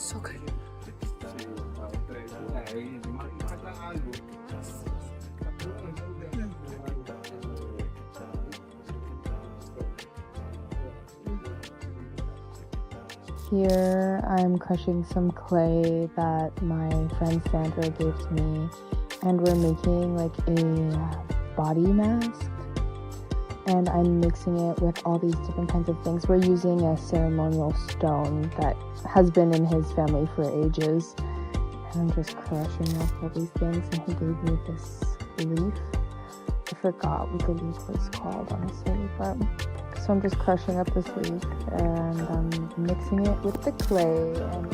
so good. Here I'm crushing some clay that my friend Sandra gave to me, and we're making like a body mask, and I'm mixing it with all these different kinds of things. We're using a ceremonial stone that has been in his family for ages, and I'm just crushing up all these things. And he gave me this leaf. I forgot what the leaf was called, honestly, but so I'm just crushing up this leaf and I'm mixing it with the clay and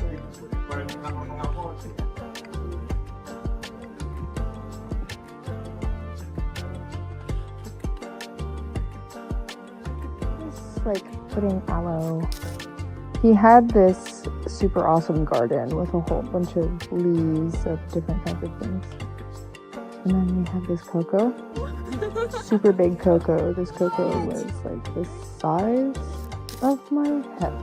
just like putting aloe. He had this super awesome garden with a whole bunch of leaves of different kinds of things. And then we have this cocoa. Super big cocoa. This cocoa was like the size of my head.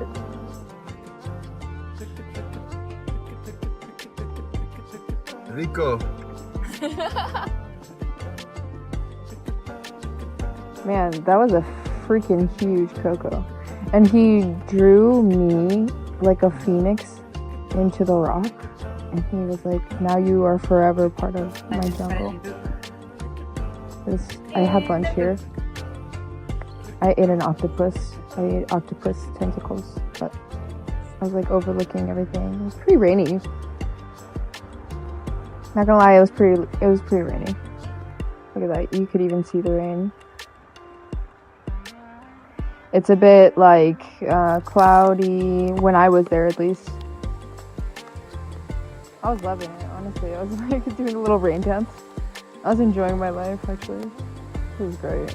Rico. Man, that was a freaking huge cocoa. And he drew me like a phoenix into the rock. And he was like, now you are forever part of my jungle. I had lunch here. I ate an octopus. I ate octopus tentacles, but I was like overlooking everything. It was pretty rainy. Not gonna lie, it was pretty rainy. Look at that, you could even see the rain. It's a bit like cloudy when I was there, at least. I was loving it, honestly. I was like doing a little rain dance. I was enjoying my life, actually. It was great.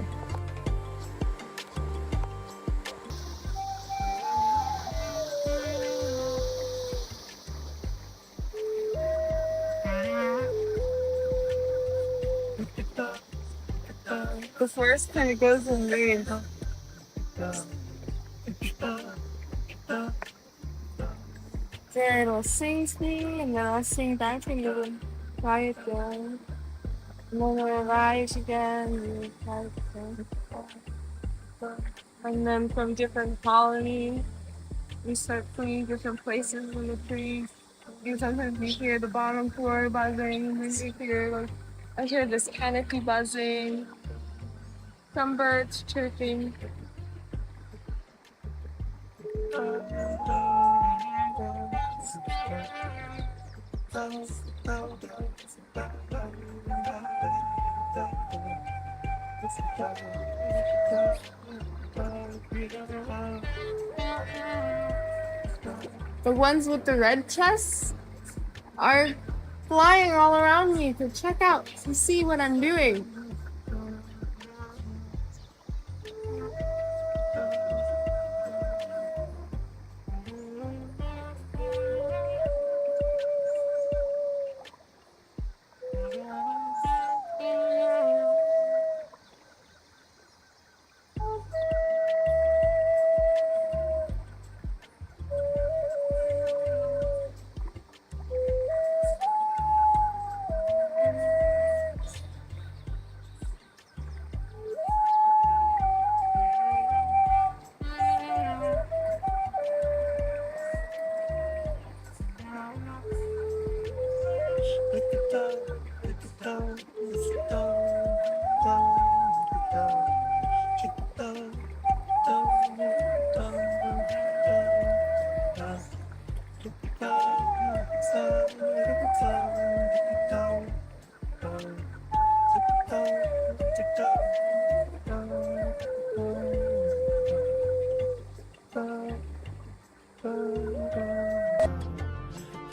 The forest kind of goes in waves. Then it'll sing to me, and then I'll sing back to you and quiet down. And then it'll rise again, and quiet down. And then from different colonies, we start playing different places in the trees. And sometimes we hear the bottom floor buzzing, and then we hear, like, I hear this canopy buzzing, some birds chirping. The ones with the red chests are flying all around me to check out, to see what I'm doing.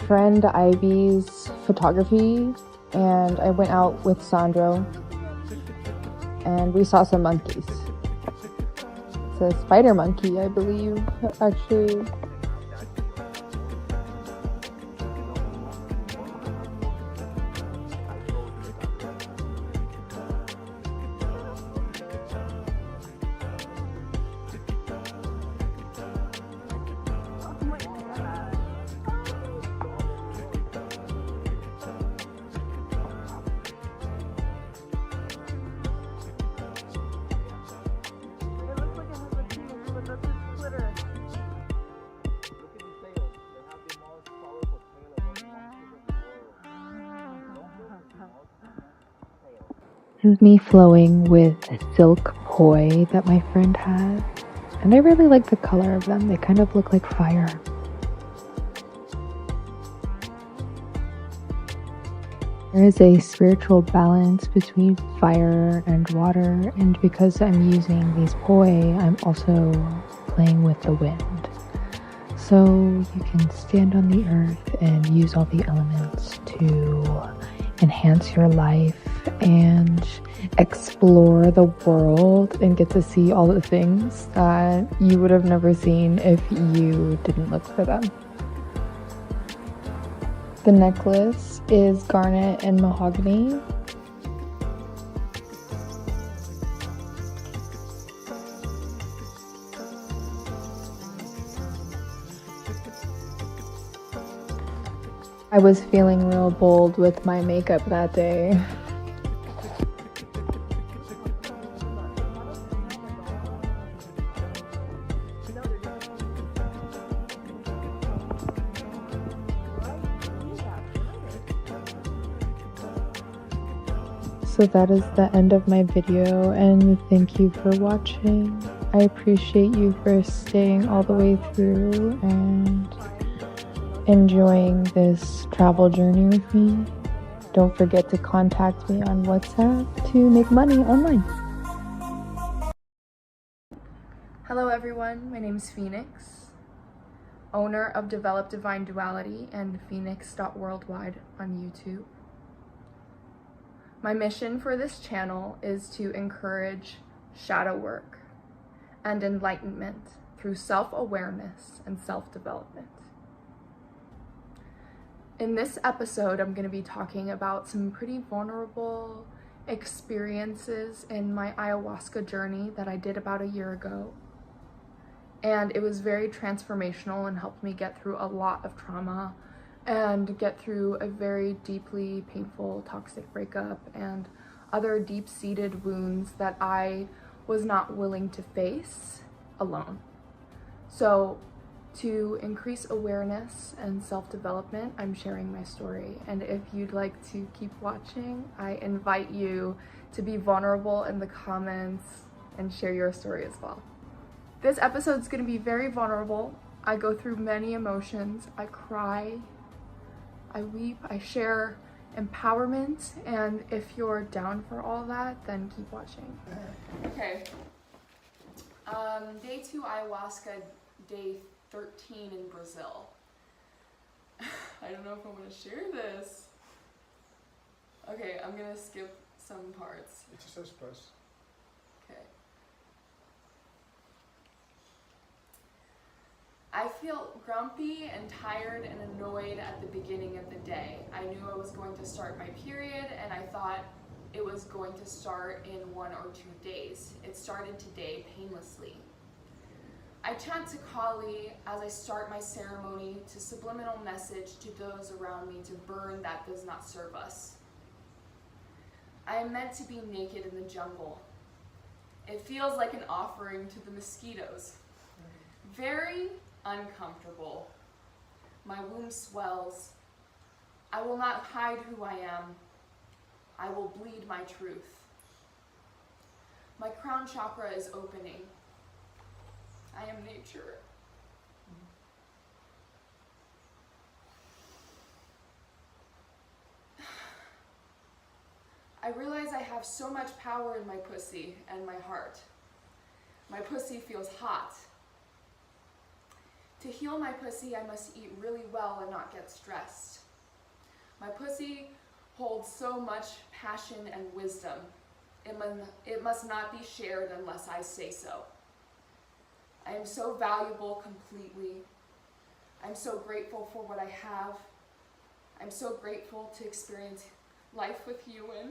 Friend Ivy's photography, and I went out with Sandro and we saw some monkeys. It's a spider monkey, I believe, actually. This is me flowing with silk poi that my friend has. And I really like the color of them. They kind of look like fire. There is a spiritual balance between fire and water, and because I'm using these poi, I'm also playing with the wind. So you can stand on the earth and use all the elements to enhance your life and explore the world and get to see all the things that you would have never seen if you didn't look for them. The necklace is garnet and mahogany. I was feeling real bold with my makeup that day. So that is the end of my video, and thank you for watching. I appreciate you for staying all the way through and enjoying this travel journey with me. Don't forget to contact me on WhatsApp to make money online. Hello everyone, my name is Phoenix, owner of Develop Divine Duality and Phoenix.worldwide on YouTube. My mission for this channel is to encourage shadow work and enlightenment through self-awareness and self-development. In this episode, I'm going to be talking about some pretty vulnerable experiences in my ayahuasca journey that I did about a year ago. And it was very transformational and helped me get through a lot of trauma and get through a very deeply painful toxic breakup and other deep-seated wounds that I was not willing to face alone. So to increase awareness and self-development, I'm sharing my story. And if you'd like to keep watching, I invite you to be vulnerable in the comments and share your story as well. This episode is going to be very vulnerable. I go through many emotions. I cry, I weep, I share empowerment, and if you're down for all that, then keep watching. Okay. Day 2 ayahuasca, day 13 in Brazil. I don't know if I'm going to share this. Okay, I'm going to skip some parts. It's a suspense. Okay. I feel grumpy and tired and annoyed at the beginning of the day. I knew I was going to start my period, and I thought it was going to start in 1 or 2 days. It started today painlessly. I chant to Kali as I start my ceremony to subliminal message to those around me to burn that does not serve us. I am meant to be naked in the jungle. It feels like an offering to the mosquitoes. Very uncomfortable. My womb swells. I will not hide who I am. I will bleed my truth. My crown chakra is opening. I am nature. I realize I have so much power in my pussy and my heart. My pussy feels hot. To heal my pussy, I must eat really well and not get stressed. My pussy holds so much passion and wisdom. It must not be shared unless I say so. I am so valuable completely. I'm so grateful for what I have. I'm so grateful to experience life with you in.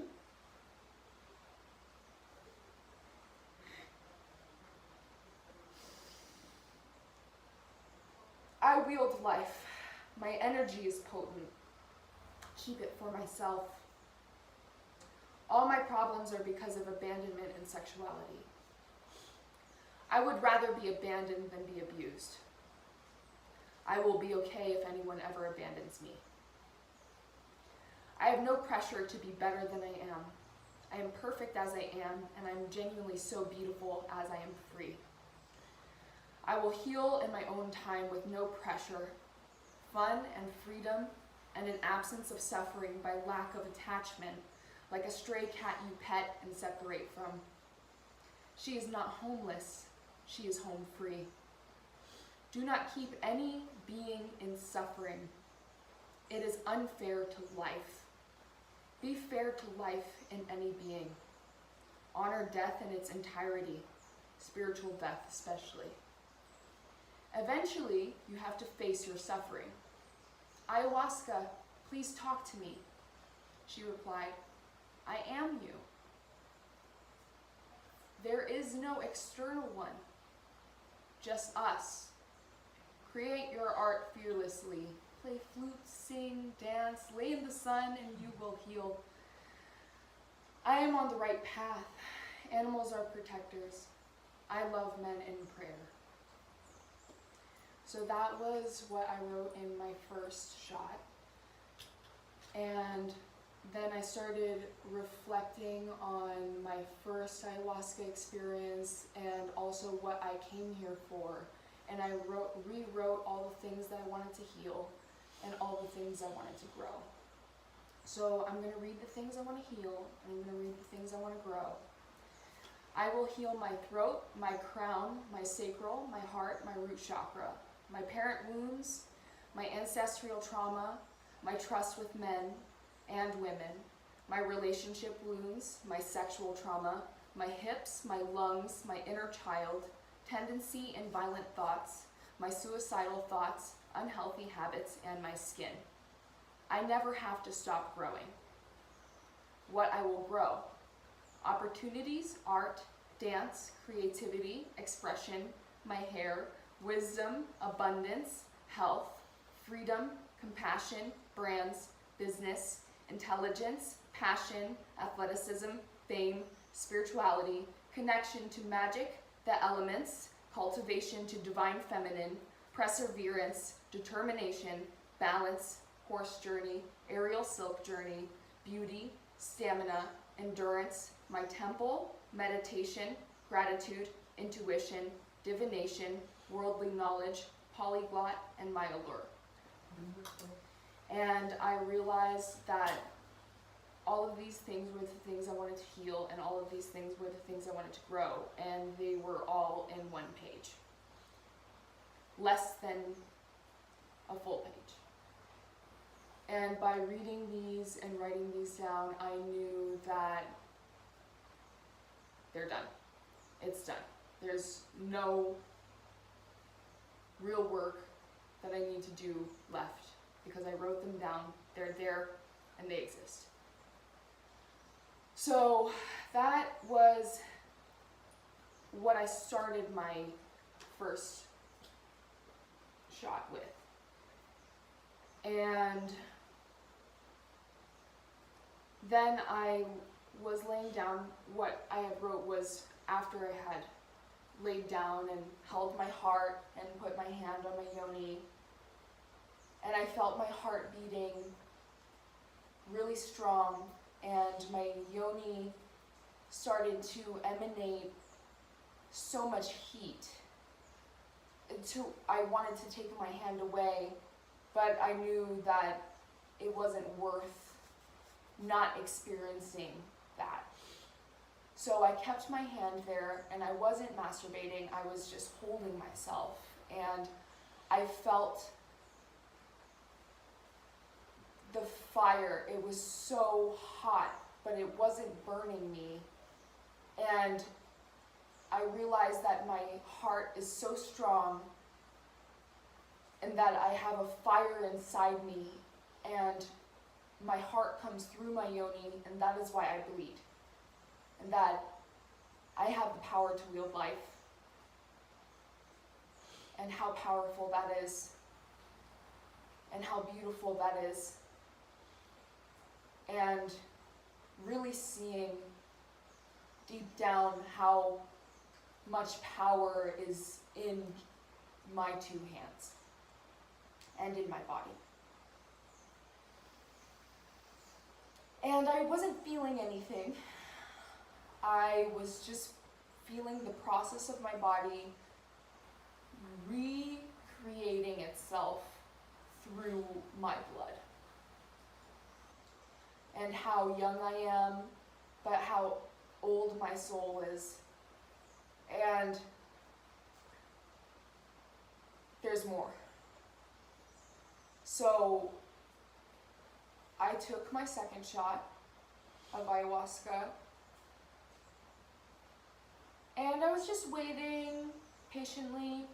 I wield life. My energy is potent. Keep it for myself. All my problems are because of abandonment and sexuality. I would rather be abandoned than be abused. I will be okay if anyone ever abandons me. I have no pressure to be better than I am. I am perfect as I am, and I am genuinely so beautiful as I am free. I will heal in my own time with no pressure, fun and freedom, and an absence of suffering by lack of attachment, like a stray cat you pet and separate from. She is not homeless, she is home free. Do not keep any being in suffering. It is unfair to life. Be fair to life in any being. Honor death in its entirety, spiritual death especially. Eventually, you have to face your suffering. Ayahuasca, please talk to me. She replied, I am you. There is no external one, just us. Create your art fearlessly. Play flute, sing, dance, lay in the sun, and you will heal. I am on the right path. Animals are protectors. I love men in prayer. So that was what I wrote in my first shot. And then I started reflecting on my first ayahuasca experience and also what I came here for. And I rewrote all the things that I wanted to heal and all the things I wanted to grow. So I'm going to read the things I want to heal, and I'm going to read the things I want to grow. I will heal my throat, my crown, my sacral, my heart, my root chakra, my parent wounds, my ancestral trauma, my trust with men and women, my relationship wounds, my sexual trauma, my hips, my lungs, my inner child, tendency and violent thoughts, my suicidal thoughts, unhealthy habits, and my skin. I never have to stop growing. What I will grow: opportunities, art, dance, creativity, expression, my hair, wisdom, abundance, health, freedom, compassion, brands, business, intelligence, passion, athleticism, fame, spirituality, connection to magic, the elements, cultivation to divine feminine, perseverance, determination, balance, horse journey, aerial silk journey, beauty, stamina, endurance, my temple, meditation, gratitude, intuition, divination, worldly knowledge, polyglot, and my allure. And I realized that all of these things were the things I wanted to heal, and all of these things were the things I wanted to grow, and they were all in one page. Less than a full page. And by reading these and writing these down, I knew that they're done. It's done. There's no real work that I need to do left because I wrote them down. They're there and they exist. So that was what I started my first shot with. And then I was laying down. What I had wrote was after I had laid down and held my heart and put my hand on my yoni, and I felt my heart beating really strong, and my yoni started to emanate so much heat. I wanted to take my hand away, but I knew that it wasn't worth not experiencing that. So I kept my hand there, and I wasn't masturbating, I was just holding myself, and I felt the fire. It was so hot, but it wasn't burning me. And I realized that my heart is so strong and that I have a fire inside me, and my heart comes through my yoni, and that is why I bleed. And that I have the power to wield life, and how powerful that is, and how beautiful that is. And really seeing deep down how much power is in my two hands and in my body. And I wasn't feeling anything. I was just feeling the process of my body recreating itself through my blood. And how young I am, but how old my soul is. And there's more. So I took my second shot of ayahuasca, and I was just waiting patiently.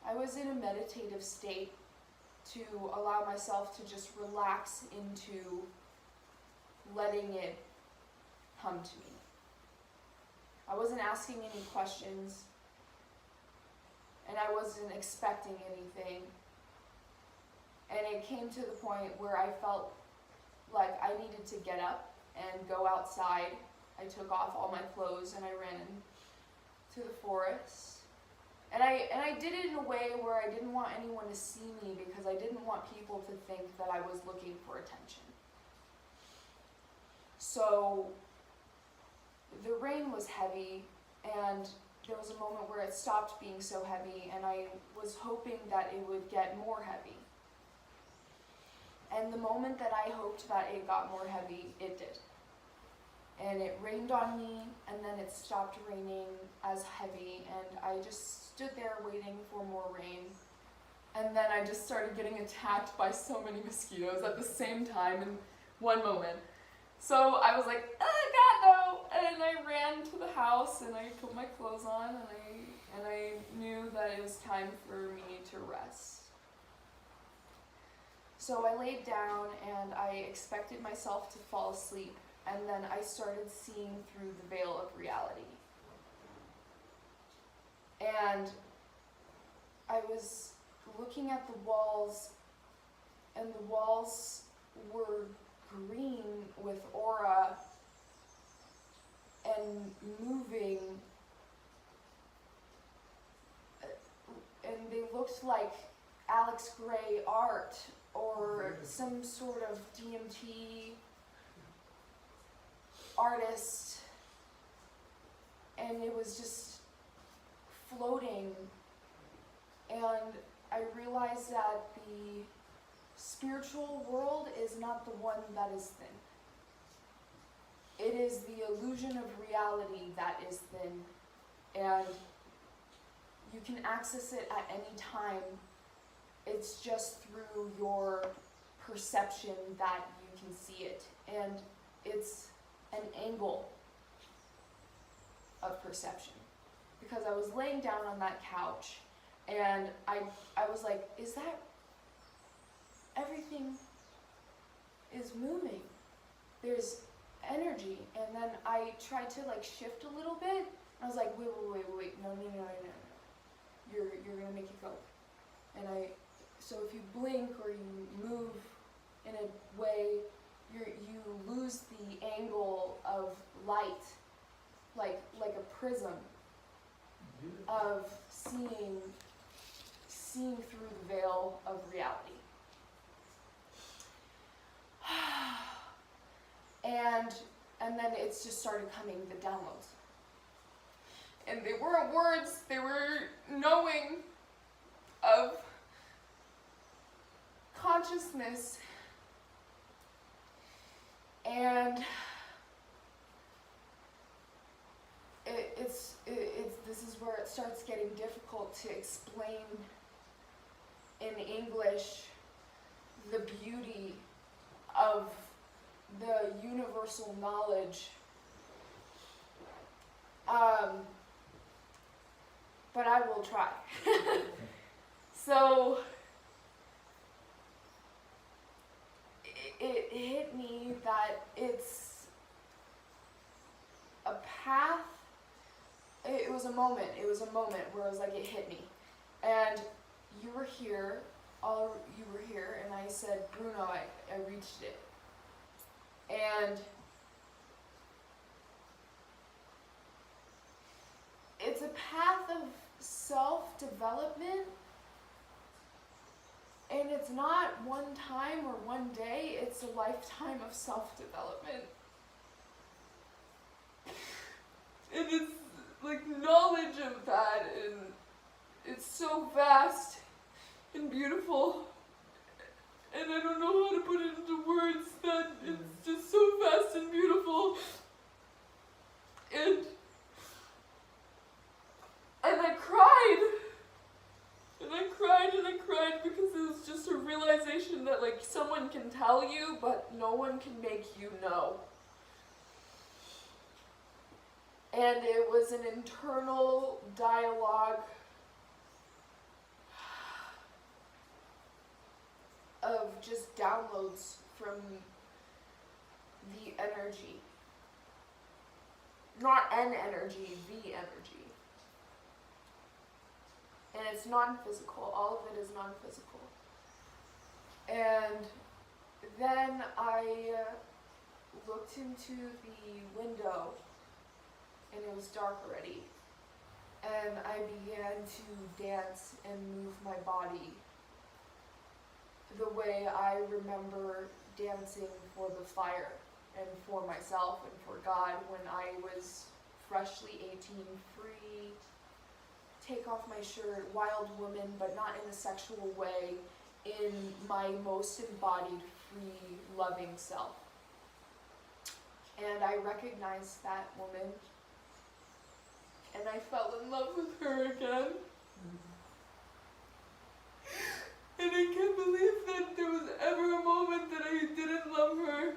I was in a meditative state to allow myself to just relax into letting it come to me. I wasn't asking any questions, and I wasn't expecting anything. And it came to the point where I felt like I needed to get up and go outside. I took off all my clothes and I ran into the forest. And I did it in a way where I didn't want anyone to see me, because I didn't want people to think that I was looking for attention. So the rain was heavy, and there was a moment where it stopped being so heavy, and I was hoping that it would get more heavy. And the moment that I hoped that it got more heavy, it did. And it rained on me, and then it stopped raining as heavy, and I just stood there waiting for more rain. And then I just started getting attacked by so many mosquitoes at the same time in one moment. So I was like, oh God, no! And I ran to the house, and I put my clothes on, and I knew that it was time for me to rest. So I laid down, and I expected myself to fall asleep, and then I started seeing through the veil of reality. And I was looking at the walls, and the walls were green with aura and moving, and they looked like Alex Grey art or some sort of DMT artist, and it was just floating. And I realized that the spiritual world is not the one that is thin. It is the illusion of reality that is thin, and you can access it at any time. It's just through your perception that you can see it, and it's an angle of perception. Because I was laying down on that couch, and I was like, is that everything is moving? There's energy. And then I tried to like shift a little bit, and I was like, wait, no. You're gonna make it go. And so if you blink or you move in a way, you lose the angle of light, like a prism of seeing through the veil of reality. And then it's just started coming, the downloads. And they weren't words, they were knowing of consciousness. And this is where it starts getting difficult to explain in English the beauty of the universal knowledge. But I will try. So it hit me that it's a path. It was a moment where it was like, it hit me. And you were here, and I said, Bruno, I reached it. And it's a path of self-development, and it's not one time or one day, it's a lifetime of self-development. And it's like knowledge of that, and it's so vast and beautiful. And I don't know how to put it into words, that it's just so vast and beautiful. And I cried. And I cried and I cried because it was just a realization that like someone can tell you, but no one can make you know. And it was an internal dialogue of just downloads from the energy. Not an energy, the energy. And it's non-physical. All of it is non-physical. And then I looked into the window, and it was dark already. And I began to dance and move my body the way I remember dancing for the fire and for myself and for God when I was freshly 18, free, take off my shirt, wild woman, but not in a sexual way, in my most embodied, free, loving self. And I recognized that woman, and I fell in love with her again. And I can't believe that there was ever a moment that I didn't love her.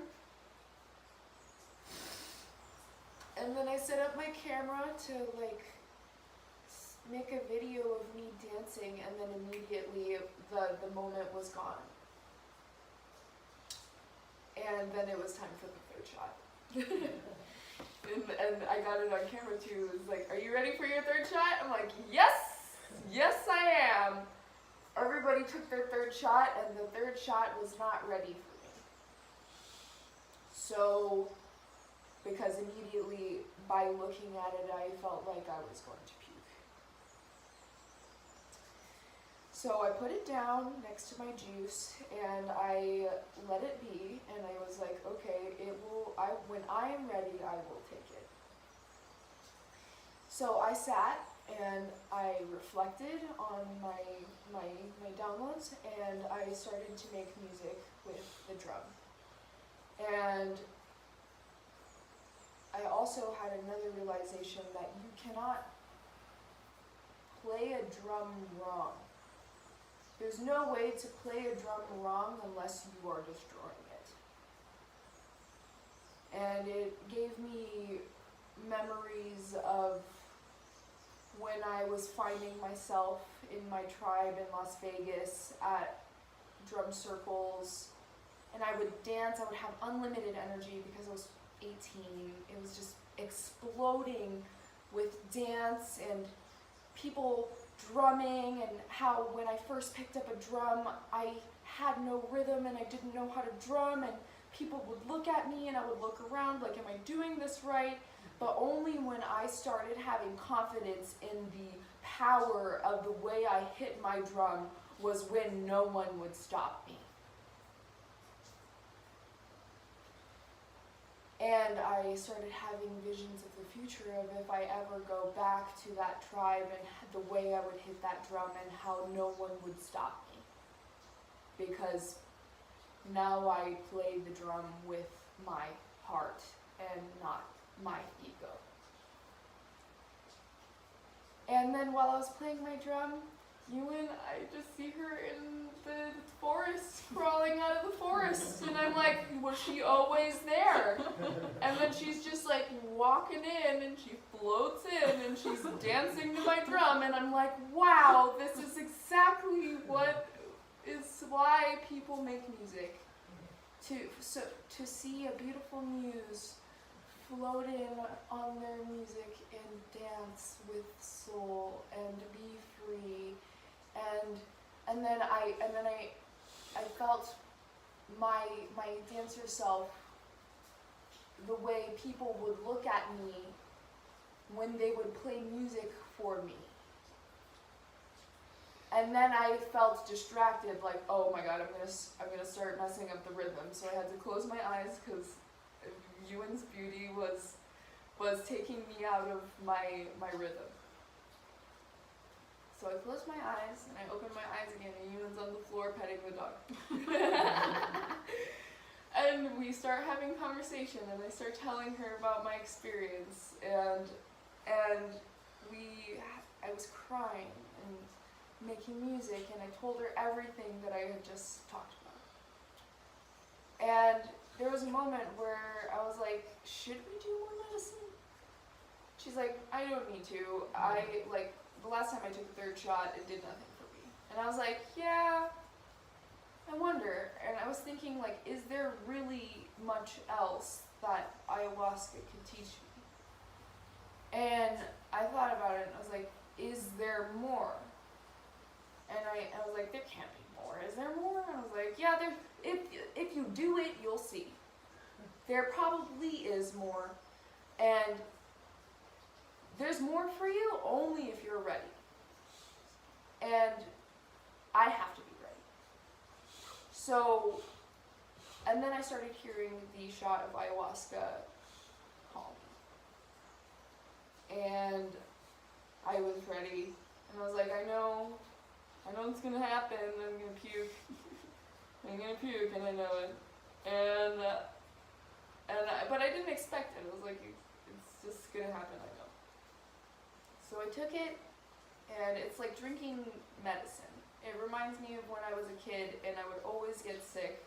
And then I set up my camera to make a video of me dancing, and then immediately the moment was gone. And then it was time for the third shot. and I got it on camera too. It was like, are you ready for your third shot? I'm like, yes, I am. Everybody took their third shot, and the third shot was not ready for me. So, because immediately by looking at it, I felt like I was going to puke. So I put it down next to my juice, and I let it be, and I was like, okay, when I am ready, I will take it. So I sat, and I reflected on my downloads, and I started to make music with the drum. And I also had another realization that you cannot play a drum wrong. There's no way to play a drum wrong unless you are destroying it. And it gave me memories of when I was finding myself in my tribe in Las Vegas at drum circles, and I would dance. I would have unlimited energy because I was 18. It was just exploding with dance and people drumming, and how when I first picked up a drum, I had no rhythm and I didn't know how to drum, and people would look at me and I would look around like, am I doing this right? But only when I started having confidence in the power of the way I hit my drum was when no one would stop me. And I started having visions of the future of if I ever go back to that tribe and the way I would hit that drum and how no one would stop me. Because now I play the drum with my heart and not my ego. And then while I was playing my drum, Ewan, I just see her in the forest, crawling out of the forest, and I'm like, was she always there? And then she's just like walking in, and she floats in, and she's dancing to my drum, and I'm like, wow, this is exactly what is why people make music. To see a beautiful muse float in on their music and dance with soul and be free, and then I felt my dancer self, the way people would look at me when they would play music for me. And then I felt distracted, like, oh my god, I'm gonna start messing up the rhythm. So I had to close my eyes because Ewan's beauty was was taking me out of my rhythm. So I closed my eyes and I opened my eyes again, and Ewan's on the floor petting the dog. And we start having conversation, and I start telling her about my experience, and I was crying and making music, and I told her everything that I had just talked about. And there was a moment where I was like, should we do more medicine? She's like, I don't need to. The last time I took the third shot, it did nothing for me. And I was like, yeah, I wonder. And I was thinking, like, is there really much else that ayahuasca could teach me? And I thought about it, and I was like, is there more? And I was like, there can't be more. Is there more? And I was like, yeah, if you do it, you'll see. There probably is more. And there's more for you only if you're ready. And I have to be ready. So, and then I started hearing the shot of ayahuasca call me. And I was ready. And I was like, I know it's gonna happen. I'm gonna puke. And I know it. But I didn't expect it. I was like, it's just gonna happen, I know. So I took it, and it's like drinking medicine. It reminds me of when I was a kid, and I would always get sick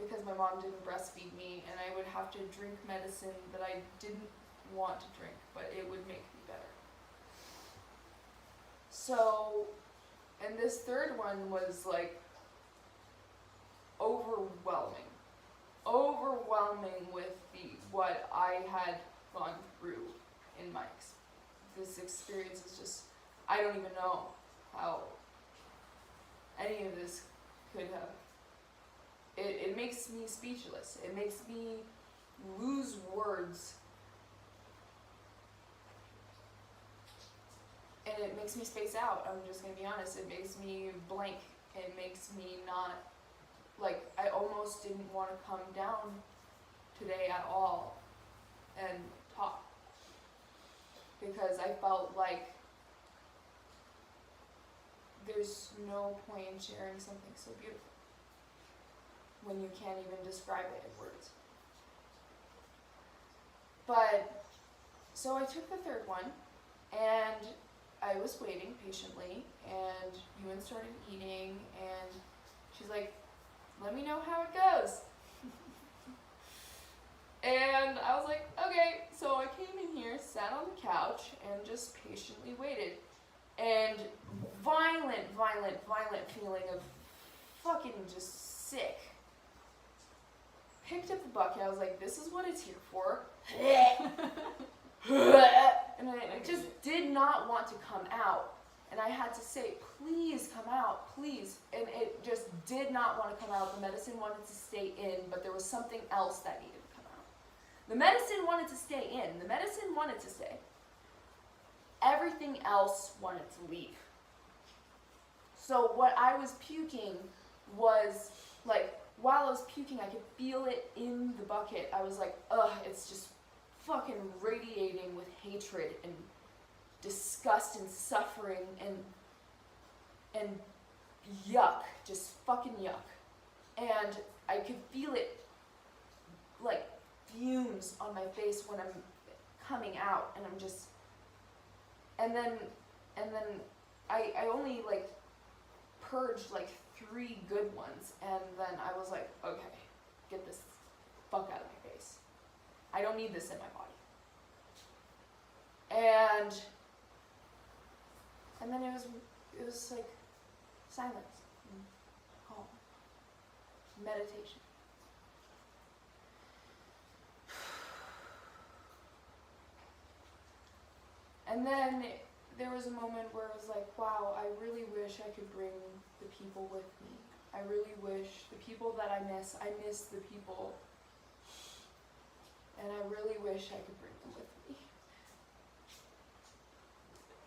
because my mom didn't breastfeed me, and I would have to drink medicine that I didn't want to drink, but it would make me better. So, and this third one was like overwhelming with what I had gone through in my this experience is just, I don't even know how any of this could have. It makes me speechless. It makes me lose words. And it makes me space out. I'm just gonna be honest. It makes me blank. It makes me not, like, I almost didn't want to come down today at all and talk. Because I felt like there's no point in sharing something so beautiful when you can't even describe it in words. But, so I took the third one, and I was waiting patiently, and Ewan started eating, and she's like, let me know how it goes. And I was like, okay. So I came in here, sat on the couch, and just patiently waited. And violent feeling of fucking just sick. Picked up the bucket, I was like, this is what it's here for. And I just did not want to come out. And I had to say, please come out, please. And it just did not want to come out. The medicine wanted to stay in, but there was something else that needed to come out. The medicine wanted to stay in. The medicine wanted to stay. Everything else wanted to leave. So what I was puking was, like, while I was puking, I could feel it in the bucket. I was like, ugh, it's just fucking radiating with hatred and disgust and suffering and yuck, just fucking yuck. And I could feel it like fumes on my face when I'm coming out, and I'm just, and then I only like purged like 3 good ones, and then I was like, okay, get this fuck out of my face. I don't need this in my body. And then it was like silence and calm. Meditation. And then there was a moment where I was like, wow, I really wish I could bring the people with me. I really wish the people that I miss the people. And I really wish I could bring them with me.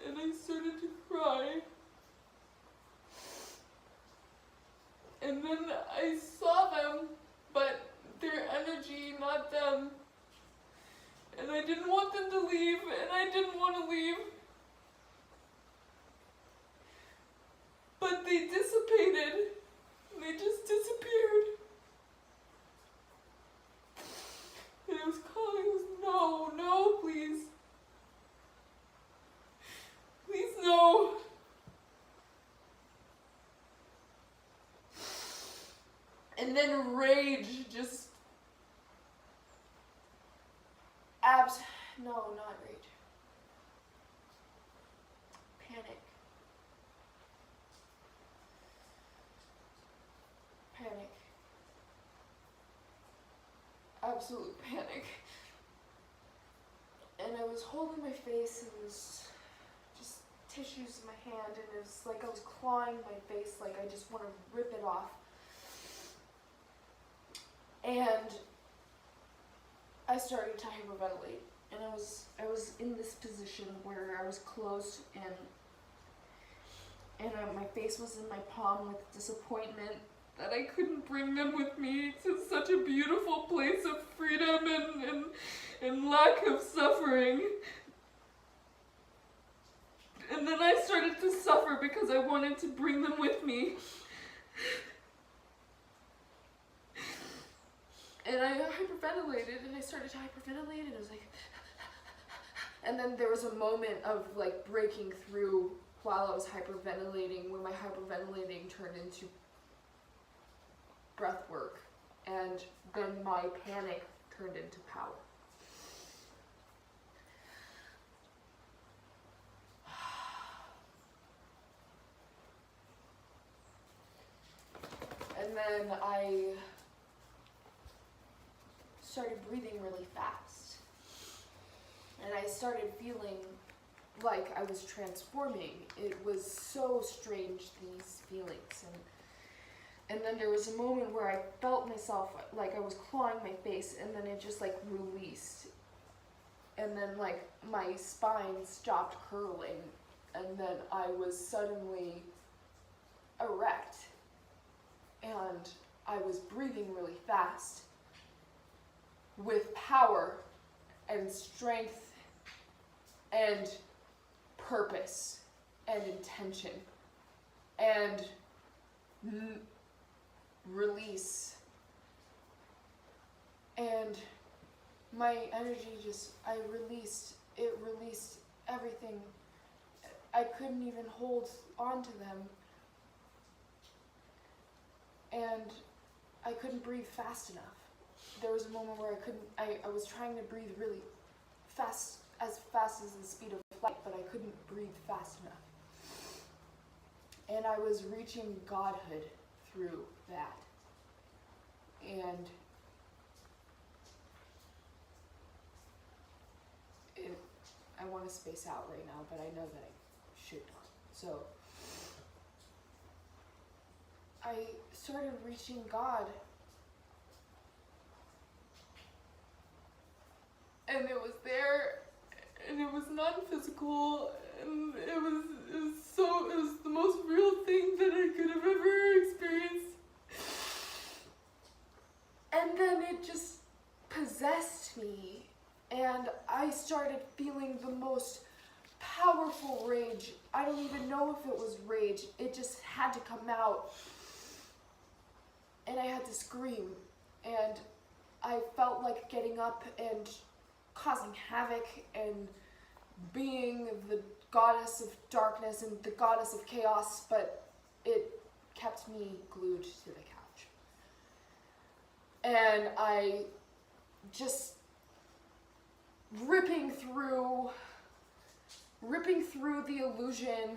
And I started to cry. And then I saw them, but their energy, not them. And I didn't want them to leave, and I didn't want to leave. But they dissipated. They just disappeared. And it was calling, it was, no, no, please. Please, no. And then rage just no, not rage. Panic. Panic. Absolute panic. And I was holding my face, and it was just tissues in my hand, and it was like I was clawing my face, like I just want to rip it off. And I started to hyperventilate, and I was in this position where I was closed, and my face was in my palm with disappointment that I couldn't bring them with me to such a beautiful place of freedom and lack of suffering. And then I started to suffer because I wanted to bring them with me. And I hyperventilated, and I started to hyperventilate, and I was like, and then there was a moment of like breaking through while I was hyperventilating, where my hyperventilating turned into breath work, and then my panic turned into power. And then I started breathing really fast, and I started feeling like I was transforming. It was so strange, these feelings, and then there was a moment where I felt myself like I was clawing my face, and then it just like released, and then like my spine stopped curling, and then I was suddenly erect, and I was breathing really fast with power and strength and purpose and intention and release. And my energy it released everything. I couldn't even hold on to them. And I couldn't breathe fast enough. There was a moment where I was trying to breathe really fast as the speed of light, but I couldn't breathe fast enough. And I was reaching godhood through that. And I want to space out right now, but I know that I should not. So I started reaching God. And it was there, and it was non-physical, and it was the most real thing that I could have ever experienced. And then it just possessed me, and I started feeling the most powerful rage. I don't even know if it was rage. It just had to come out, and I had to scream, and I felt like getting up and causing havoc and being the goddess of darkness and the goddess of chaos, but it kept me glued to the couch. And I just ripping through the illusion,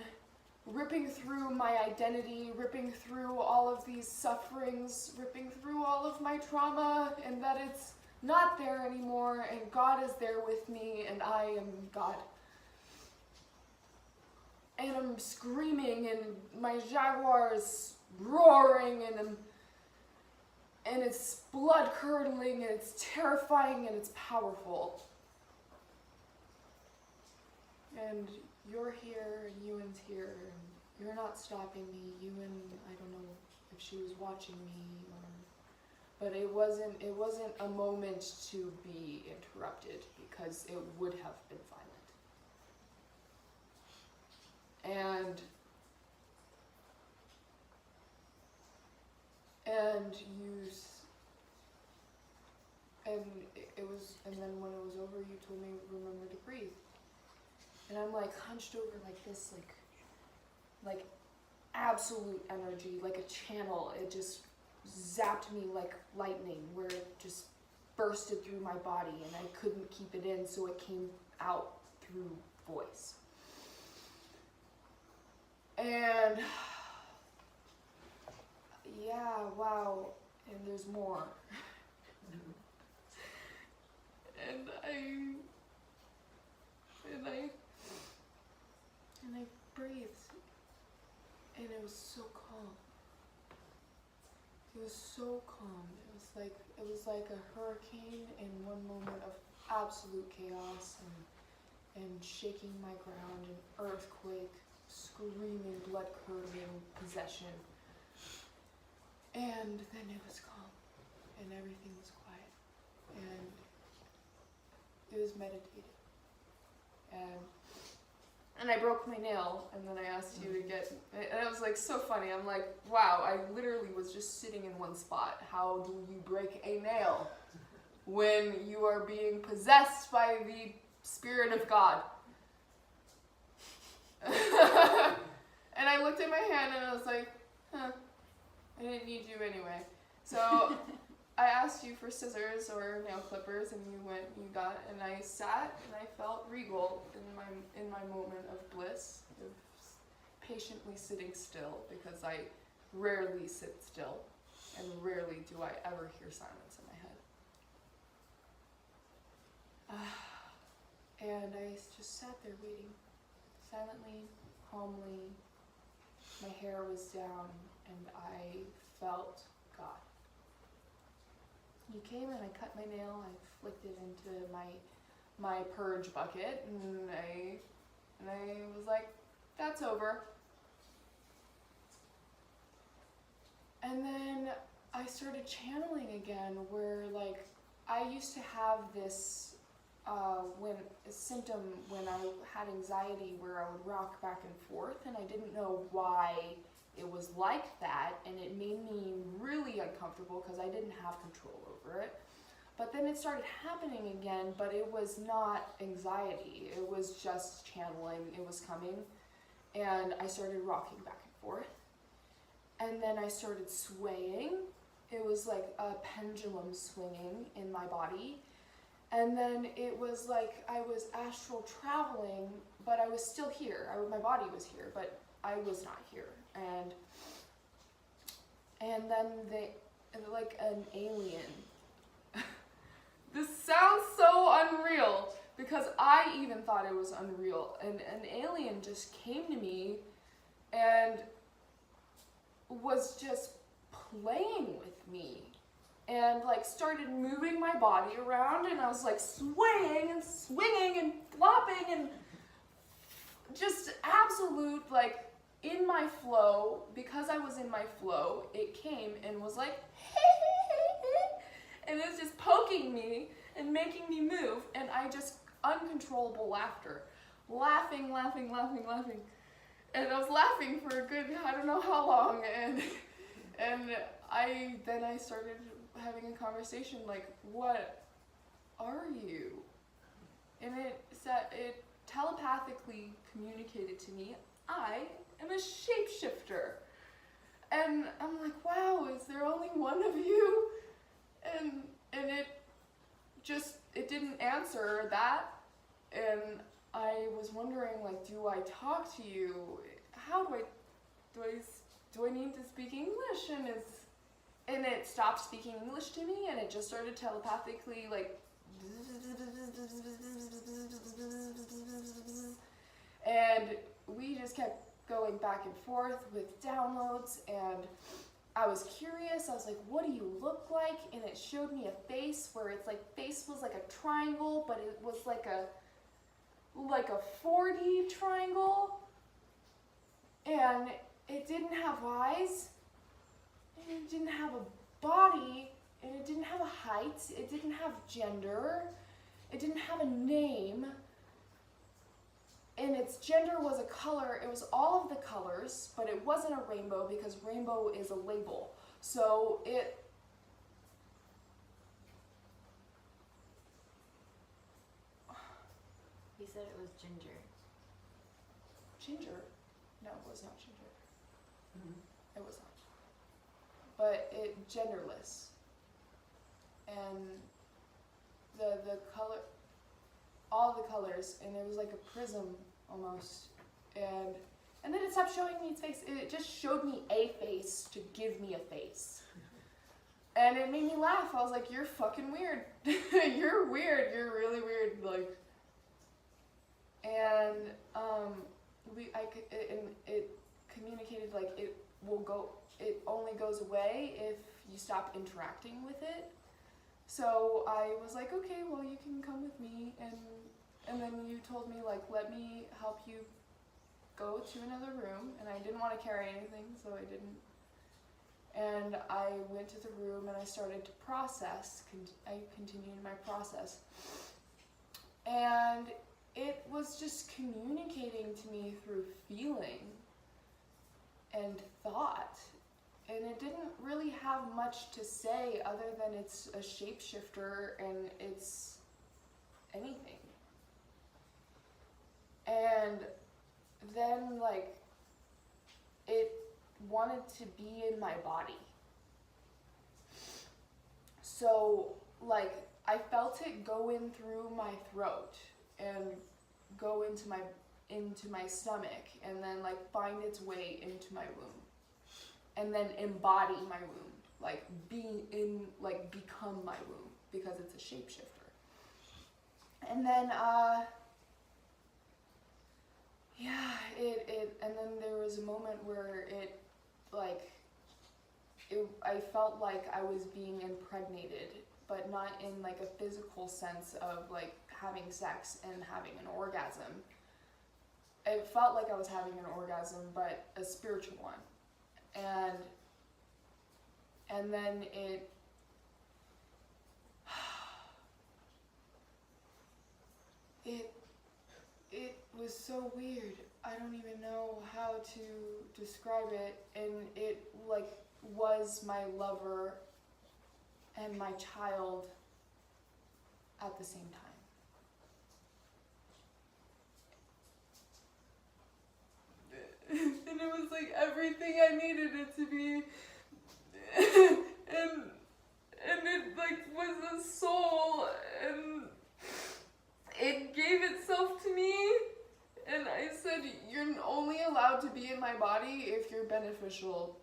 ripping through my identity, ripping through all of these sufferings, ripping through all of my trauma, and that it's not there anymore, and God is there with me, and I am God. And I'm screaming, and my jaguar is roaring, and it's blood curdling, and it's terrifying, and it's powerful. And you're here, and Ewan's here, and you're not stopping me. Ewan, I don't know if she was watching me, but it wasn't a moment to be interrupted because it would have been violent. And then when it was over, you told me remember to breathe. And I'm like hunched over like this, like absolute energy, like a channel. It just zapped me like lightning, where it just bursted through my body and I couldn't keep it in, so it came out through voice. And yeah, wow, and there's more. And I breathed, and it was so calm. It was so calm. It was like a hurricane in one moment of absolute chaos and shaking my ground, an earthquake, screaming, blood-curdling possession. And then it was calm, and everything was quiet, and it was meditative. And I broke my nail, and then I asked you to get, and it was like so funny. I'm like, wow, I literally was just sitting in one spot. How do you break a nail when you are being possessed by the Spirit of God? And I looked at my hand and I was like, huh, I didn't need you anyway. So I asked you for scissors or nail clippers, and you went, you got, and I sat and I felt regal in my moment of bliss, of patiently sitting still, because I rarely sit still, and rarely do I ever hear silence in my head. And I just sat there waiting, silently, calmly. My hair was down, and I felt God. You came and I cut my nail, I flicked it into my purge bucket, and I was like, that's over. And then I started channeling again, where like I used to have this symptom when I had anxiety, where I would rock back and forth, and I didn't know why it was like that, and it made me really uncomfortable because I didn't have control over it. But then it started happening again, but it was not anxiety, it was just channeling. It was coming, and I started rocking back and forth, and then I started swaying. It was like a pendulum swinging in my body. And then it was like I was astral traveling, but I was still here. My body was here, but I was not here. And then like an alien. This sounds so unreal, because I even thought it was unreal. And an alien just came to me and was just playing with me. And like started moving my body around, and I was like swaying and swinging and flopping and just absolute, like, in my flow. Because I was in my flow, it came and was like, and it was just poking me and making me move, and I just uncontrollable laughter, laughing, and I was laughing for a good, I don't know how long, and I started having a conversation like, what are you? And it telepathically communicated to me, I am a shapeshifter. And I'm like, wow, is there only one of you? And it didn't answer that. And I was wondering, like, do I talk to you? How do I need to speak English? And it stopped speaking English to me, and it just started telepathically, like, and we just kept going back and forth with downloads, and I was curious. I was like, what do you look like? And it showed me a face, where it's like, face was like a triangle, but it was like a 4D triangle, and it didn't have eyes, and it didn't have a body, and it didn't have a height, it didn't have gender, it didn't have a name, and its gender was a color. It was all of the colors, but it wasn't a rainbow because rainbow is a label. So it You said it was ginger. ginger. No, it was not ginger. It was not. But it genderless. And the color, all the colors, and it was like a prism almost. And then it stopped showing me its face. It just showed me a face to give me a face. And it made me laugh. I was like, you're fucking weird. You're weird. You're really weird. Like, and it communicated like it only goes away if you stop interacting with it. So I was like, okay, well, you can come with me, and then you told me, like, let me help you go to another room, and I didn't want to carry anything, so I didn't. And I went to the room and I started to process. I continued my process, and it was just communicating to me through feeling and thought. And it didn't really have much to say other than it's a shapeshifter and it's anything. And then, like, it wanted to be in my body. So, like, I felt it go in through my throat and go into my stomach, and then, like, find its way into my womb. And then embody my womb, like become my womb, because it's a shapeshifter. And then, and then there was a moment where I felt like I was being impregnated, but not in like a physical sense of like having sex and having an orgasm. It felt like I was having an orgasm, but a spiritual one. And then it was so weird. I don't even know how to describe it. And it like was my lover and my child at the same time. And it was like everything I needed it to be. And it like was a soul, and it gave itself to me. And I said, you're only allowed to be in my body if you're beneficial.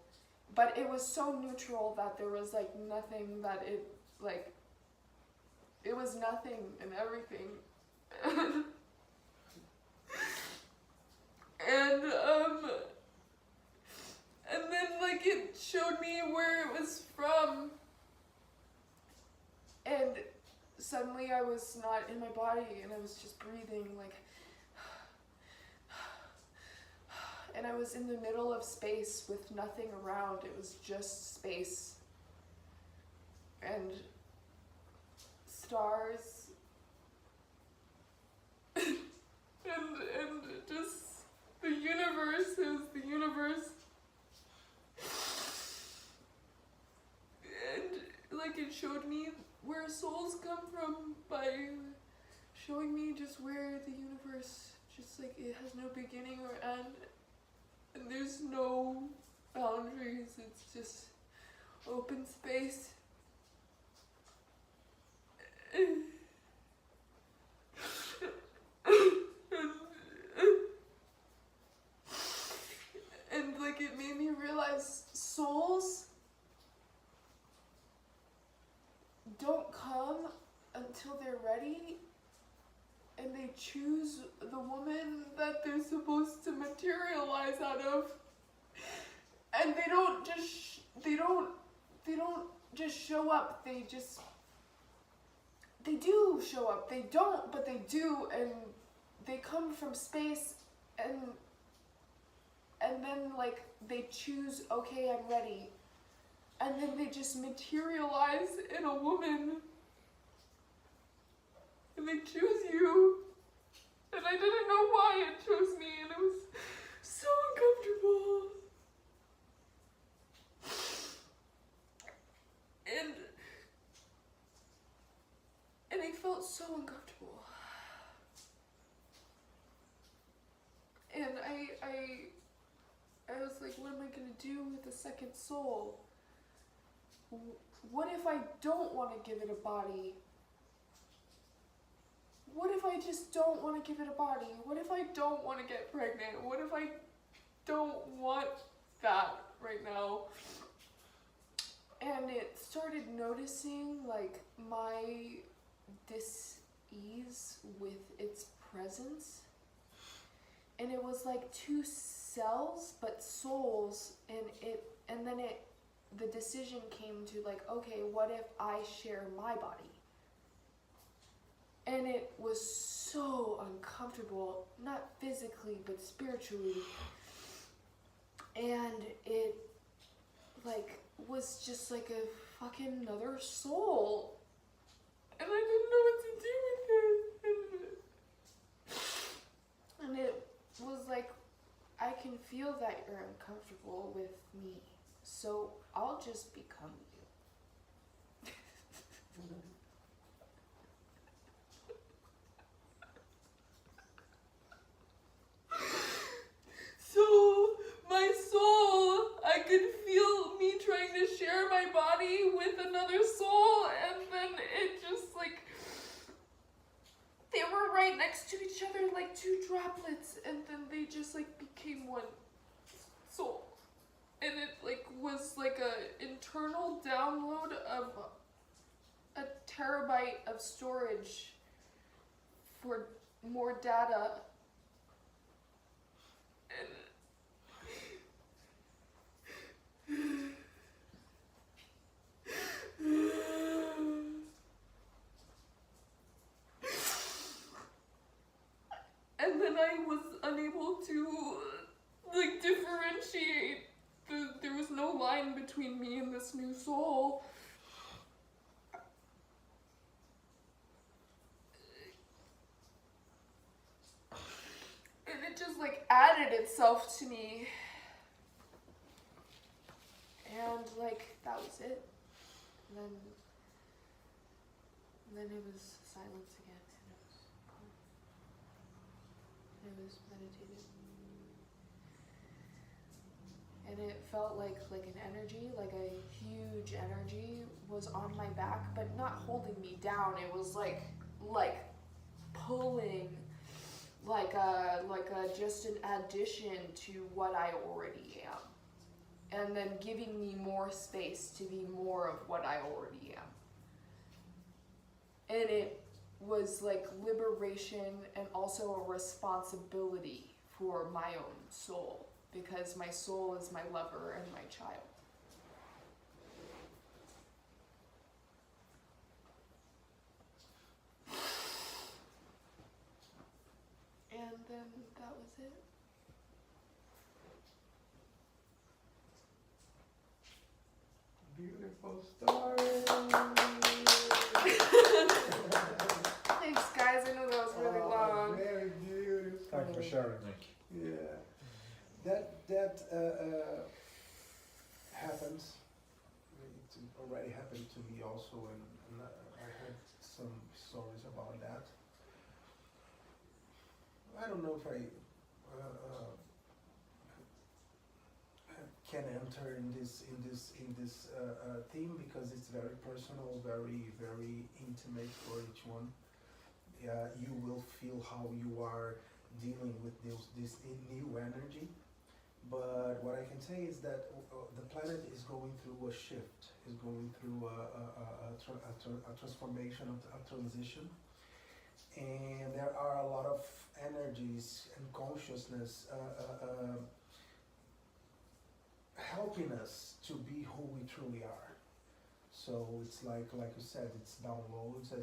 But it was so neutral that there was like nothing that it was nothing and everything. And then like it showed me where it was from, and suddenly I was not in my body and I was just breathing like, and I was in the middle of space with nothing around. It was just space and stars and just the universe. It was the universe. And like it showed me where souls come from by showing me just where the universe, just like it has no beginning or end, and there's no boundaries. It's just open space. And like it made me realize souls don't come until they're ready, and they choose the woman that they're supposed to materialize out of. And they don't just show up. They do show up. They don't, but they do, and they come from space, and then like they choose, okay, I'm ready. and then they just materialize in a woman. And they choose you. And I didn't know why it chose me, and it was so uncomfortable. And I felt so uncomfortable. And I was like, what am I gonna do with the second soul? What if I don't want to give it a body? What if I just don't want to give it a body? What if I don't want to get pregnant? What if I don't want that right now? And it started noticing like my dis-ease with its presence. And it was like two cells but souls, and then the decision came to like, okay, what if I share my body? And it was so uncomfortable, not physically but spiritually. And it like was just like a fucking another soul. And I didn't know what to do with it. And it was like, I can feel that you're uncomfortable with me, so I'll just become you. So my soul, I could feel me trying to share my body with another soul, and then it just like, they were right next to each other like two droplets, and then they just like became one soul. And it like was like a internal download of a terabyte of storage for more data. And then I was unable to like differentiate. There was no line between me and this new soul. And it just like added itself to me. And like that was it. And then it was silence again. And it was meditative. And it felt like an energy, like a huge energy was on my back, but not holding me down. It was like pulling, like a just an addition to what I already am. And then giving me more space to be more of what I already am. And it was like liberation and also a responsibility for my own soul, because my soul is my lover and my child. And then that was it. Beautiful story. Thanks, guys. I know that was really long. Very beautiful. Thanks for sharing. Yeah, that happens. It already happened to me also, and I heard some stories about that. I don't know if I can enter in this theme, because it's very personal, very intimate for each one. Yeah, you will feel how you are dealing with this new energy. But what I can say is that the planet is going through a shift, is going through a transformation, a transition. And there are a lot of energies and consciousness helping us to be who we truly are. So it's like you said, it's downloads. I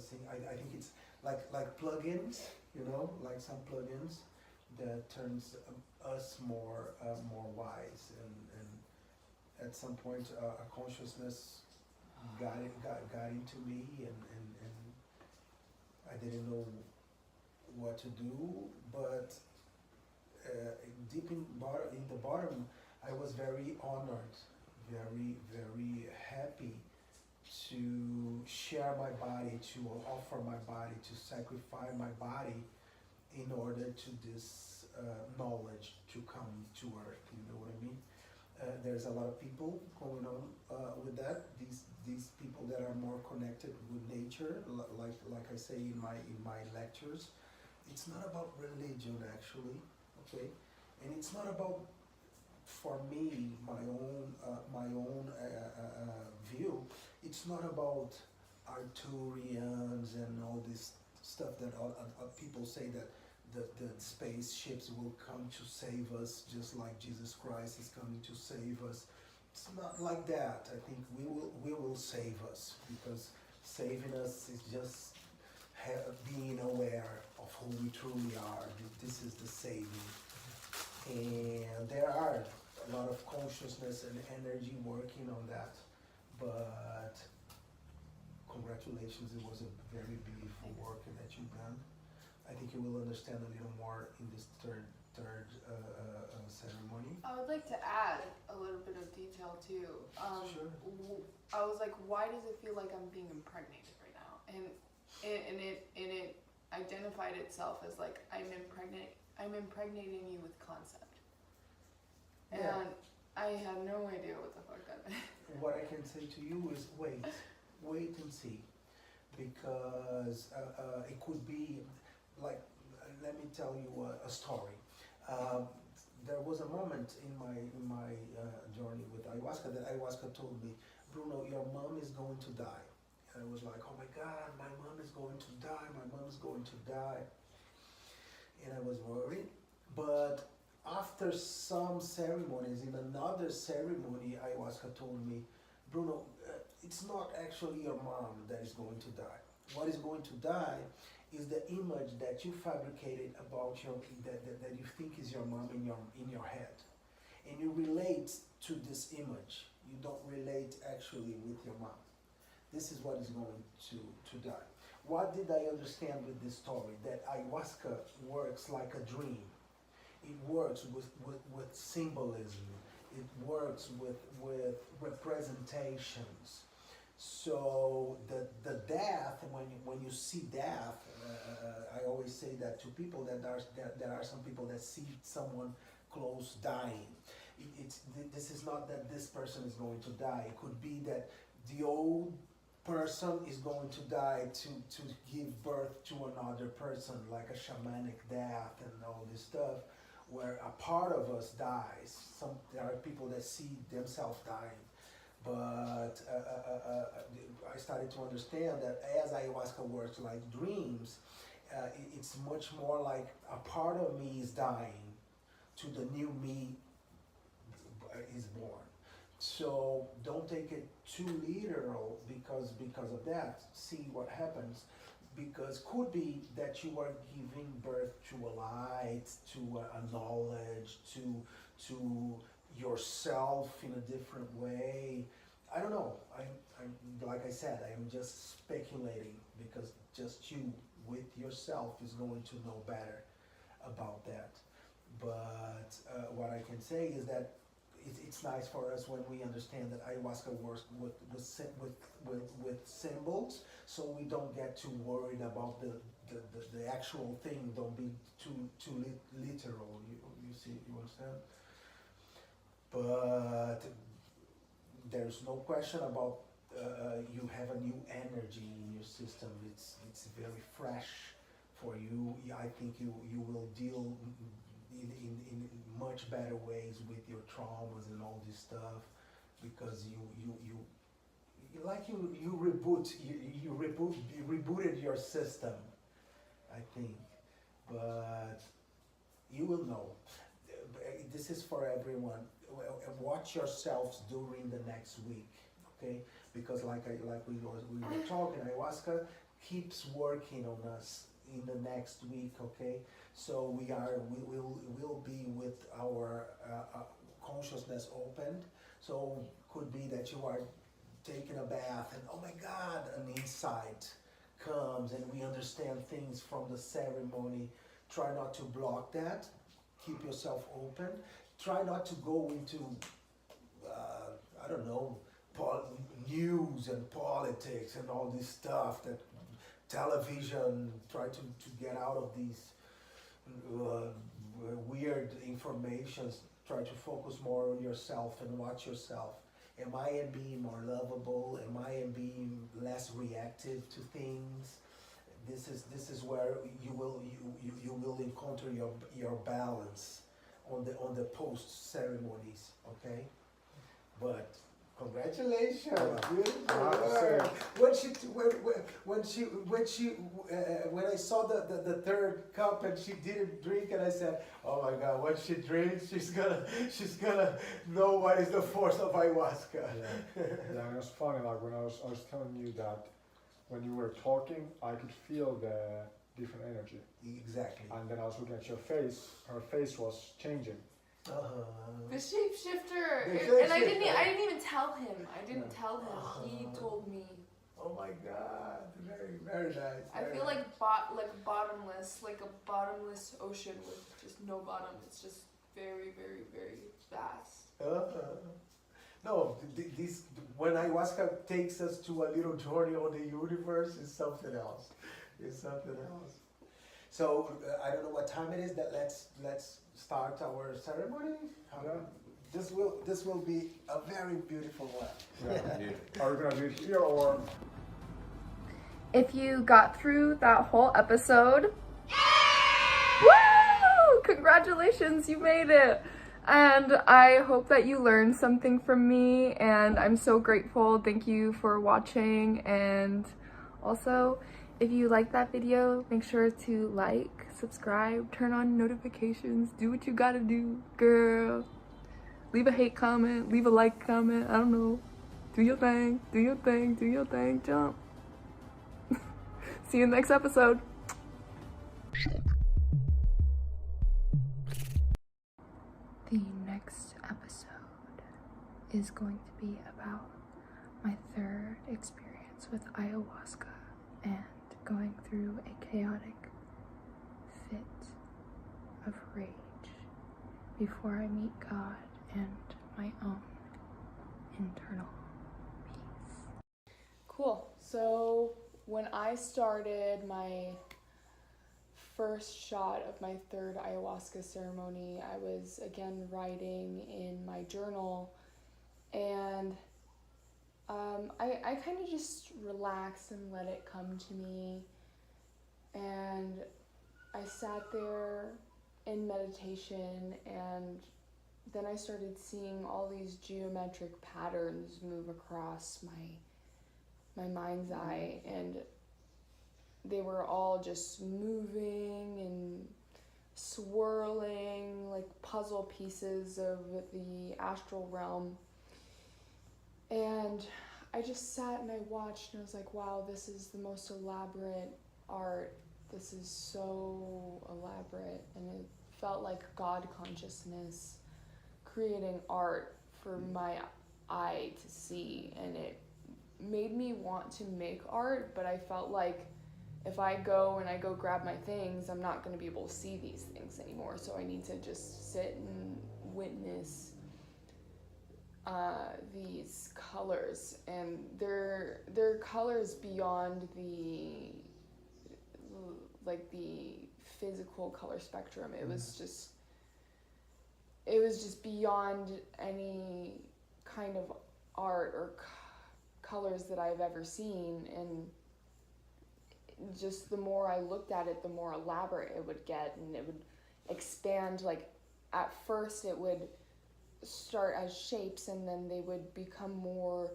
think it's like plugins, like some plugins that turns us more wise at some point a consciousness got into me, and I didn't know what to do, but deep in the bottom, I was very honored, very happy to share my body, to offer my body, to sacrifice my body in order to this knowledge to come to earth. You know what I mean? There's a lot of people going on with that. These people that are more connected with nature, like I say in my lectures. It's not about religion actually, okay, and it's not about, for me, my own view. It's not about Arturians and all this stuff that people say that the spaceships will come to save us, just like Jesus Christ is coming to save us. It's not like that. I think we will save us, because saving us is just being aware of who we truly are. This is the saving. And there are a lot of consciousness and energy working on that. But congratulations, it was a very beautiful work that you've done. I think you will understand a little more in this third ceremony. I would like to add a little bit of detail too. Sure. I was like, why does it feel like I'm being impregnated right now? And it identified itself as like, I'm impregnating you with concept. And Yeah. I had no idea what the fuck that meant. What I can say to you is wait and see, because it could be like, let me tell you a story. There was a moment in my journey with ayahuasca that ayahuasca told me, Bruno, your mom is going to die. And I was like, oh my God, my mom is going to die, my mom is going to die. And I was worried. But after some ceremonies, in another ceremony, ayahuasca told me, Bruno, it's not actually your mom that is going to die. What is going to die is the image that you fabricated about that you think is your mom in your head. And you relate to this image. You don't relate actually with your mom. This is what is going to die. What did I understand with this story? That ayahuasca works like a dream. It works with symbolism. It works with representations. So the death, when you see death, I always say that to people that there are some people that see someone close dying. This is not that this person is going to die. It could be that the old person is going to die to give birth to another person, like a shamanic death and all this stuff, where a part of us dies. There are people that see themselves dying. But I started to understand that as ayahuasca works like dreams, it's much more like a part of me is dying to the new me is born. So don't take it too literal because of that. See what happens. Because could be that you are giving birth to a light, to a knowledge, to yourself in a different way. I don't know. I'm like I said, I am just speculating, because just you with yourself is going to know better about that. But what I can say is that it's nice for us when we understand that ayahuasca works with symbols, so we don't get too worried about the actual thing. Don't be too literal. You see, you understand? But there's no question about you have a new energy in your system. It's very fresh for you. I think you will deal in much better ways with your traumas and all this stuff, because you rebooted your system, I think. But you will know. This is for everyone. Watch yourselves during the next week, okay? Because like we were talking, ayahuasca keeps working on us in the next week, okay? So we will be with our consciousness opened So could be that you are taking a bath and oh my God, an insight comes and we understand things from the ceremony. Try not to block that. Keep yourself open. Try not to go into, I don't know, news and politics and all this stuff that television. Try to get out of these weird informations. Try to focus more on yourself and watch yourself. Am I being more lovable? Am I being less reactive to things? This is where you will encounter your balance on the post ceremonies, okay? But congratulations, beautiful work. When I saw the third cup and she didn't drink, and I said, oh my God, when she drinks, she's gonna know what is the force of ayahuasca. Yeah, and it was funny. Like when I was telling you that when you were talking, I could feel the different energy. Exactly. And then I was looking at your face. Her face was changing. The shapeshifter. The And I didn't shapeshifter. even tell him. I didn't tell him. He told me. Oh my God, very, very nice. I very feel nice. like bottomless, like a bottomless ocean with just no bottom. It's just very, very, very vast. No, this when ayahuasca takes us to a little journey on the universe, is something else. It's something else. So I don't know what time it is. That let's start our ceremony. Yeah. This will be a very beautiful one. Yeah. Are we gonna do it here or? If you got through that whole episode, woo! Congratulations, you made it! And I hope that you learned something from me, and I'm so grateful. Thank you for watching, and also, if you like that video, make sure to like, subscribe, turn on notifications, do what you gotta do, girl. Leave a hate comment, leave a like comment, I don't know. Do your thing, do your thing, do your thing, jump. See you in the next episode. The next episode is going to be about my third experience with ayahuasca and going through a chaotic fit of rage before I meet God and my own internal peace. Cool. So when I started my first shot of my third ayahuasca ceremony, I was again writing in my journal, and I kind of just relaxed and let it come to me, and I sat there in meditation, and then I started seeing all these geometric patterns move across my mind's eye, and they were all just moving and swirling like puzzle pieces of the astral realm. And I just sat and I watched, and I was like, wow, this is the most elaborate art. This is so elaborate. And it felt like God consciousness creating art for my eye to see. And it made me want to make art, but I felt like if I go grab my things, I'm not going to be able to see these things anymore. So I need to just sit and witness these colors, and they're colors beyond the physical color spectrum. It was just beyond any kind of art or colors that I've ever seen, and just the more I looked at it, the more elaborate it would get, and it would expand. Like at first it would start as shapes, and then they would become more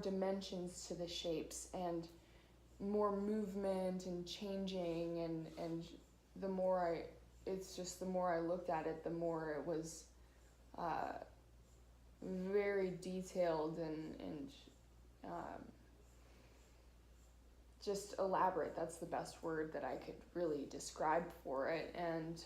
dimensions to the shapes, and more movement and changing, and the more I looked at it, the more it was very detailed and just elaborate. That's the best word that I could really describe for it. And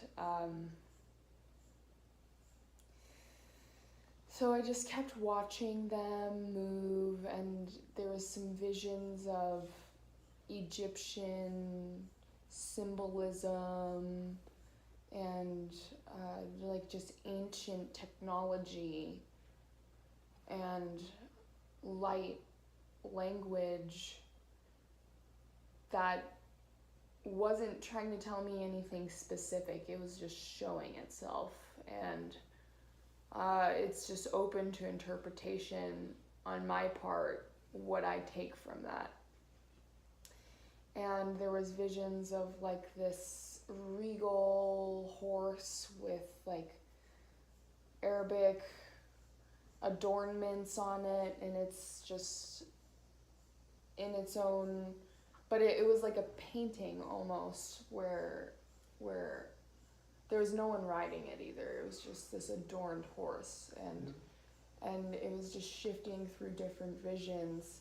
So I just kept watching them move, and there was some visions of Egyptian symbolism and like just ancient technology and light language that wasn't trying to tell me anything specific. It was just showing itself, and it's just open to interpretation on my part what I take from that. And there was visions of like this regal horse with like Arabic adornments on it, and it's just in its own, but it was like a painting almost, where there was no one riding it either. It was just this adorned horse, and it was just shifting through different visions.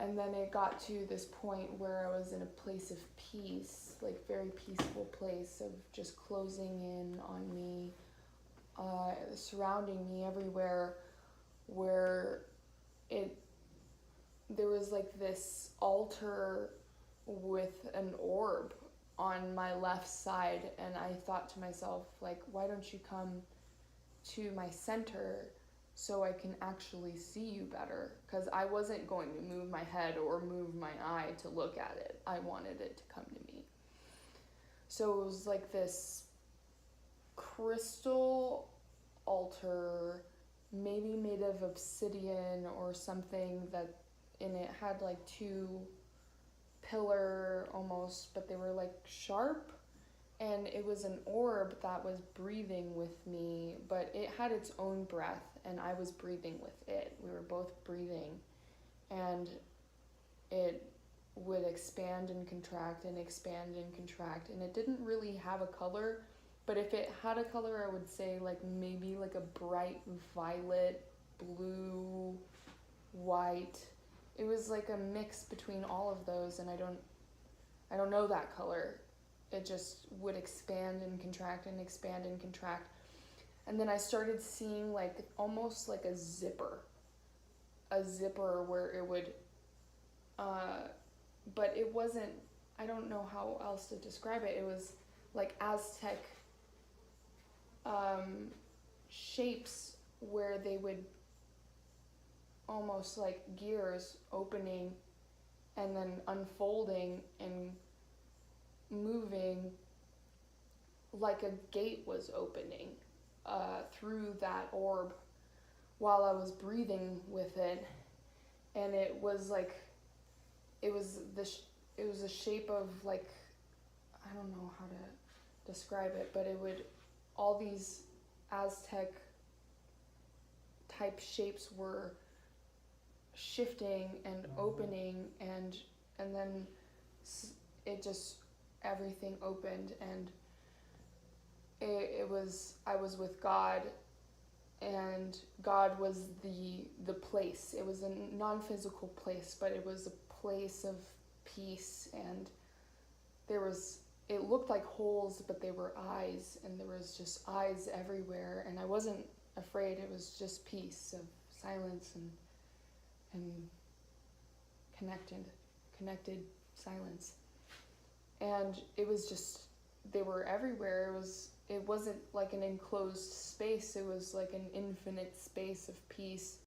And then it got to this point where I was in a place of peace, like very peaceful place of just closing in on me, surrounding me everywhere, where there was like this altar with an orb on my left side, and I thought to myself, like, why don't you come to my center so I can actually see you better? Because I wasn't going to move my head or move my eye to look at it. I wanted it to come to me. So it was like this crystal altar, maybe made of obsidian or something, that and it had like two pillar almost, but they were like sharp, and it was an orb that was breathing with me, but it had its own breath and I was breathing with it. We were both breathing, and it would expand and contract and expand and contract, and it didn't really have a color, but if it had a color, I would say like maybe like a bright violet, blue, white. It was like a mix between all of those, and I don't know that color. It just would expand and contract and expand and contract. And then I started seeing like almost like a zipper where it would, but it wasn't, I don't know how else to describe it. It was like Aztec shapes where they would almost like gears opening and then unfolding and moving, like a gate was opening through that orb while I was breathing with it. And it was like, it was a shape of like, I don't know how to describe it, but it would, all these Aztec type shapes were shifting and opening, and then it just, everything opened, and it was, I was with God, and God was the place. It was a non-physical place, but it was a place of peace, and it looked like holes, but they were eyes, and there was just eyes everywhere, and I wasn't afraid. It was just peace of silence and connected silence. And it was just, they were everywhere. It wasn't like an enclosed space. It was like an infinite space of peace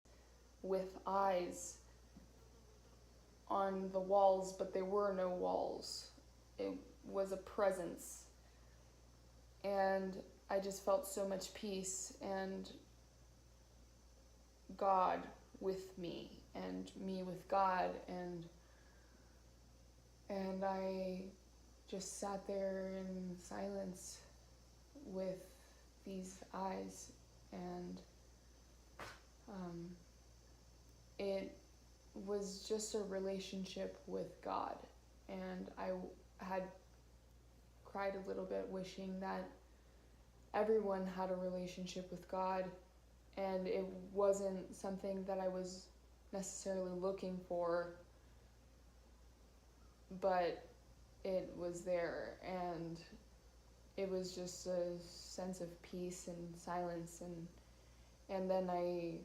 with eyes on the walls, but there were no walls. It was a presence. And I just felt so much peace, and God with me, and me with God, and I just sat there in silence with these eyes, and it was just a relationship with God. And I had cried a little bit, wishing that everyone had a relationship with God, and it wasn't something that I was necessarily looking for, but it was there, and it was just a sense of peace and silence, And then I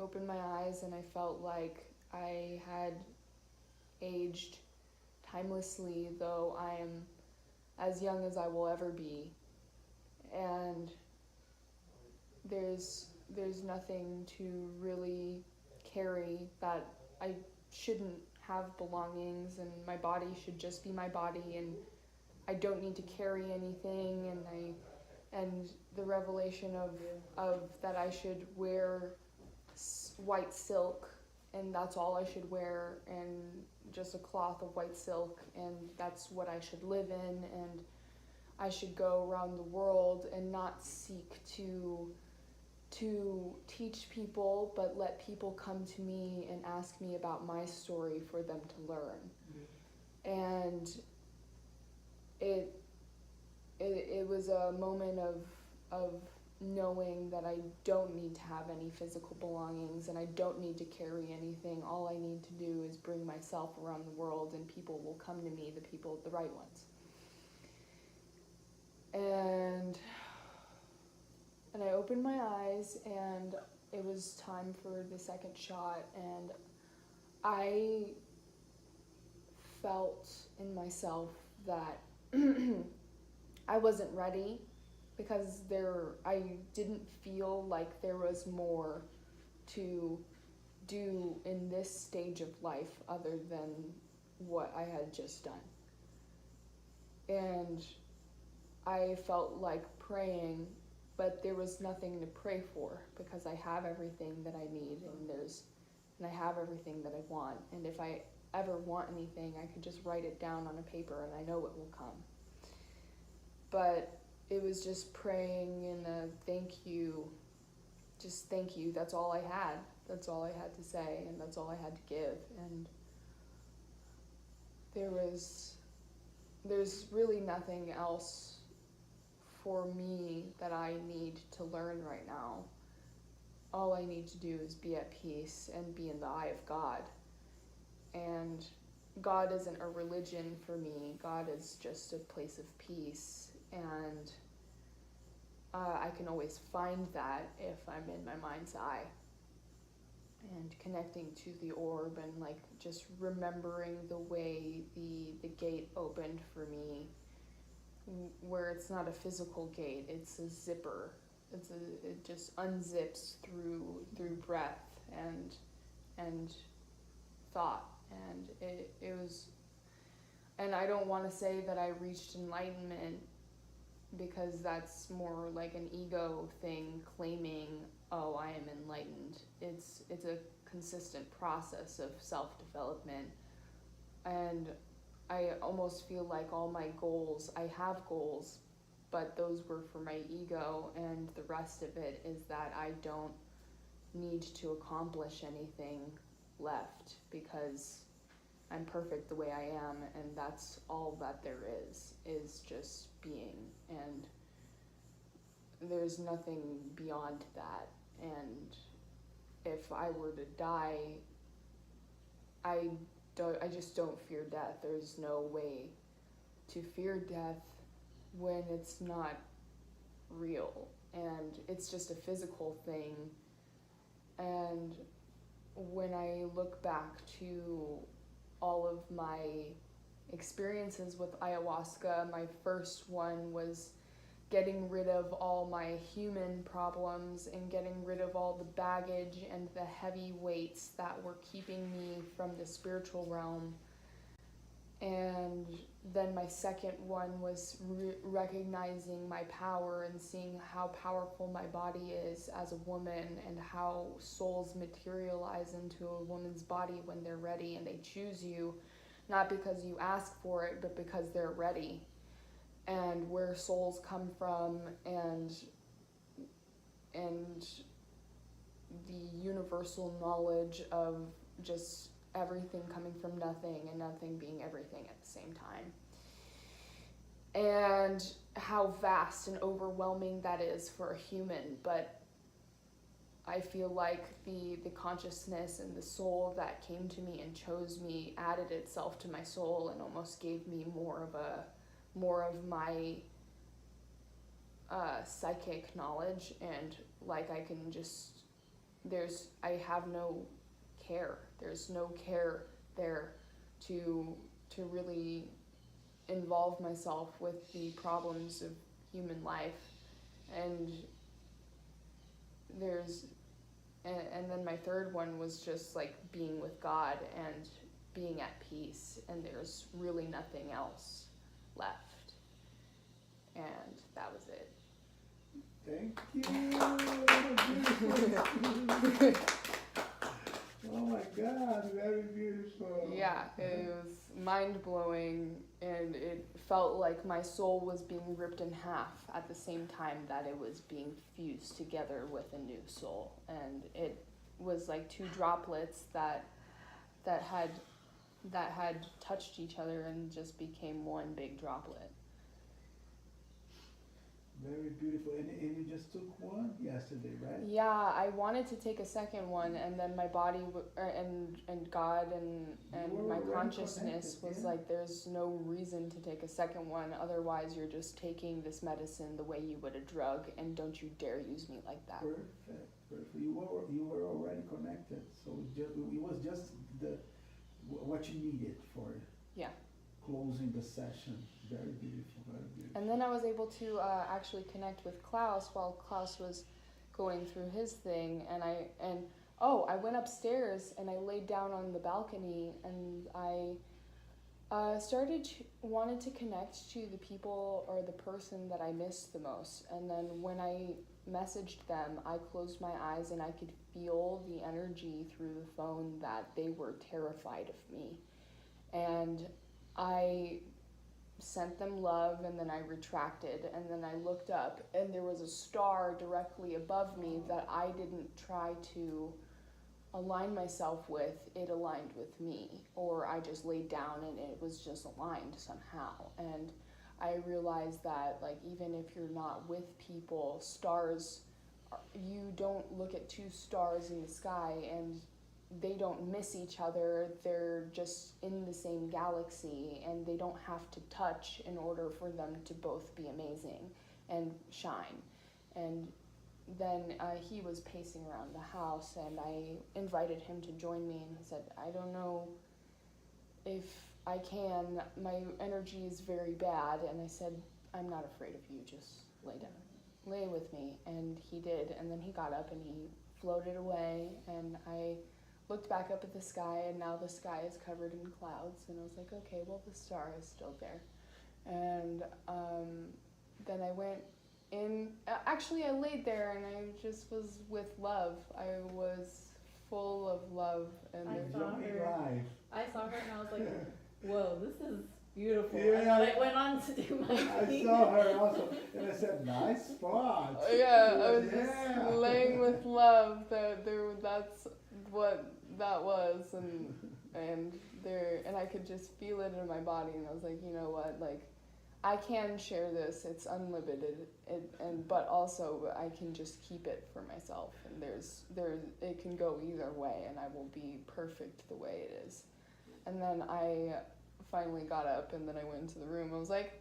opened my eyes and I felt like I had aged timelessly, though I am as young as I will ever be. And there's nothing to really carry, that I shouldn't have belongings, and my body should just be my body, and I don't need to carry anything, and the revelation of that I should wear white silk, and that's all I should wear, and just a cloth of white silk, and that's what I should live in, and I should go around the world and not seek to teach people, but let people come to me and ask me about my story for them to learn. And it was a moment of knowing that I don't need to have any physical belongings, and I don't need to carry anything. All I need to do is bring myself around the world, and people will come to me, the right ones. And I opened my eyes, and it was time for the second shot, and I felt in myself that I wasn't ready, because I didn't feel like there was more to do in this stage of life other than what I had just done. And I felt like praying, but there was nothing to pray for, because I have everything that I need, and I have everything that I want. And if I ever want anything, I could just write it down on a paper, and I know it will come. But it was just praying and thank you, just thank you. That's all I had. That's all I had to say, and that's all I had to give. And there's really nothing else for me that I need to learn right now. All I need to do is be at peace and be in the eye of God. And God isn't a religion for me. God is just a place of peace. And I can always find that if I'm in my mind's eye. And connecting to the orb, and like just remembering the way the gate opened for me, where it's not a physical gate, it's a zipper. It just unzips through breath and thought, and it was. And I don't want to say that I reached enlightenment, because that's more like an ego thing, claiming, oh, I am enlightened. It's a consistent process of self-development, and I almost feel like all my goals, I have goals, but those were for my ego, and the rest of it is that I don't need to accomplish anything left, because I'm perfect the way I am, and that's all that there is just being, and there's nothing beyond that. And if I were to die, I just don't fear death. There's no way to fear death when it's not real, and it's just a physical thing. And when I look back to all of my experiences with ayahuasca, my first one was getting rid of all my human problems and getting rid of all the baggage and the heavy weights that were keeping me from the spiritual realm. And then my second one was recognizing my power and seeing how powerful my body is as a woman, and how souls materialize into a woman's body when they're ready, and they choose you, not because you ask for it, but because they're ready. And where souls come from, and the universal knowledge of just everything coming from nothing, and nothing being everything at the same time. And how vast and overwhelming that is for a human, but I feel like the consciousness and the soul that came to me and chose me added itself to my soul, and almost gave me more of my psychic knowledge, and like I can just I have no care. There's no care there to really involve myself with the problems of human life. And and then my third one was just like being with God and being at peace, and there's really nothing else left. And that was it. Thank you. Oh my God, very beautiful. Yeah, it was mind-blowing, and it felt like my soul was being ripped in half at the same time that it was being fused together with a new soul. And it was like two droplets that had touched each other and just became one big droplet. Very beautiful. And you just took one yesterday, right? Yeah, I wanted to take a second one, and then my body and God and You were my already consciousness connected, was yeah. like, there's no reason to take a second one. Otherwise, you're just taking this medicine the way you would a drug, and don't you dare use me like that. Perfect. Perfect. You were already connected, so it was just what you needed for closing the session. Very beautiful. Very beautiful. And then I was able to actually connect with Klaus while Klaus was going through his thing, and I went upstairs and I laid down on the balcony, and I wanted to connect to the people or the person that I missed the most. And then when I messaged them, I closed my eyes and I could feel the energy through the phone that they were terrified of me. And I sent them love, and then I retracted, and then I looked up, and there was a star directly above me that I didn't try to align myself with. It aligned with me, or I just laid down and it was just aligned somehow. And I realized that, like, even if you're not with people, stars, you don't look at two stars in the sky and they don't miss each other. They're just in the same galaxy, and they don't have to touch in order for them to both be amazing and shine. And then he was pacing around the house, and I invited him to join me, and he said, I don't know if I can. My energy is very bad. And I said, I'm not afraid of you. Just lay down. Lay with me. And he did. And then he got up and he floated away, and I looked back up at the sky, and now the sky is covered in clouds, and I was like, okay, well, the star is still there. And then I went in, actually I laid there, and I just was with love. I was full of love. And I Enjoy saw her. life. I saw her and I was like, whoa, this is beautiful. Yeah. And then I went on to do my I thing. saw her also, and I said, nice spot. yeah, I was Yeah. just laying with love. That's what that was, and I could just feel it in my body, and I was like, you know what, like, I can share this. It's unlimited, but also I can just keep it for myself, and it can go either way, and I will be perfect the way it is. And then I finally got up, and then I went into the room. I was like,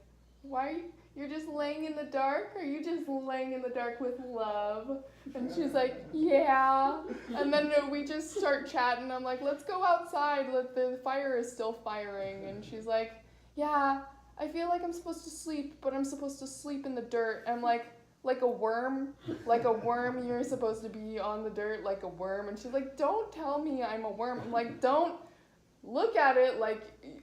why you're just laying in the dark? Are you just laying in the dark with love? And she's like, yeah. And then we just start chatting. I'm like, let's go outside. The fire is still firing. And she's like, yeah, I feel like I'm supposed to sleep, but I'm supposed to sleep in the dirt. I'm like a worm? Like a worm, you're supposed to be on the dirt like a worm. And she's like, don't tell me I'm a worm. I'm like, don't look at it like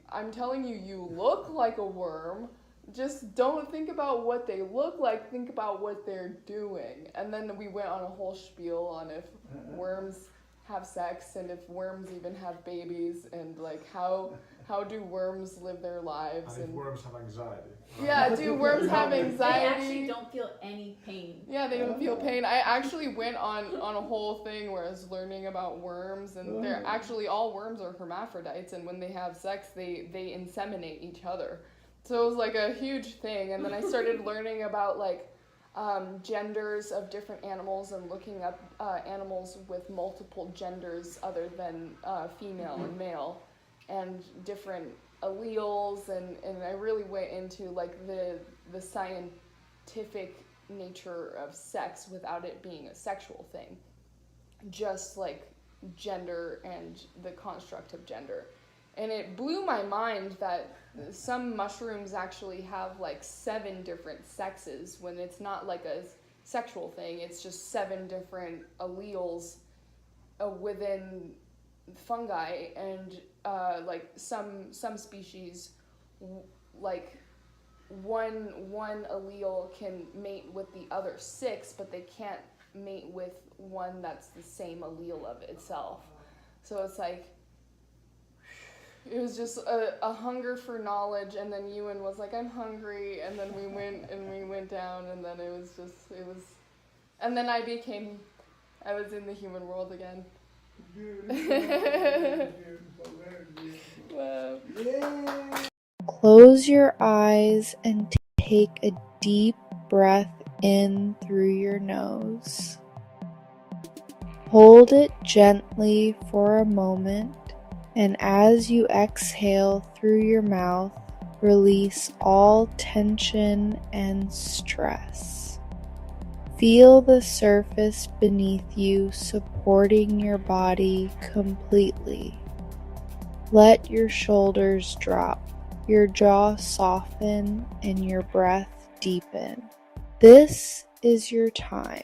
I'm telling you, you look like a worm. Just don't think about what they look like, think about what they're doing. And then we went on a whole spiel on if worms have sex, and if worms even have babies, and like how do worms live their lives. And if worms have anxiety. Yeah, do worms have They anxiety? actually don't feel any pain. Yeah, they don't feel pain. I actually went on a whole thing where I was learning about worms, and they're actually, all worms are hermaphrodites, and when they have sex, they inseminate each other. So it was like a huge thing, and then I started learning about like genders of different animals, and looking up animals with multiple genders other than female and male, and different alleles, and I really went into like the scientific nature of sex without it being a sexual thing. Just like gender and the construct of gender. And it blew my mind that some mushrooms actually have like 7 different sexes when it's not like a sexual thing. It's just 7 different alleles within fungi, and like some species, like one allele can mate with the other 6, but they can't mate with one that's the same allele of itself. So it's like, it was just a hunger for knowledge, and then Ewan was like, I'm hungry, and then we went down, and then it was, and then I was in the human world again. Wow. Close your eyes and take a deep breath in through your nose. Hold it gently for a moment, and as you exhale through your mouth, release all tension and stress. Feel the surface beneath you supporting your body completely. Let your shoulders drop, your jaw soften, and your breath deepen. This is your time,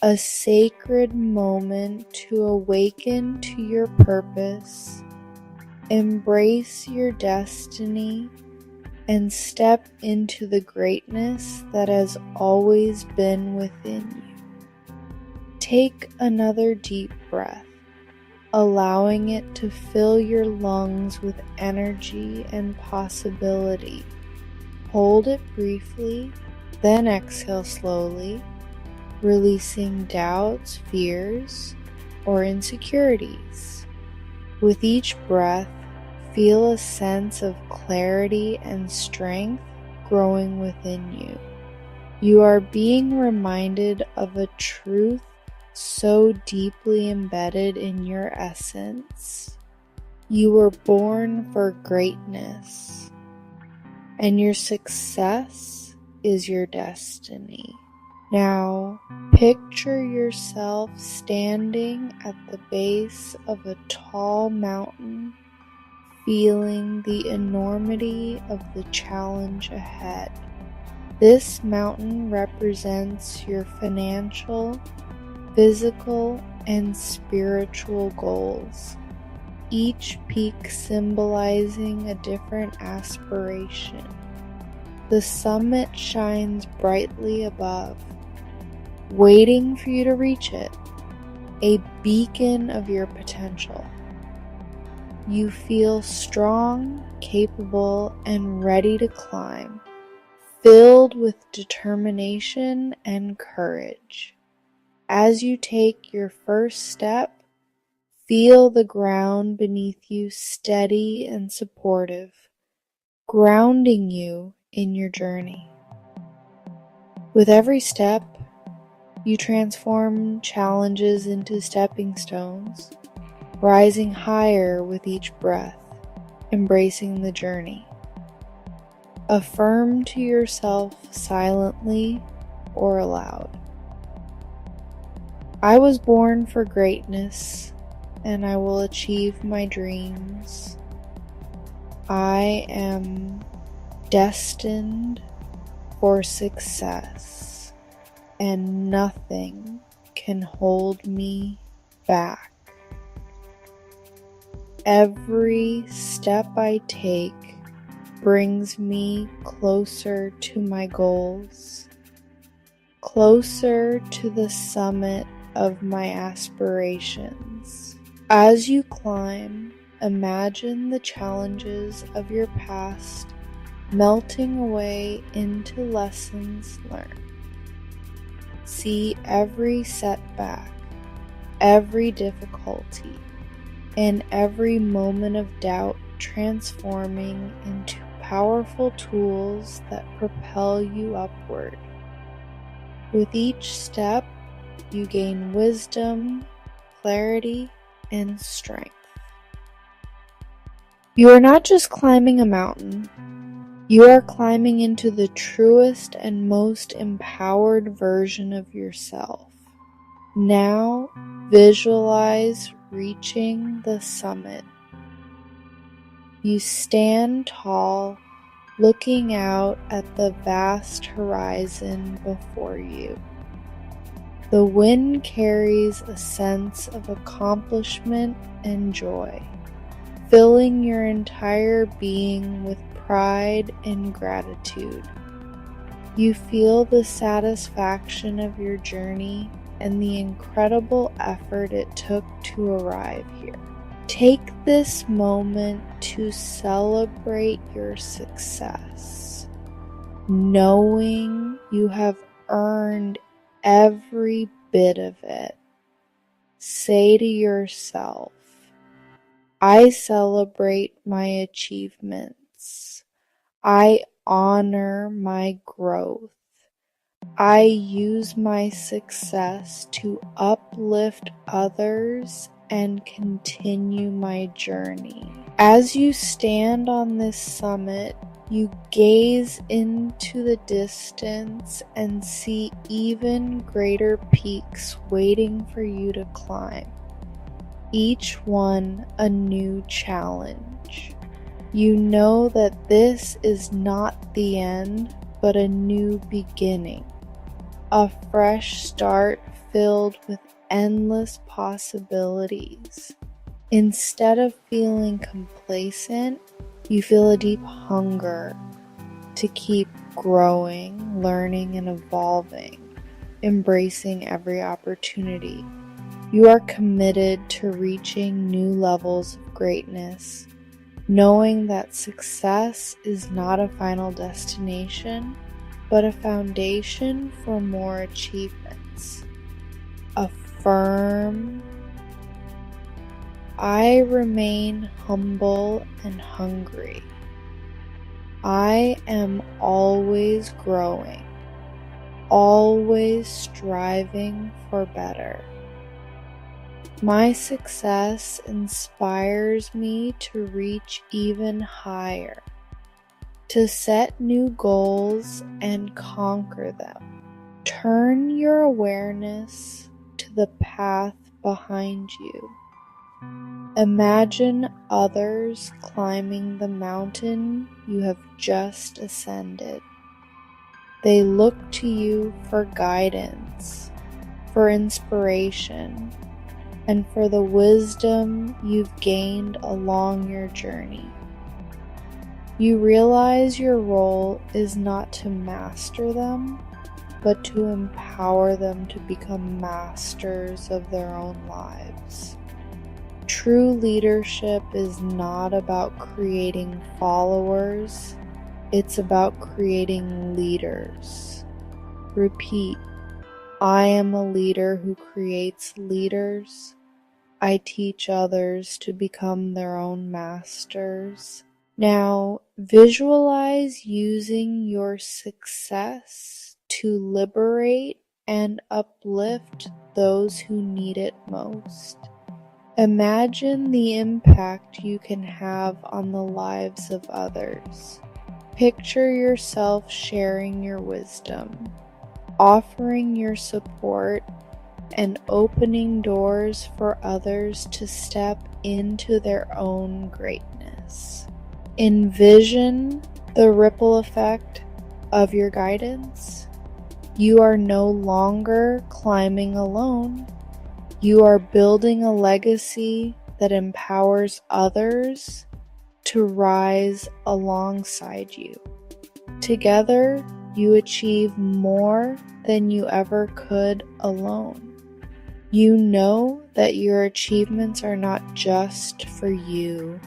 a sacred moment to awaken to your purpose, embrace your destiny, and step into the greatness that has always been within you. Take another deep breath, allowing it to fill your lungs with energy and possibility. Hold it briefly, then exhale slowly, releasing doubts, fears, or insecurities. With each breath, feel a sense of clarity and strength growing within you. You are being reminded of a truth so deeply embedded in your essence. You were born for greatness, and your success is your destiny. Now, picture yourself standing at the base of a tall mountain, feeling the enormity of the challenge ahead. This mountain represents your financial, physical, and spiritual goals, each peak symbolizing a different aspiration. The summit shines brightly above, waiting for you to reach it, a beacon of your potential. You feel strong, capable, and ready to climb, filled with determination and courage. As you take your first step, feel the ground beneath you steady and supportive, grounding you in your journey. With every step, you transform challenges into stepping stones, rising higher with each breath, embracing the journey. Affirm to yourself silently or aloud. I was born for greatness, and I will achieve my dreams. I am destined for success, and nothing can hold me back. Every step I take brings me closer to my goals, closer to the summit of my aspirations. As you climb, imagine the challenges of your past melting away into lessons learned. See every setback, every difficulty, and every moment of doubt transforming into powerful tools that propel you upward. With each step, you gain wisdom, clarity, and strength. You are not just climbing a mountain, You are climbing into the truest and most empowered version of yourself. Now, visualize reaching the summit. You stand tall, looking out at the vast horizon before you. The wind carries a sense of accomplishment and joy, filling your entire being with pride and gratitude. You feel the satisfaction of your journey and the incredible effort it took to arrive here. Take this moment to celebrate your success, knowing you have earned every bit of it. Say to yourself, I celebrate my achievements. I honor my growth. I use my success to uplift others and continue my journey. As you stand on this summit, you gaze into the distance and see even greater peaks waiting for you to climb, each one a new challenge. You know that this is not the end, but a new beginning, a fresh start filled with endless possibilities. Instead of feeling complacent, you feel a deep hunger to keep growing, learning, and evolving, embracing every opportunity. You are committed to reaching new levels of greatness, knowing that success is not a final destination, but a foundation for more achievements. Affirm, I remain humble and hungry. I am always growing, always striving for better. My success inspires me to reach even higher, to set new goals and conquer them. Turn your awareness to the path behind you. Imagine others climbing the mountain you have just ascended. They look to you for guidance, for inspiration, and for the wisdom you've gained along your journey. You realize your role is not to master them, but to empower them to become masters of their own lives. True leadership is not about creating followers, it's about creating leaders. Repeat, I am a leader who creates leaders. I teach others to become their own masters. Now, visualize using your success to liberate and uplift those who need it most. Imagine the impact you can have on the lives of others. Picture yourself sharing your wisdom, offering your support, and opening doors for others to step into their own greatness. Envision the ripple effect of your guidance. You are no longer climbing alone. You are building a legacy that empowers others to rise alongside you. Together, you achieve more than you ever could alone. You know that your achievements are not just for you.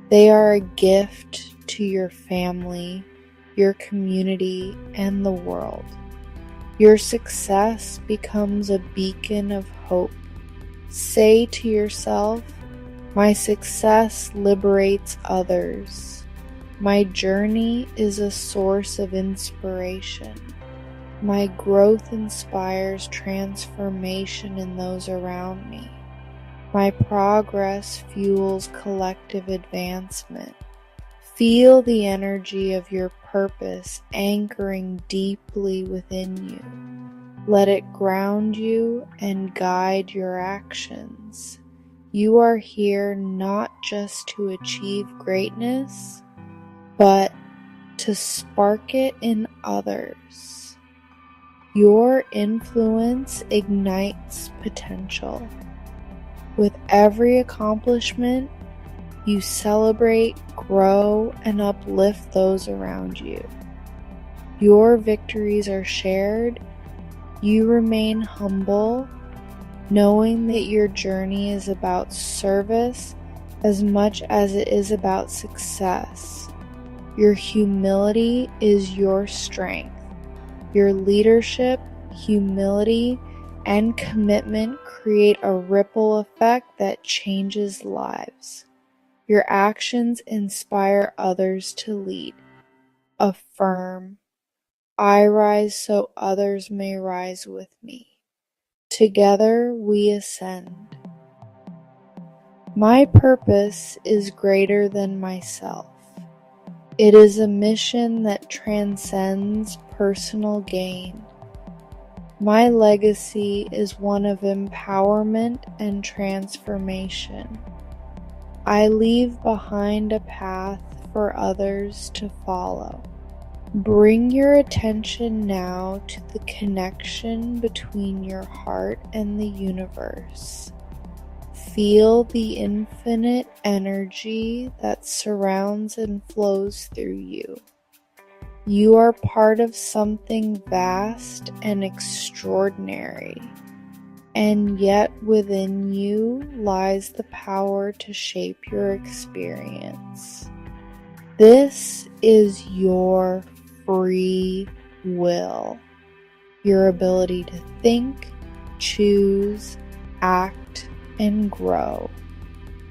They are a gift to your family, your community, and the world. Your success becomes a beacon of hope. Say to yourself, my success liberates others. My journey is a source of inspiration. My growth inspires transformation in those around me. My progress fuels collective advancement. Feel the energy of your purpose anchoring deeply within you. Let it ground you and guide your actions. You are here not just to achieve greatness, but to spark it in others. Your influence ignites potential. With every accomplishment, you celebrate, grow, and uplift those around you. Your victories are shared. You remain humble, knowing that your journey is about service as much as it is about success. Your humility is your strength. Your leadership, humility, and commitment create a ripple effect that changes lives. Your actions inspire others to lead. Affirm, I rise so others may rise with me. Together we ascend. My purpose is greater than myself. It is a mission that transcends personal gain. My legacy is one of empowerment and transformation. I leave behind a path for others to follow. Bring your attention now to the connection between your heart and the universe. Feel the infinite energy that surrounds and flows through you. You are part of something vast and extraordinary. And yet within you lies the power to shape your experience. This is your free will, your ability to think, choose, act, and grow.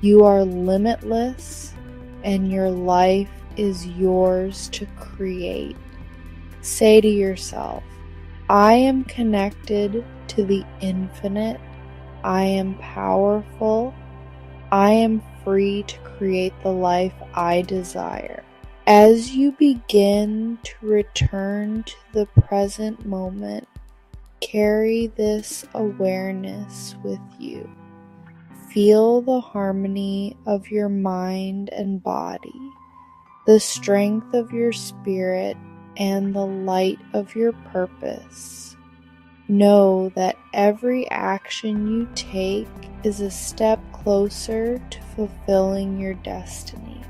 You are limitless, and your life is yours to create. Say to yourself, I am connected to the infinite. I am powerful. I am free to create the life I desire. As you begin to return to the present moment, carry this awareness with you. Feel the harmony of your mind and body, the strength of your spirit, and the light of your purpose. Know that every action you take is a step closer to fulfilling your destiny.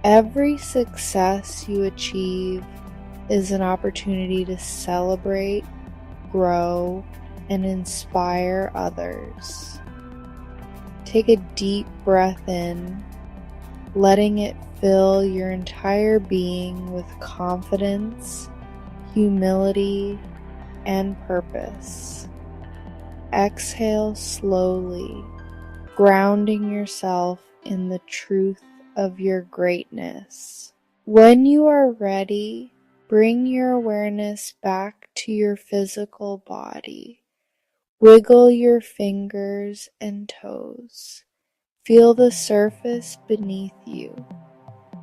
Every success you achieve is an opportunity to celebrate, grow, and inspire others. Take a deep breath in, letting it fill your entire being with confidence, humility, and purpose. Exhale slowly, grounding yourself in the truth of your greatness. When you are ready, bring your awareness back to your physical body. Wiggle your fingers and toes. Feel the surface beneath you.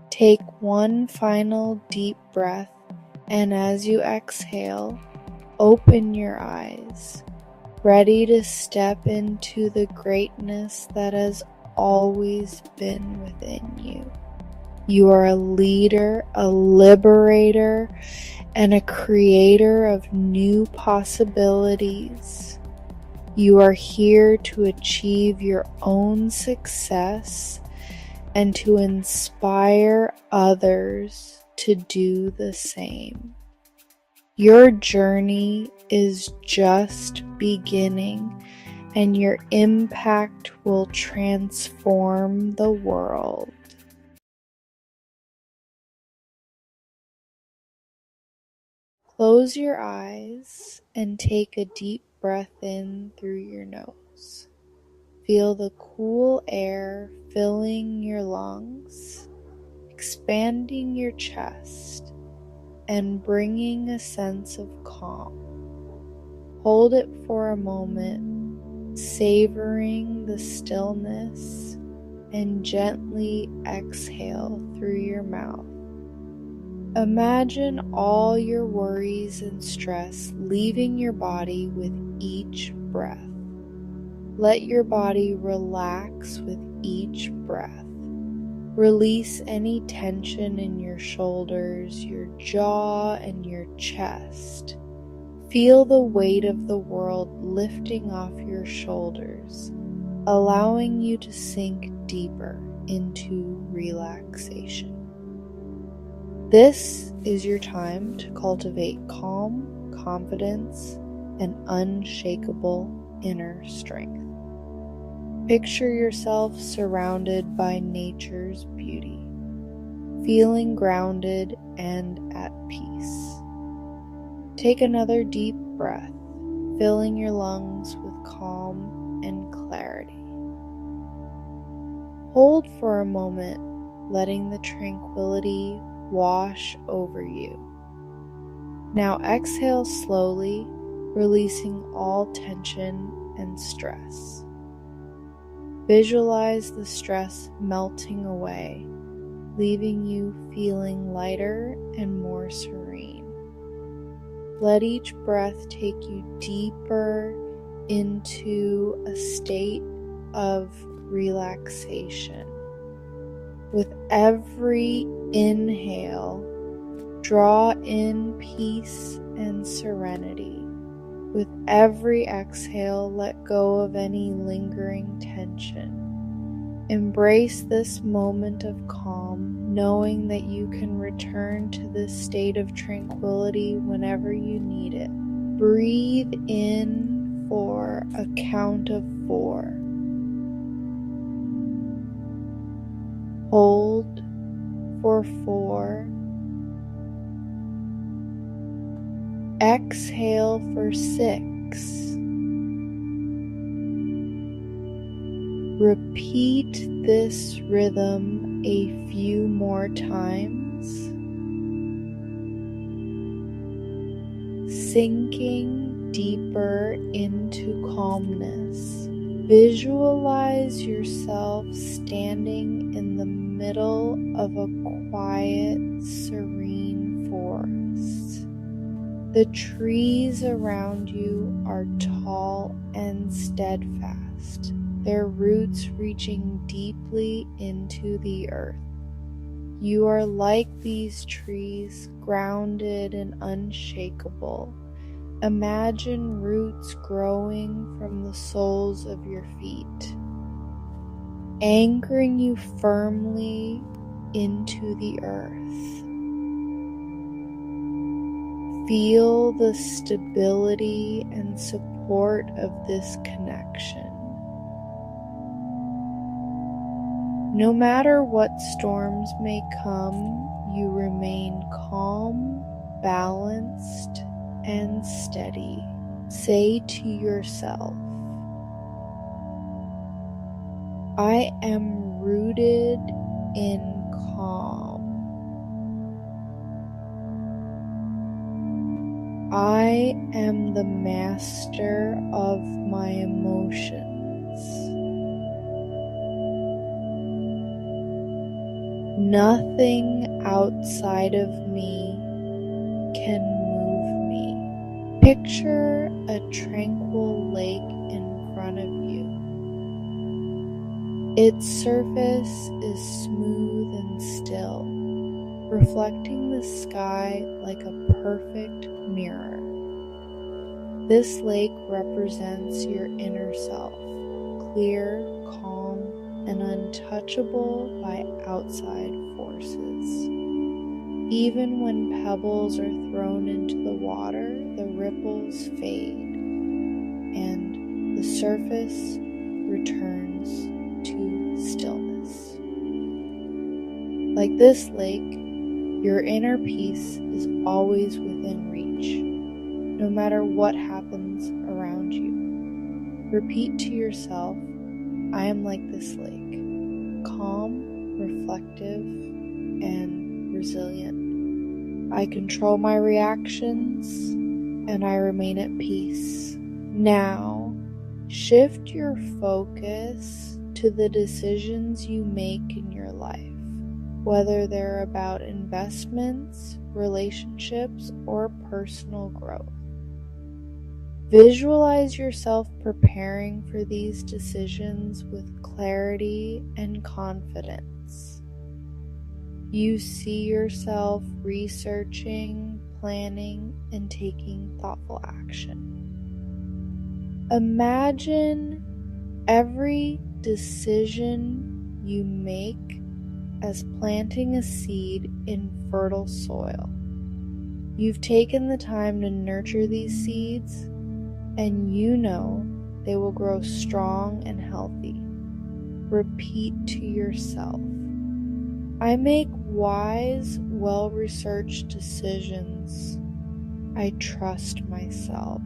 Take one final deep breath, and as you exhale, open your eyes, ready to step into the greatness that has always been within you. You are a leader, a liberator, and a creator of new possibilities. You are here to achieve your own success and to inspire others to do the same. Your journey is just beginning, and your impact will transform the world. Close your eyes and take a deep breath in through your nose. Feel the cool air filling your lungs, expanding your chest, and bringing a sense of calm. Hold it for a moment, savoring the stillness and gently exhale through your mouth. Imagine all your worries and stress leaving your body with each breath. Let your body relax with each breath. Release any tension in your shoulders, your jaw, and your chest. Feel the weight of the world lifting off your shoulders, allowing you to sink deeper into relaxation. This is your time to cultivate calm, confidence, and unshakable inner strength. Picture yourself surrounded by nature's beauty, feeling grounded and at peace. Take another deep breath, filling your lungs with calm and clarity. Hold for a moment, letting the tranquility wash over you. Now exhale slowly, releasing all tension and stress. Visualize the stress melting away, leaving you feeling lighter and more serene. Let each breath take you deeper into a state of relaxation. With every inhale, draw in peace and serenity. With every exhale, let go of any lingering tension. Embrace this moment of calm, knowing that you can return to this state of tranquility whenever you need it. Breathe in for a count of 4. Hold for 4. Exhale for 6. Repeat this rhythm a few more times, sinking deeper into calmness. Visualize yourself standing in the middle of a quiet, serene forest. The trees around you are tall and steadfast, their roots reaching deeply into the earth. You are like these trees, grounded and unshakable. Imagine roots growing from the soles of your feet, anchoring you firmly into the earth. Feel the stability and support of this connection. No matter what storms may come, you remain calm, balanced, and steady. Say to yourself, I am rooted in calm. I am the master of my emotions. Nothing outside of me can move me. Picture a tranquil lake in front of you. Its surface is smooth and still, reflecting the sky like a perfect mirror. This lake represents your inner self, clear, calm, and untouchable by outside forces. Even when pebbles are thrown into the water, the ripples fade, and the surface returns to stillness. Like this lake, your inner peace is always within reach, no matter what happens around you. Repeat to yourself, I am like this lake, calm, reflective, and resilient. I control my reactions, and I remain at peace. Now, shift your focus to the decisions you make in your life, whether they're about investments, relationships, or personal growth. Visualize yourself preparing for these decisions with clarity and confidence. You see yourself researching, planning, and taking thoughtful action. Imagine every decision you make as planting a seed in fertile soil. You've taken the time to nurture these seeds, and you know they will grow strong and healthy. Repeat to yourself, I make wise, well-researched decisions. I trust myself.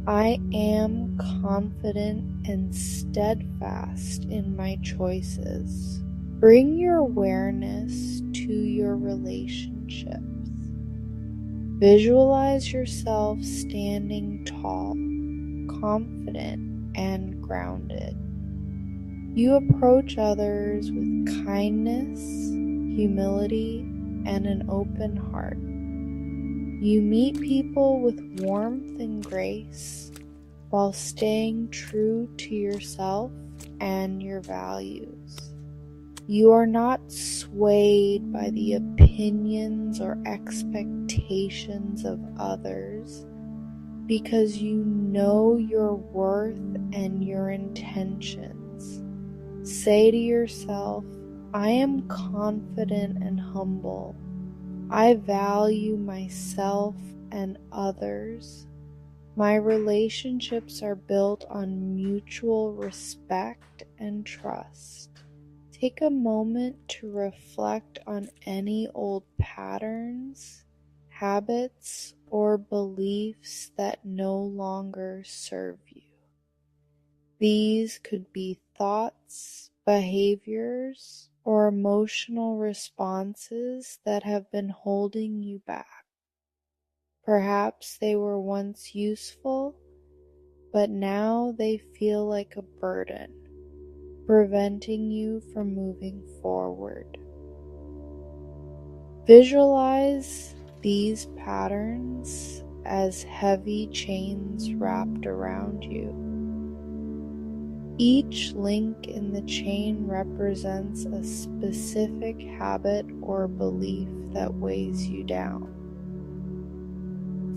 I am confident and steadfast in my choices. Bring your awareness to your relationships. Visualize yourself standing tall, confident, and grounded. You approach others with kindness, humility, and an open heart. You meet people with warmth and grace while staying true to yourself and your values. You are not swayed by the opinions or expectations of others because you know your worth and your intentions. Say to yourself, I am confident and humble. I value myself and others. My relationships are built on mutual respect and trust. Take a moment to reflect on any old patterns, habits, or beliefs that no longer serve you. These could be thoughts, behaviors, or emotional responses that have been holding you back. Perhaps they were once useful, but now they feel like a burden, preventing you from moving forward. Visualize these patterns as heavy chains wrapped around you. Each link in the chain represents a specific habit or belief that weighs you down.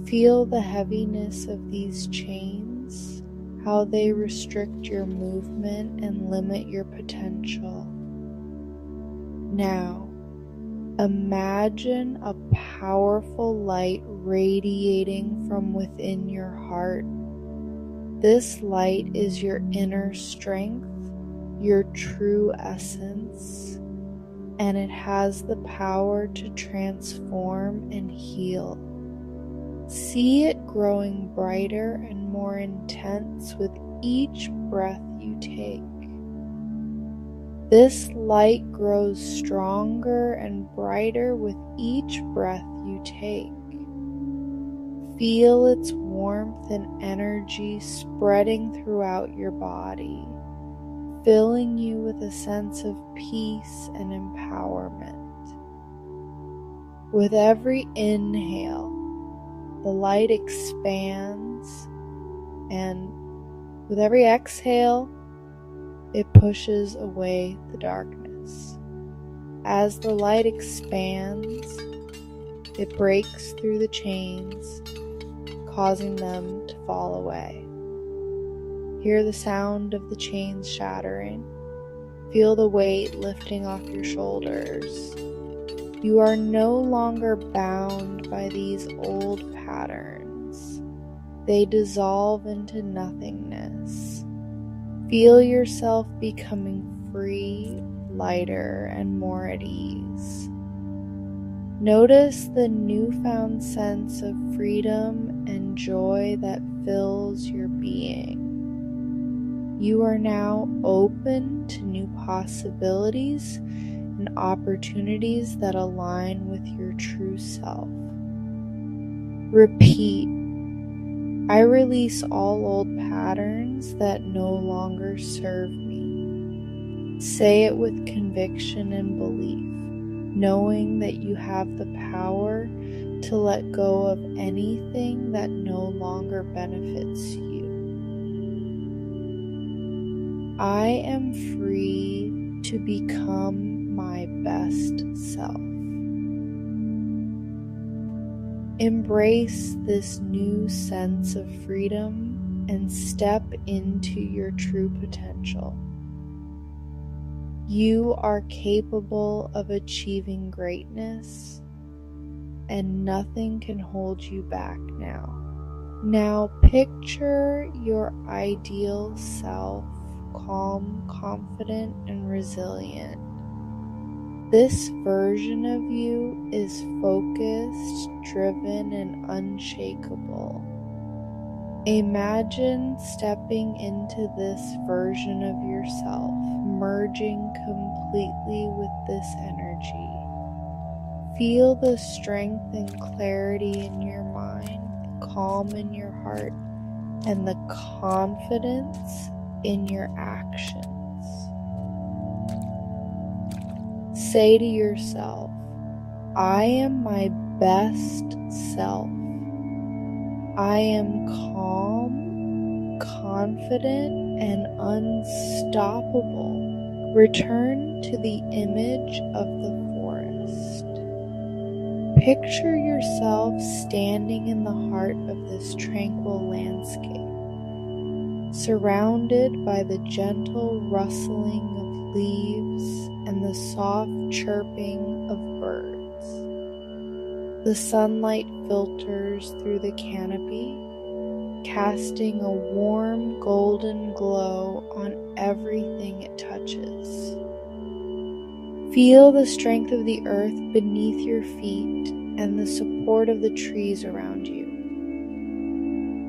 Feel the heaviness of these chains, how they restrict your movement and limit your potential. Now, imagine a powerful light radiating from within your heart. This light is your inner strength, your true essence, and it has the power to transform and heal. See it growing brighter and more intense with each breath you take. This light grows stronger and brighter with each breath you take. Feel its warmth and energy spreading throughout your body, filling you with a sense of peace and empowerment. With every inhale, the light expands, and with every exhale, it pushes away the darkness. As the light expands, it breaks through the chains, causing them to fall away. Hear the sound of the chains shattering. Feel the weight lifting off your shoulders. You are no longer bound by these old patterns. They dissolve into nothingness. Feel yourself becoming free, lighter, and more at ease. Notice the newfound sense of freedom and joy that fills your being. You are now open to new possibilities and opportunities that align with your true self. Repeat, I release all old patterns that no longer serve me. Say it with conviction and belief, knowing that you have the power to let go of anything that no longer benefits you. I am free to become my best self. Embrace this new sense of freedom and step into your true potential. You are capable of achieving greatness, and nothing can hold you back now. Now picture your ideal self, calm, confident, and resilient. This version of you is focused, driven, and unshakable. Imagine stepping into this version of yourself, merging completely with this energy. Feel the strength and clarity in your mind, the calm in your heart, and the confidence in your actions. Say to yourself, I am my best self. I am calm, confident, and unstoppable. Return to the image of the forest. Picture yourself standing in the heart of this tranquil landscape, surrounded by the gentle rustling of leaves and the soft chirping of birds. The sunlight filters through the canopy, casting a warm golden glow on everything it touches. Feel the strength of the earth beneath your feet and the support of the trees around you.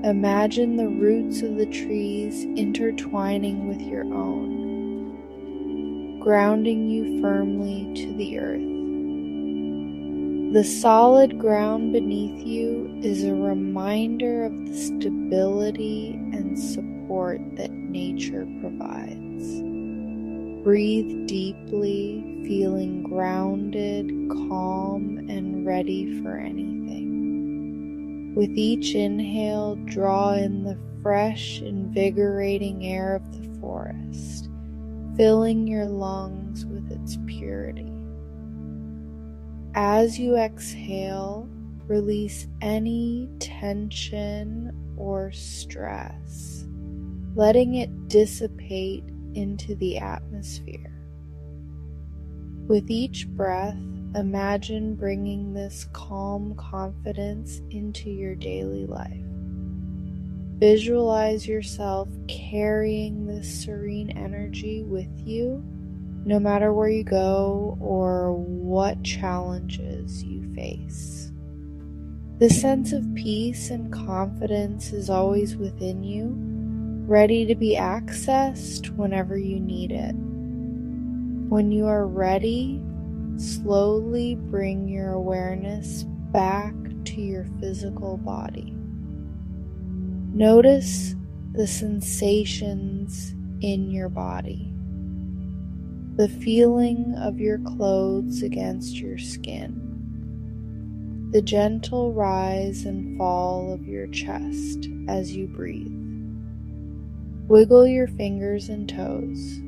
Imagine the roots of the trees intertwining with your own, grounding you firmly to the earth. The solid ground beneath you is a reminder of the stability and support that nature provides. Breathe deeply, feeling grounded, calm, and ready for anything. With each inhale, draw in the fresh, invigorating air of the forest, filling your lungs with its purity. As you exhale, release any tension or stress, letting it dissipate into the atmosphere. With each breath, imagine bringing this calm confidence into your daily life. Visualize yourself carrying this serene energy with you, no matter where you go or what challenges you face. This sense of peace and confidence is always within you, ready to be accessed whenever you need it. When you are ready, slowly bring your awareness back to your physical body. Notice the sensations in your body. The feeling of your clothes against your skin, the gentle rise and fall of your chest as you breathe. Wiggle your fingers and toes.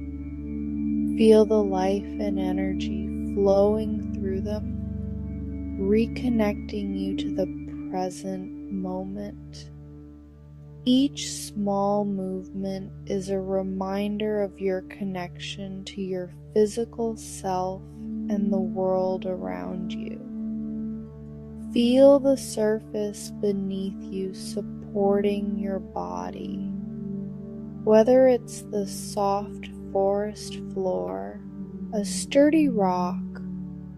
Feel the life and energy flowing through them, reconnecting you to the present moment. Each small movement is a reminder of your connection to your physical self and the world around you. Feel the surface beneath you supporting your body. Whether it's the soft forest floor, a sturdy rock,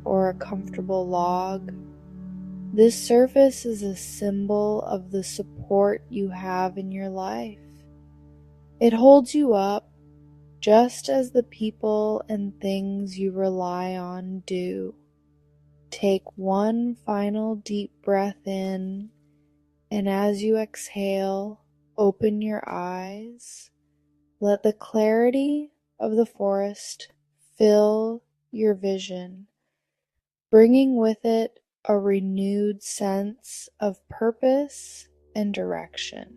or a comfortable log, this surface is a symbol of the support you have in your life. It holds you up just as the people and things you rely on do. Take one final deep breath in, and as you exhale, open your eyes. Let the clarity of the forest fill your vision, bringing with it a renewed sense of purpose and direction.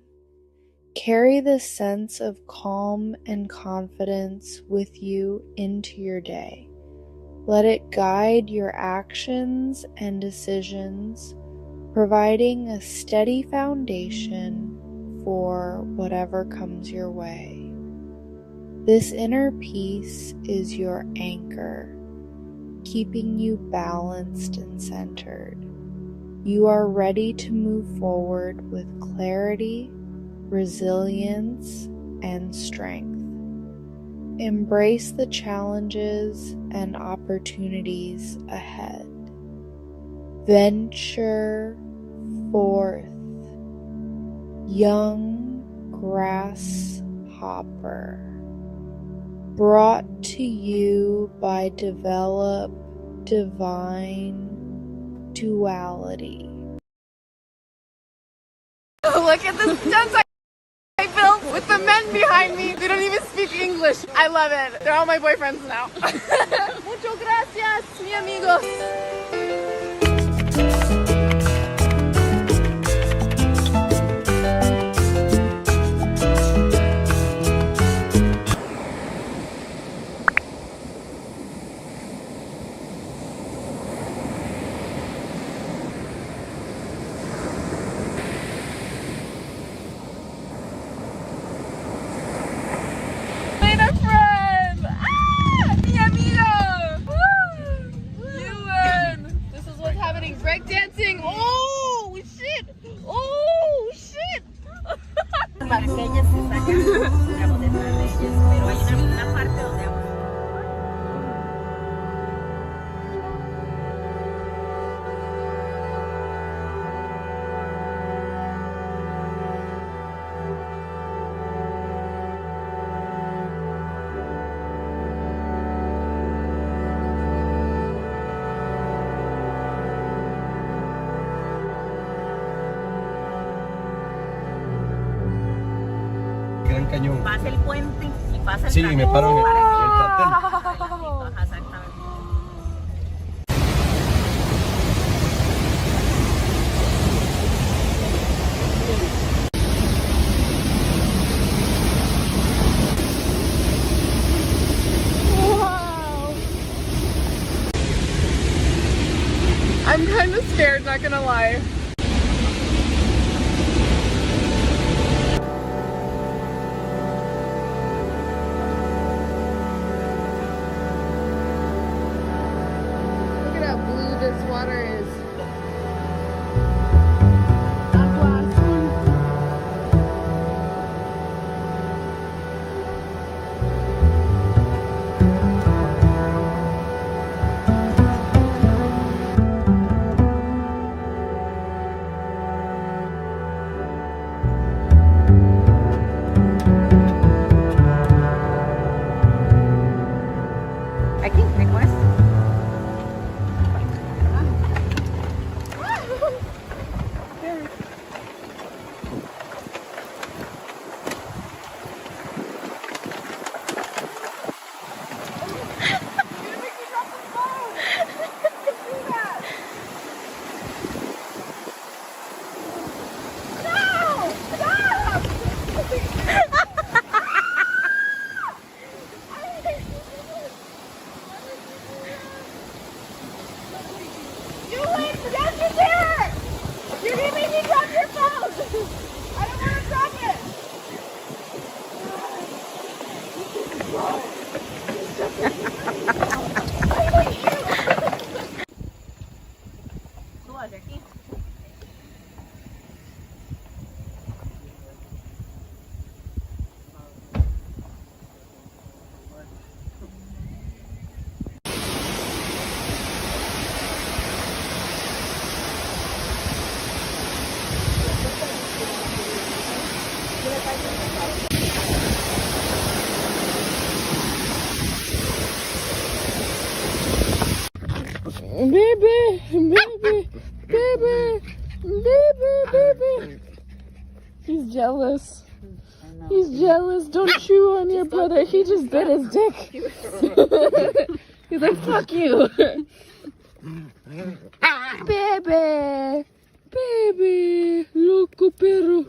Carry this sense of calm and confidence with you into your day. Let it guide your actions and decisions, providing a steady foundation for whatever comes your way. This inner peace is your anchor, keeping you balanced and centered. You are ready to move forward with clarity, resilience, and strength. Embrace the challenges and opportunities ahead. Venture forth, young grasshopper, brought to you by Develop Divine Duality. Look at this dance I built with the men behind me. They don't even speak English. I love it. They're all my boyfriends now. Muchas gracias, mi amigos. Breakdancing! Oh shit! Oh shit! Para que ellas se sacan, digamos, detrás de ellas, pero hay una parte donde vamos. Gran Cañón. Pasa el puente y pasa el Sí, tren. me paro en el cuartel. Ajá, exactamente. Wow! I'm kind of scared, not gonna lie. Look at how blue this water is. Aquí, recuerda. Suave aquí. Baby, baby, baby, baby, baby. He's jealous. I know. He's jealous. Don't chew on your brother. He just bit his dick. He's like, fuck you. Baby. Baby. Loco perro.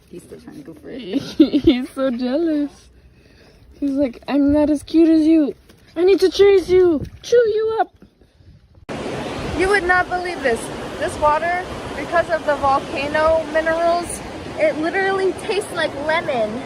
He's still trying to go for it. He's so jealous. He's like, I'm not as cute as you. I need to chase you. Chew you up. You would not believe this. This water, because of the volcano minerals, it literally tastes like lemon.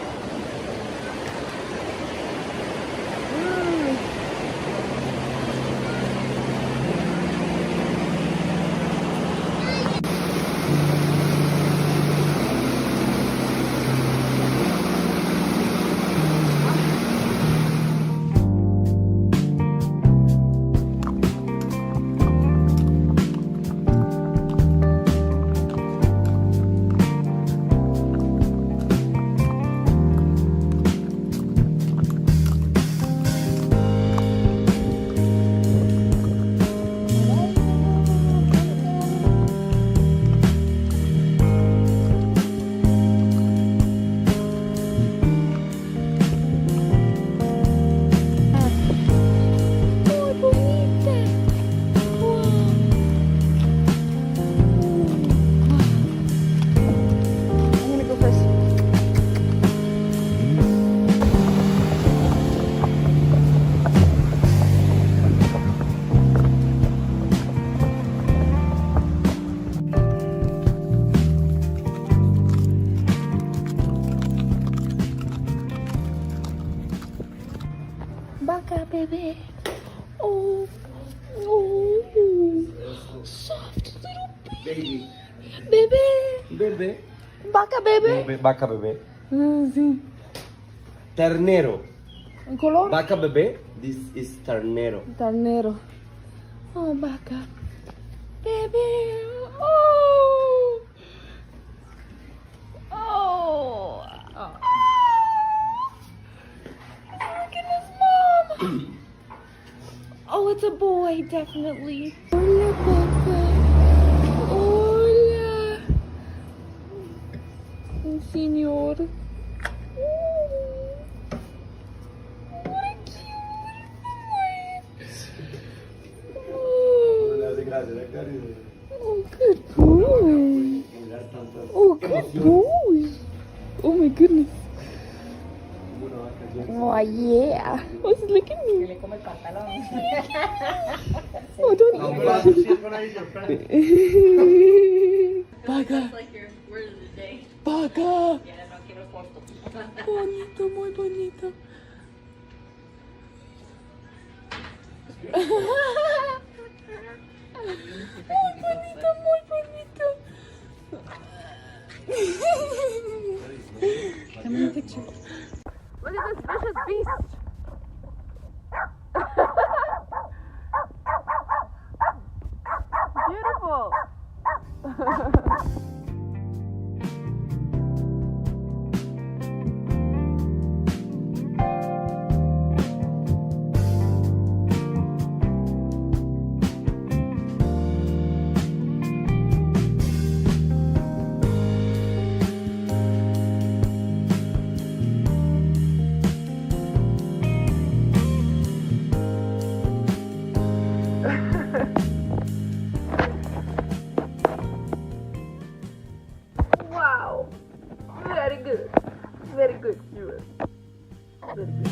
Baka, baby. Oh, oh, soft little baby. Baby. Bebé. Baka, baby. Vaca bebé. Sí. Ternero. ¿En color? Vaca bebé. This is ternero. Ternero. Oh, Baka. Baby. Oh. Oh. Oh. Oh, it's a boy, definitely. Hola, Baka. Hola. Señor. What a cute boy. Oh, good boy. Oh, good boy. Oh, my goodness. Oh, yeah. Oh, look at me. Oh, don't eat Baka. Baka. Bonito, muy bonito. Muy bonito, muy bonito. Come in a picture. Look at this vicious beast. Beautiful. Wow. Very good. Very good, Stuart. Very good.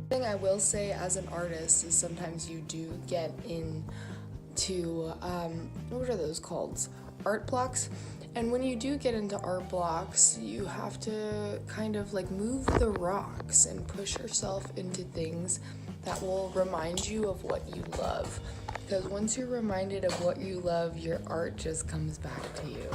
Thing I will say as an artist is sometimes you do get into what are those called? Art blocks. And when you do get into art blocks, you have to kind of like move the rocks and push yourself into things that will remind you of what you love. Because once you're reminded of what you love, your art just comes back to you.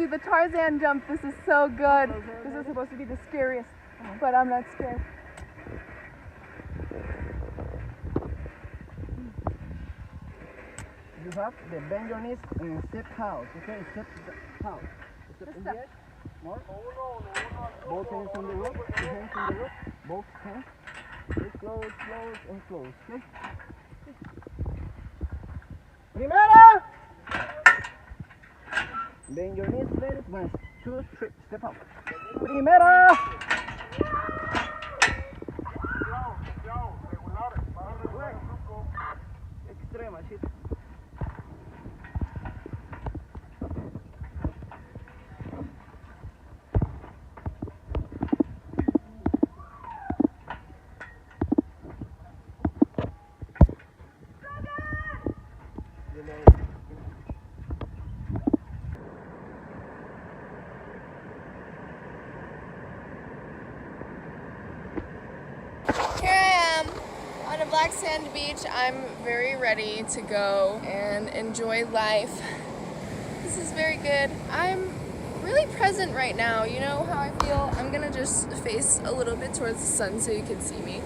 do the Tarzan jump. This is so good. This is supposed to be the scariest, but I'm not scared. You have the bend your knees and step out, okay? Step out. Step in the edge. More. Both hands on the rope. Two hands on the rope. Both hands. Close, close, and close, okay? Primera! Bend your knees, ladies. 1, 2, 3. Step out. Primera! Extrema, shit. Here I am on a black sand beach. I'm very ready to go and enjoy life. This is very good. I'm really present right now. You know how I feel? I'm gonna just face a little bit towards the sun so you can see me.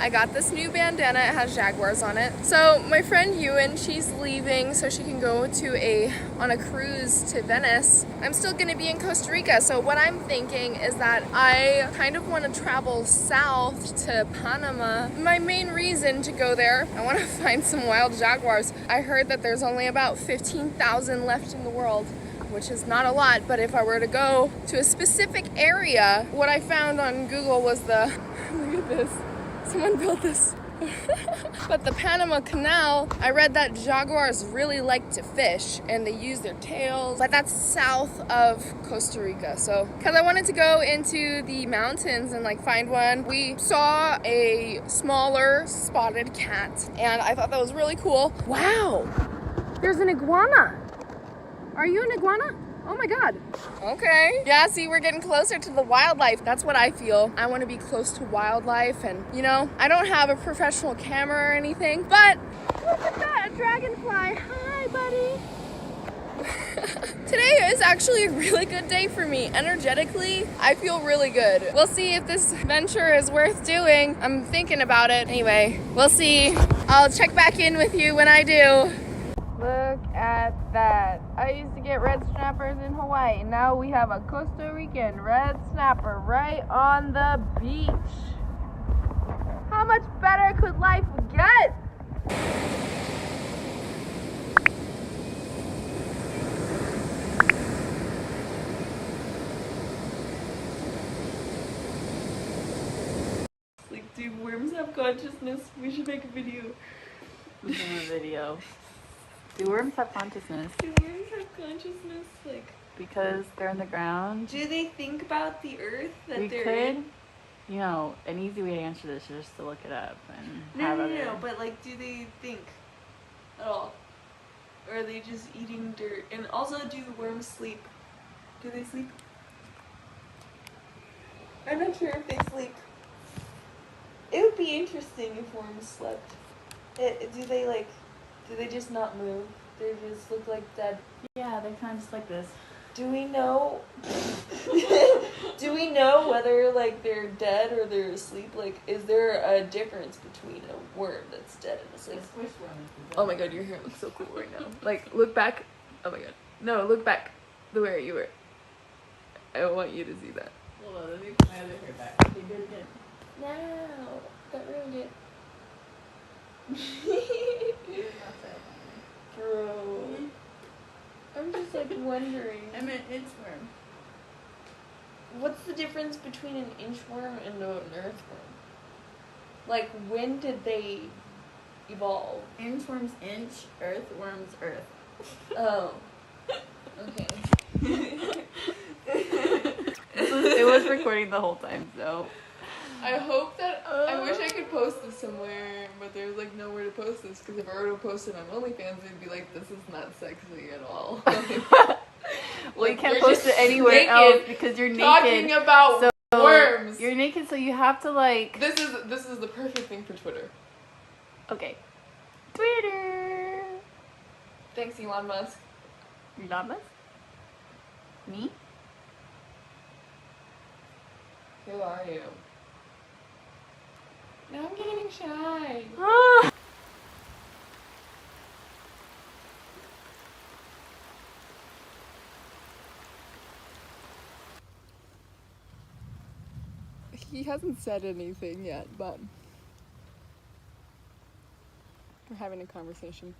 I got this new bandana. It has jaguars on it. So my friend Ewan, she's leaving so she can go on a cruise to Venice. I'm still gonna be in Costa Rica. So what I'm thinking is that I kind of want to travel south to Panama. My main reason to go there, I want to find some wild jaguars. I heard that there's only about 15,000 left in the world, which is not a lot, but if I were to go to a specific area, what I found on Google was look at this. Someone built this. But the Panama Canal, I read that jaguars really like to fish and they use their tails, but that's south of Costa Rica. So, because I wanted to go into the mountains and like find one, we saw a smaller spotted cat and I thought that was really cool. Wow, there's an iguana. Are you an iguana? Oh my God. Okay. Yeah, see, we're getting closer to the wildlife. That's what I feel. I want to be close to wildlife and, you know, I don't have a professional camera or anything, but look at that, a dragonfly. Hi, buddy. Today is actually a really good day for me. Energetically, I feel really good. We'll see if this venture is worth doing. I'm thinking about it. Anyway, we'll see. I'll check back in with you when I do. Look at that. I used to get red snappers in Hawaii. Now we have a Costa Rican red snapper right on the beach. How much better could life get? Like, do worms have consciousness? We should make a video. Do worms have consciousness? Do worms have consciousness? Like, Because they're in the ground. do they think about the earth that We they're could, in? you know, an easy way to answer this is just to look it up and No, have no, other. no, but like, do they think at all? Or are they just eating dirt? And also, do worms sleep? Do they sleep? I'm not sure if they sleep. It would be interesting if worms slept. Do they just not move? They just look like dead. Yeah, they're kind of just like this. Do we know? Do we know whether like they're dead or they're asleep? Like, is there a difference between a worm that's dead and asleep? Oh my God, your hair looks so cool right now. Like, look back. Oh my God, no, look back the way you were. I want you to see that. Hold on, let me put my other hair back. You did it. No, that ruined it. Bro, I'm just like wondering. I meant inchworm. What's the difference between an inchworm and an earthworm? Like, when did they evolve? Inchworms inch, earthworms earth. Oh. Okay. It was recording the whole time, so. I hope that I wish I could post this somewhere, but there's like nowhere to post this because if I were to post it on OnlyFans, it'd be like, this is not sexy at all. Well, you can't You're post just it anywhere naked, else because you're naked. talking about so worms. You're naked, so you have to like. This is the perfect thing for Twitter. Okay. Twitter. Thanks, Elon Musk. Elon Musk? Me? Who are you? Now I'm getting shy. He hasn't said anything yet, but we're having a conversation.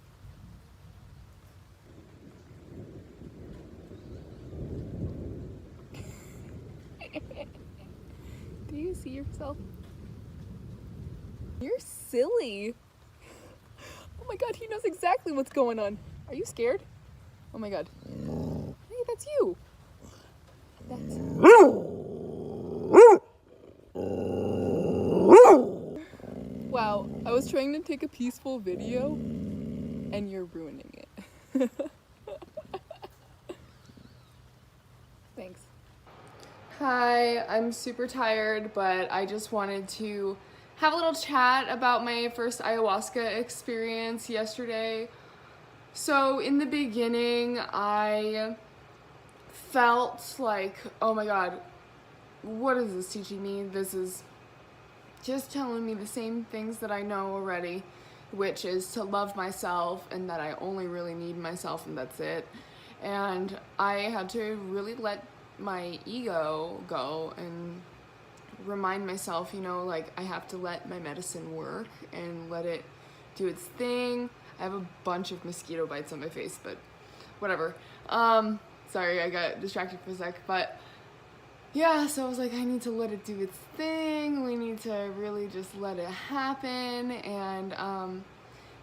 Do you see yourself? You're silly. Oh my god, he knows exactly what's going on. Are you scared? Oh my god. Hey, that's you. Wow, I was trying to take a peaceful video and you're ruining it. Thanks. Hi, I'm super tired, but I just wanted to have a little chat about my first ayahuasca experience yesterday. So in the beginning, I felt like, oh my god, what is this teaching me? This is just telling me the same things that I know already, which is to love myself and that I only really need myself and that's it. And I had to really let my ego go and remind myself, you know, like I have to let my medicine work and let it do its thing. I have a bunch of mosquito bites on my face, but whatever. Sorry, I got distracted for a sec, but yeah, so I was like, I need to let it do its thing. We need to really just let it happen. And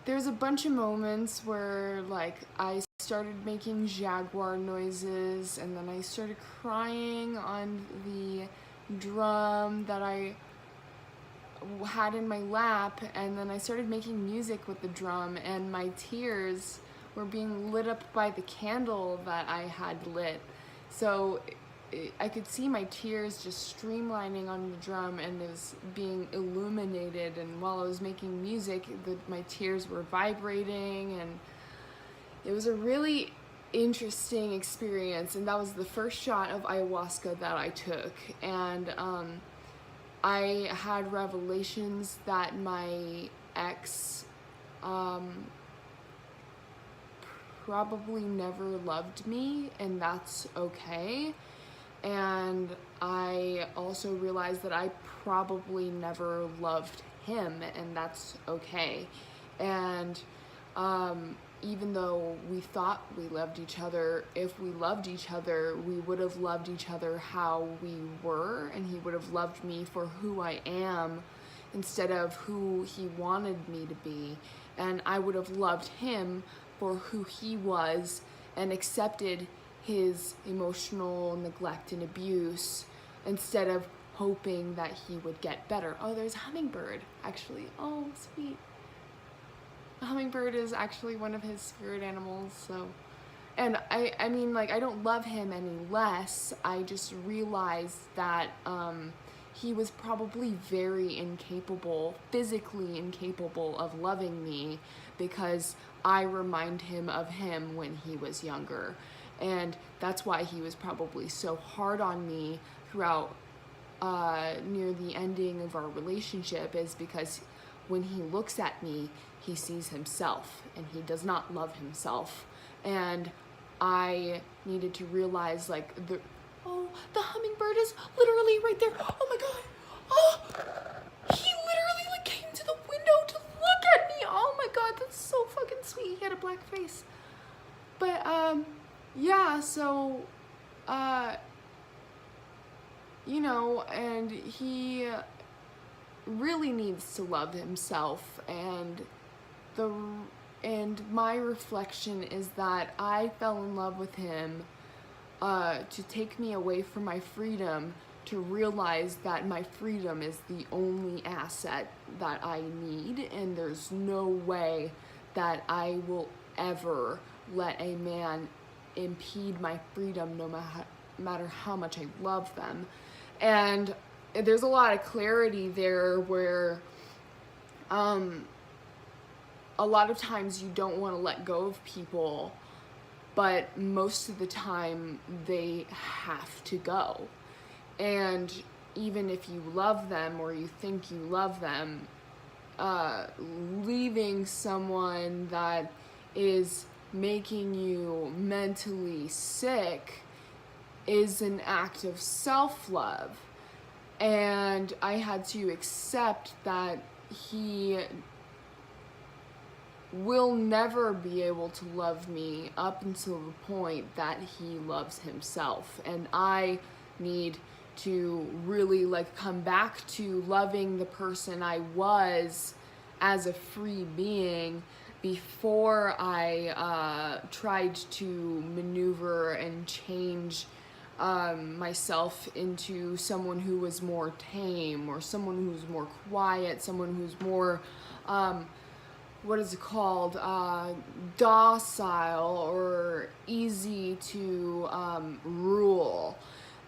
there's a bunch of moments where like I started making jaguar noises, and then I started crying on the drum that I had in my lap, and then I started making music with the drum, and my tears were being lit up by the candle that I had lit. So I could see my tears just streamlining on the drum, and it was being illuminated, and while I was making music, my tears were vibrating, and it was a really interesting experience. And that was the first shot of ayahuasca that I took, and I had revelations that my ex probably never loved me, and that's okay. And I also realized that I probably never loved him, and that's okay. And even though we thought we loved each other, if we loved each other, we would have loved each other how we were, and he would have loved me for who I am instead of who he wanted me to be. And I would have loved him for who he was and accepted his emotional neglect and abuse instead of hoping that he would get better. Oh, there's a hummingbird, actually. Oh, sweet. A hummingbird is actually one of his spirit animals, so. And I mean, like, I don't love him any less. I just realized that he was probably very incapable, physically incapable of loving me, because I remind him of him when he was younger. And that's why he was probably so hard on me throughout near the ending of our relationship, is because when he looks at me, he sees himself, and he does not love himself. And I needed to realize, like, the hummingbird is literally right there. Oh my god. Oh, he literally like came to the window to look at me. Oh my god, that's so fucking sweet. He had a black face. But yeah, so you know, and he really needs to love himself, and my reflection is that I fell in love with him to take me away from my freedom, to realize that my freedom is the only asset that I need, and there's no way that I will ever let a man impede my freedom, no matter how much I love them. And there's a lot of clarity there where a lot of times you don't want to let go of people but most of the time they have to go. And even if you love them or you think you love them, leaving someone that is making you mentally sick is an act of self-love. And I had to accept that he will never be able to love me up until the point that he loves himself. And I need to really come back to loving the person I was as a free being before I tried to maneuver and change myself into someone who was more tame, or someone who's more quiet, someone who's more docile or easy to rule.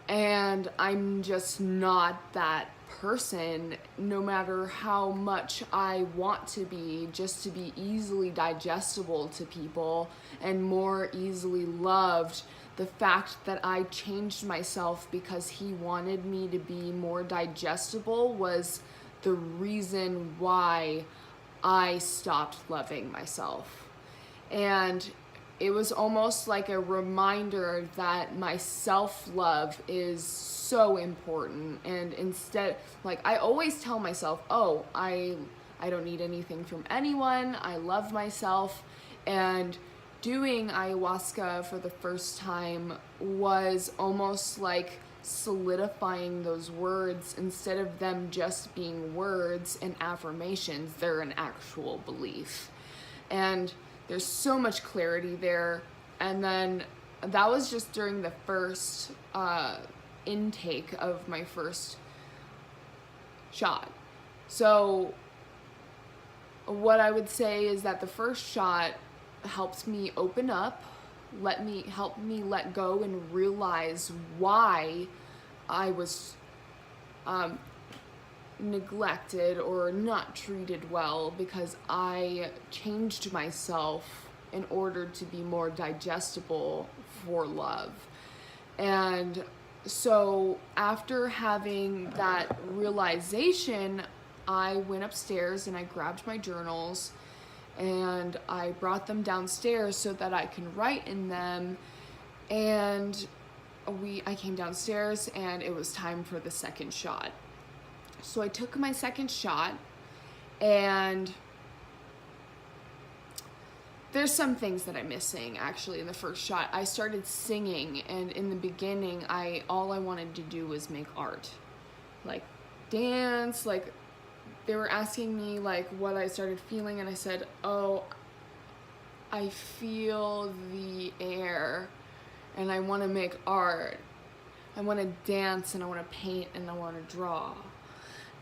And I'm just not that person, no matter how much I want to be, just to be easily digestible to people and more easily loved. The fact that I changed myself because he wanted me to be more digestible was the reason why I stopped loving myself. And it was almost like a reminder that my self-love is so important. And instead, I always tell myself, oh, I don't need anything from anyone, I love myself. And doing ayahuasca for the first time was almost like solidifying those words. Instead of them just being words and affirmations, they're an actual belief. And there's so much clarity there. And then that was just during the first intake of my first shot. So what I would say is that the first shot helped me open up, helped me let go and realize why I was neglected or not treated well, because I changed myself in order to be more digestible for love. And so after having that realization, I went upstairs and I grabbed my journals and I brought them downstairs so that I can write in them. And I came downstairs and it was time for the second shot. So I took my second shot, and there's some things that I'm missing actually in the first shot. I started singing, and in the beginning all I wanted to do was make art, dance, they were asking me what I started feeling, and I said, oh, I feel the air and I want to make art. I want to dance and I want to paint and I want to draw.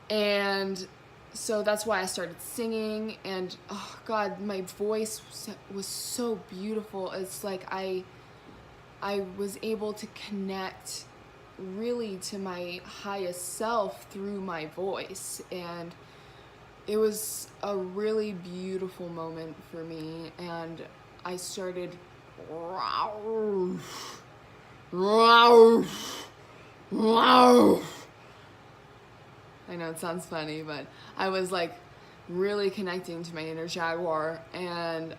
And so that's why I started singing, and oh God, my voice was so beautiful. It's like I was able to connect really to my highest self through my voice, and it was a really beautiful moment for me. And I started I know it sounds funny, but I was really connecting to my inner jaguar. And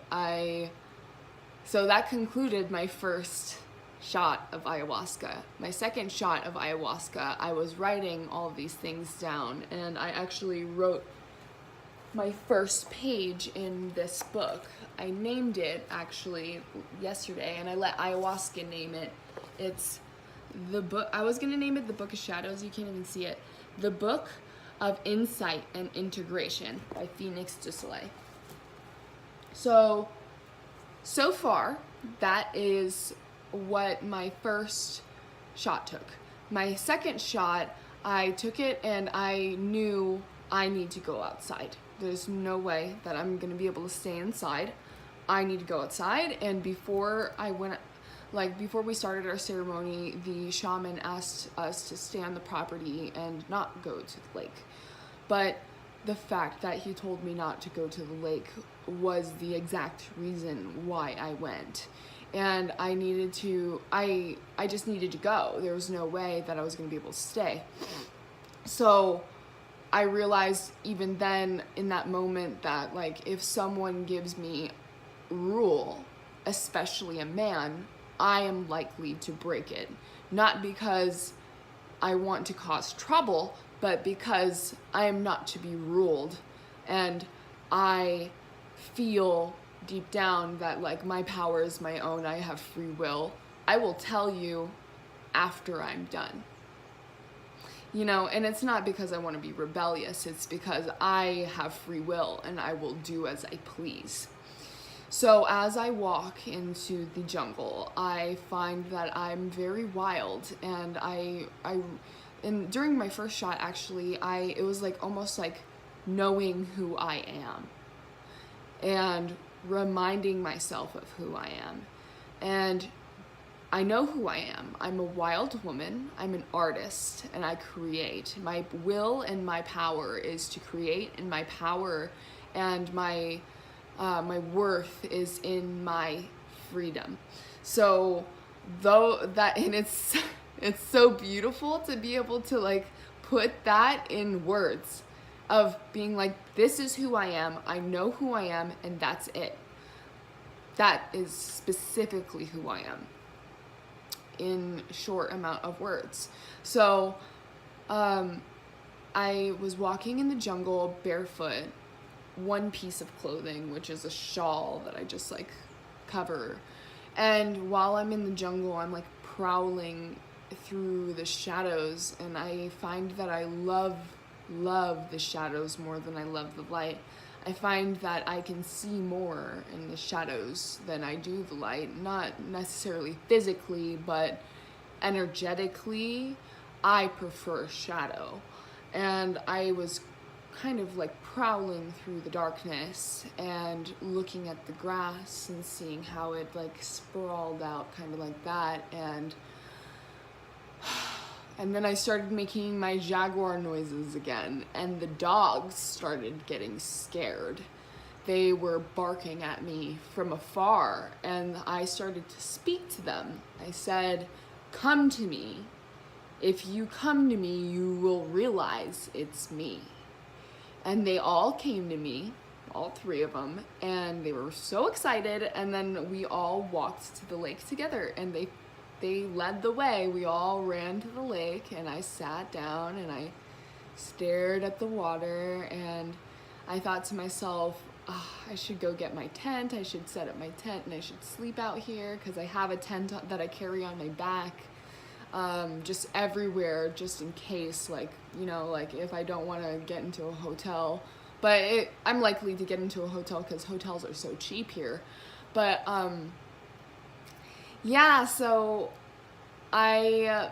so that concluded my first shot of ayahuasca. My second shot of ayahuasca, I was writing all of these things down, and I actually wrote my first page in this book. I named it actually yesterday, and I let ayahuasca name it. It's the book, I was gonna name it The Book of Shadows, you can't even see it. The Book of Insight and Integration by Phoenix du Soleil. So far, that is what my first shot took. My second shot, I took it and I knew I need to go outside. There's no way that I'm gonna be able to stay inside. I need to go outside. And before we started our ceremony, the shaman asked us to stay on the property and not go to the lake. But the fact that he told me not to go to the lake was the exact reason why I went. and I just needed to go. There was no way that I was going to be able to stay. So I realized even then in that moment that like if someone gives me rule, especially a man, I am likely to break it. Not because I want to cause trouble, but because I am not to be ruled. And I feel deep down that like my power is my own, I have free will. I will tell you after I'm done. You know, and it's not because I want to be rebellious, it's because I have free will and I will do as I please. So as I walk into the jungle, I find that I'm very wild, and and during my first shot actually, it was like almost like knowing who I am and reminding myself of who I am. And I know who I am. I'm a wild woman, I'm an artist, and I create. My will and my power is to create, and my power and my worth is in my freedom. So and it's so beautiful to be able to like put that in words of being like, this is who I am, I know who I am, and that's it. That is specifically who I am in short amount of words. So I was walking in the jungle barefoot, one piece of clothing, which is a shawl that I just like cover. And while I'm in the jungle, I'm like prowling through the shadows, and I find that I love the shadows more than I love the light. I find that I can see more in the shadows than I do the light, not necessarily physically, but energetically, I prefer shadow. And I was kind of like prowling through the darkness and looking at the grass and seeing how it like sprawled out kind of like that, and then I started making my jaguar noises again, and the dogs started getting scared. They were barking at me from afar, and I started to speak to them. I said, "Come to me. If you come to me, you will realize it's me." And they all came to me, all three of them, and they were so excited, and then we all walked to the lake together, and they led the way. We all ran to the lake, and I sat down and I stared at the water, and I thought to myself, I should go get my tent, I should set up my tent, and I should sleep out here because I have a tent that I carry on my back, just everywhere, just in case, like, you know, like if I don't want to get into a hotel. But I'm likely to get into a hotel because hotels are so cheap here. But yeah, so I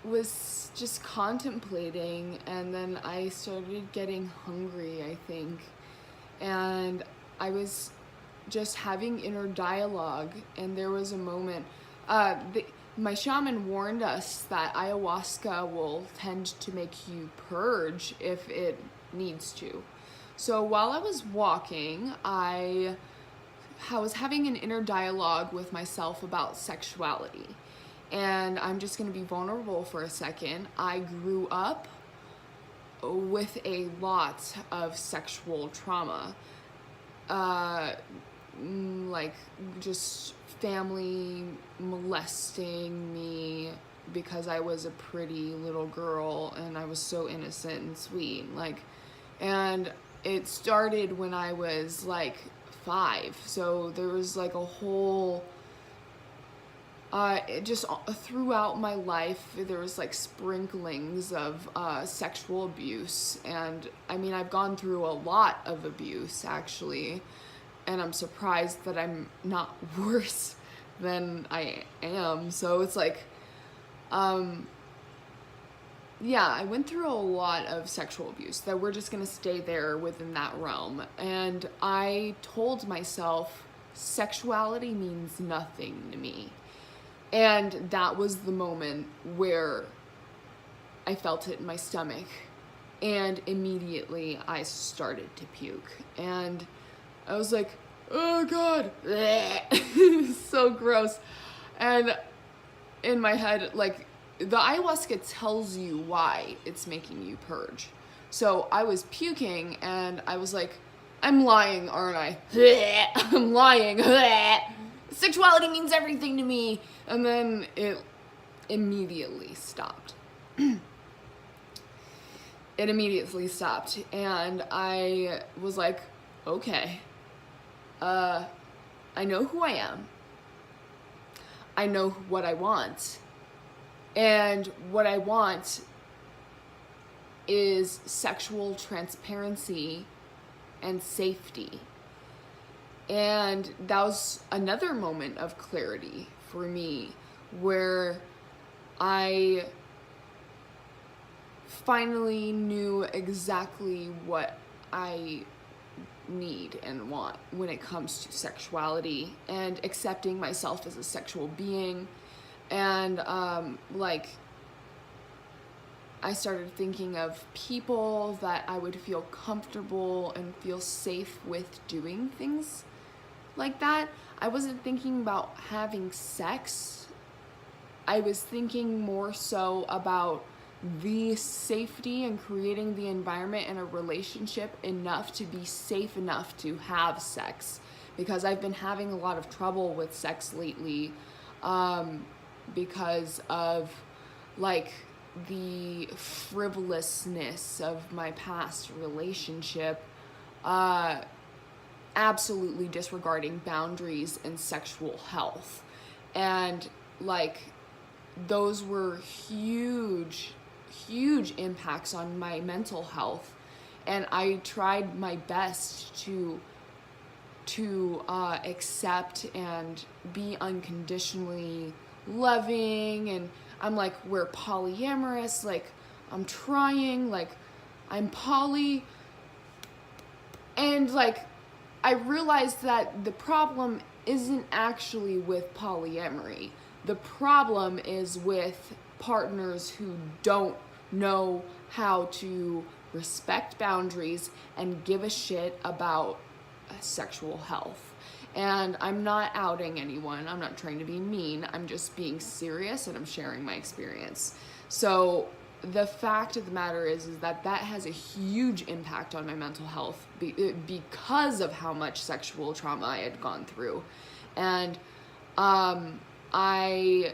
was just contemplating, and then I started getting hungry, I think. And I was just having inner dialogue, and there was a moment, my shaman warned us that ayahuasca will tend to make you purge if it needs to. So while I was walking, I was having an inner dialogue with myself about sexuality. And I'm just going to be vulnerable for a second. I grew up with a lot of sexual trauma. Like just family molesting me because I was a pretty little girl and I was so innocent and sweet. And it started when I was like 5. So there was like a whole, just throughout my life, there was like sprinklings of sexual abuse. And I mean, I've gone through a lot of abuse actually, and I'm surprised that I'm not worse than I am. So it's like, yeah, I went through a lot of sexual abuse that we're just gonna stay there within that realm. And I told myself sexuality means nothing to me. And that was the moment where I felt it in my stomach, and immediately I started to puke. And I was like, oh god, so gross. And in my head, like, the ayahuasca tells you why it's making you purge. So I was puking and I was like, I'm lying, aren't I? I'm lying. Sexuality means everything to me. And then it immediately stopped. It immediately stopped. And I was like, okay, I know who I am. I know what I want. And what I want is sexual transparency and safety. And that was another moment of clarity for me, where I finally knew exactly what I need and want when it comes to sexuality and accepting myself as a sexual being. And like, I started thinking of people that I would feel comfortable and feel safe with doing things like that. I wasn't thinking about having sex. I was thinking more so about the safety and creating the environment in a relationship enough to be safe enough to have sex, because I've been having a lot of trouble with sex lately, because of like the frivolousness of my past relationship, absolutely disregarding boundaries and sexual health. And like, those were huge impacts on my mental health. And I tried my best to accept and be unconditionally loving, and I'm like, we're polyamorous, like, I'm trying, like, I'm poly, and like, I realized that the problem isn't actually with polyamory. The problem is with partners who don't know how to respect boundaries and give a shit about sexual health. And I'm not outing anyone. I'm not trying to be mean. I'm just being serious, and I'm sharing my experience. So the fact of the matter is that has a huge impact on my mental health because of how much sexual trauma I had gone through. And I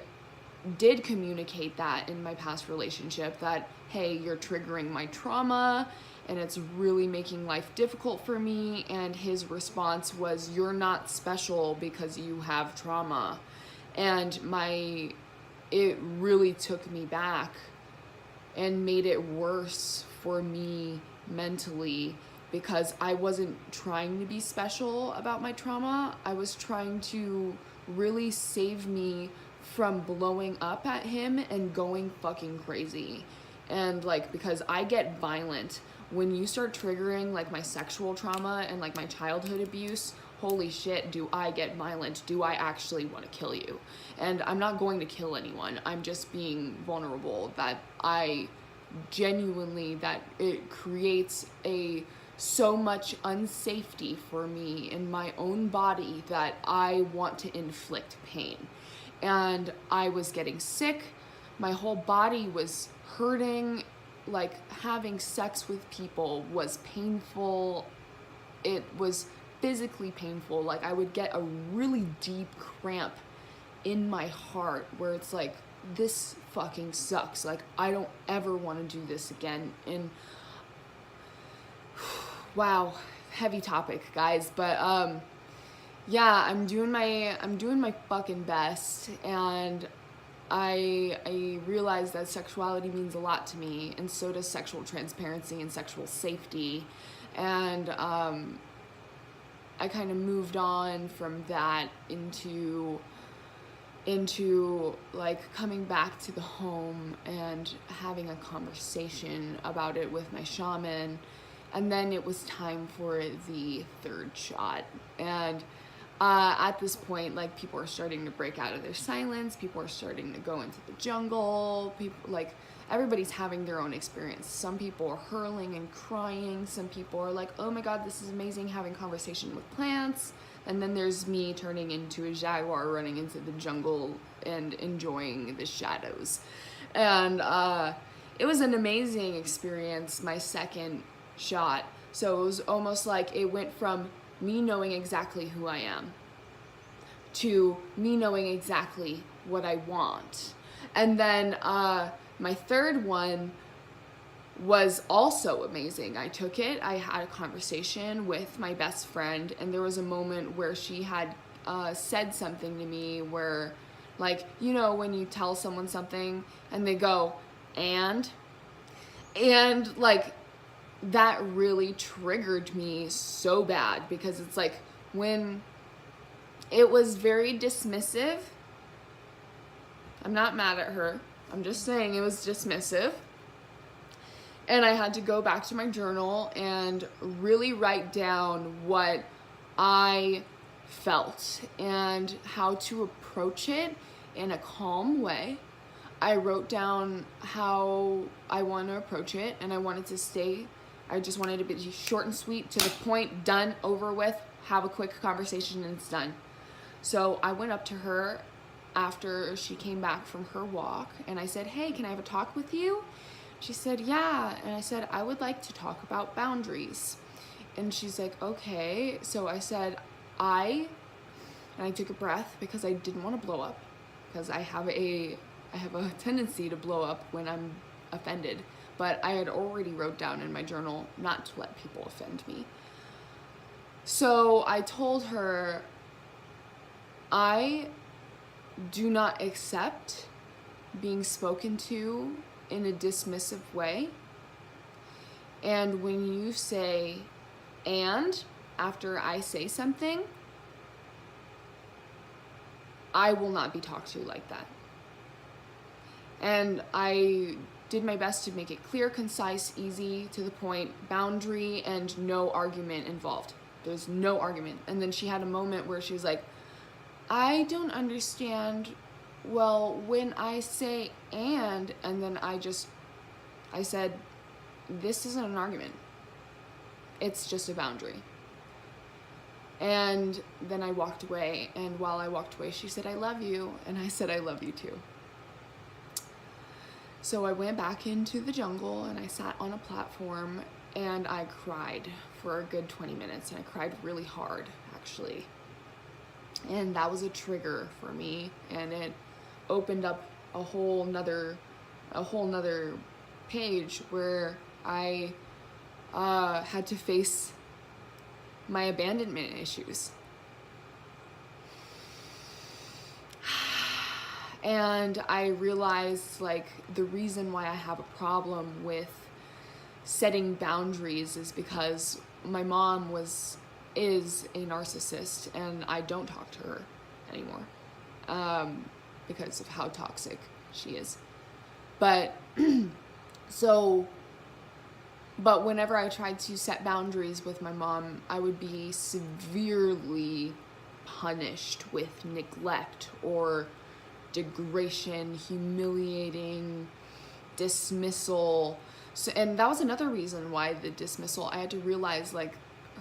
did communicate that in my past relationship, that, hey, you're triggering my trauma and it's really making life difficult for me. And his response was, you're not special because you have trauma. And it really took me back and made it worse for me mentally, because I wasn't trying to be special about my trauma. I was trying to really save me from blowing up at him and going fucking crazy. And like, because I get violent when you start triggering like my sexual trauma and like my childhood abuse. Holy shit, do I get violent? Do I actually want to kill you? And I'm not going to kill anyone. I'm just being vulnerable, that I genuinely, that it creates so much unsafety for me in my own body that I want to inflict pain. And I was getting sick. My whole body was hurting. Like, having sex with people was painful. It was physically painful. Like, I would get a really deep cramp in my heart where it's like, this fucking sucks. Like, I don't ever want to do this again. And wow, heavy topic, guys. But yeah, I'm doing my fucking best, and I realize that sexuality means a lot to me, and so does sexual transparency and sexual safety. And I kind of moved on from that into like coming back to the home and having a conversation about it with my shaman. And then it was time for the third shot. And at this point, like, people are starting to break out of their silence. People are starting to go into the jungle. People, like, everybody's having their own experience. Some people are hurling and crying. Some people are like, oh my God, this is amazing, having conversation with plants. And then there's me turning into a jaguar, running into the jungle and enjoying the shadows. And it was an amazing experience, my second shot. So it was almost like it went from me knowing exactly who I am to me knowing exactly what I want. And then my third one was also amazing. I took it, I had a conversation with my best friend, and there was a moment where she had said something to me where, like, you know, when you tell someone something and they go, and like, that really triggered me so bad, because it's like, when it was very dismissive. I'm not mad at her, I'm just saying it was dismissive. And I had to go back to my journal and really write down what I felt and how to approach it in a calm way. I wrote down how I want to approach it, and I just wanted to be short and sweet, to the point, done, over with, have a quick conversation, and it's done. So I went up to her after she came back from her walk, and I said, hey, can I have a talk with you? She said, yeah. And I said, I would like to talk about boundaries. And she's like, okay. So I said, and I took a breath, because I didn't want to blow up, because I have a tendency to blow up when I'm offended. But I had already wrote down in my journal not to let people offend me. So I told her, I do not accept being spoken to in a dismissive way. And when you say, and, after I say something, I will not be talked to like that. And I did my best to make it clear, concise, easy, to the point, boundary, and no argument involved. There's no argument. And then she had a moment where she was like, I don't understand, well, when I say and then I said, this isn't an argument. It's just a boundary. And then I walked away, and while I walked away, she said, I love you. And I said, I love you too. So I went back into the jungle, and I sat on a platform, and I cried for a good 20 minutes, and I cried really hard, actually. And that was a trigger for me, and it opened up a whole nother page where I had to face my abandonment issues. And I realized, like, the reason why I have a problem with setting boundaries is because my mom is a narcissist, and I don't talk to her anymore because of how toxic she is. But but whenever I tried to set boundaries with my mom, I would be severely punished with neglect or degradation, humiliating, dismissal. So, and that was another reason why the dismissal, I had to realize, like,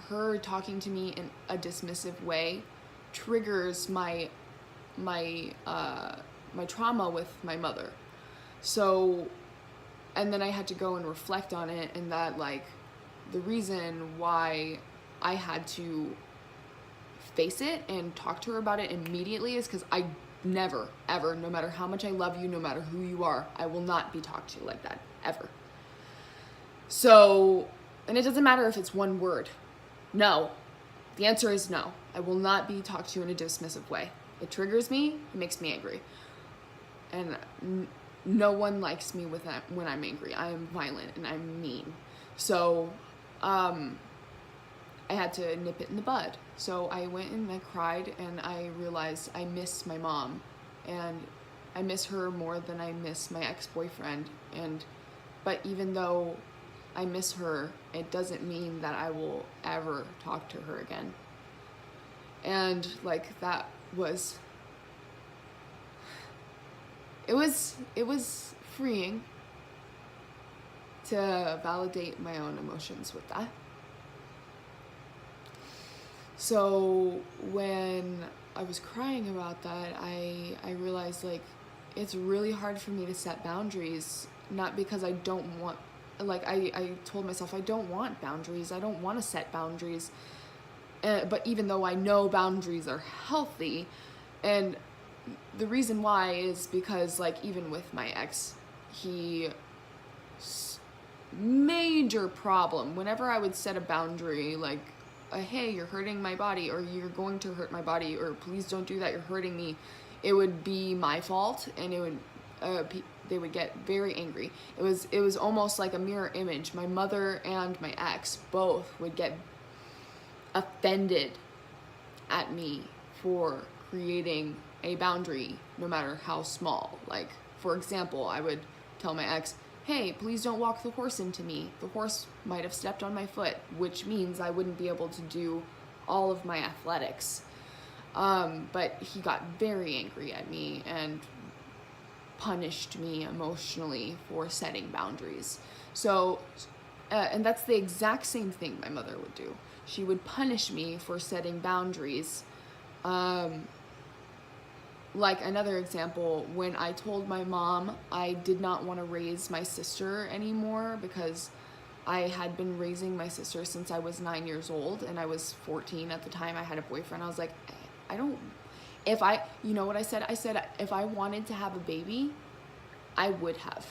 her talking to me in a dismissive way triggers my trauma with my mother. So, and then I had to go and reflect on it, and that, like, the reason why I had to face it and talk to her about it immediately is because I never, ever, no matter how much I love you, no matter who you are, I will not be talked to like that, ever. So, and it doesn't matter if it's one word. No. The answer is no. I will not be talked to in a dismissive way. It triggers me, it makes me angry. And no one likes me with that when I'm angry. I am violent and I'm mean. So, I had to nip it in the bud. So I went and I cried, and I realized I miss my mom, and I miss her more than I miss my ex-boyfriend. But even though I miss her, it doesn't mean that I will ever talk to her again. And, like, that was, it was freeing to validate my own emotions with that. So when I was crying about that, I realized like it's really hard for me to set boundaries, not because I don't want, like I told myself I don't want boundaries, I don't want to set boundaries, but even though I know boundaries are healthy, and the reason why is because like even with my ex, major problem whenever I would set a boundary, like hey, you're hurting my body, or you're going to hurt my body, or please don't do that, you're hurting me, it would be my fault, and it would they would get very angry. It was almost like a mirror image. My mother and my ex both would get offended at me for creating a boundary, no matter how small. Like, for example, I would tell my ex, hey, please don't walk the horse into me. The horse might have stepped on my foot, which means I wouldn't be able to do all of my athletics. But he got very angry at me and punished me emotionally for setting boundaries. So, and that's the exact same thing my mother would do. She would punish me for setting boundaries. Like another example, when I told my mom I did not want to raise my sister anymore because I had been raising my sister since I was 9 years old, and I was 14 at the time. I had a boyfriend. I was like, you know what I said? I said, if I wanted to have a baby, I would have.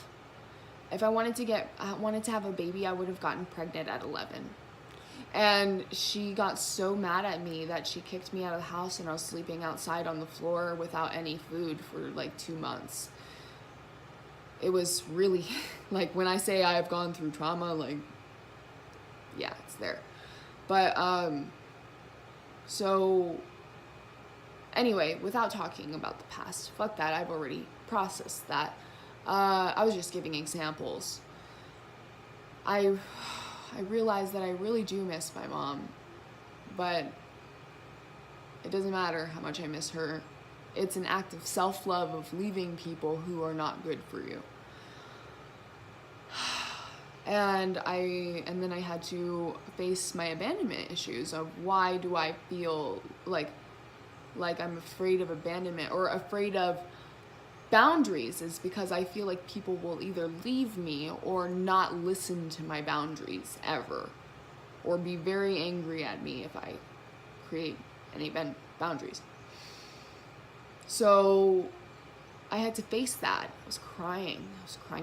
If I wanted to have a baby, I would have gotten pregnant at 11. And she got so mad at me that she kicked me out of the house, and I was sleeping outside on the floor without any food for like 2 months. It was really, like, when I say I've gone through trauma, like, yeah, it's there. But, so, anyway, without talking about the past, fuck that, I've already processed that. I was just giving examples. I realized that I really do miss my mom, but it doesn't matter how much I miss her. It's an act of self-love of leaving people who are not good for you. And then I had to face my abandonment issues of why do I feel like I'm afraid of abandonment or afraid of boundaries, is because I feel like people will either leave me or not listen to my boundaries ever, or be very angry at me if I create any boundaries. So I had to face that. I was crying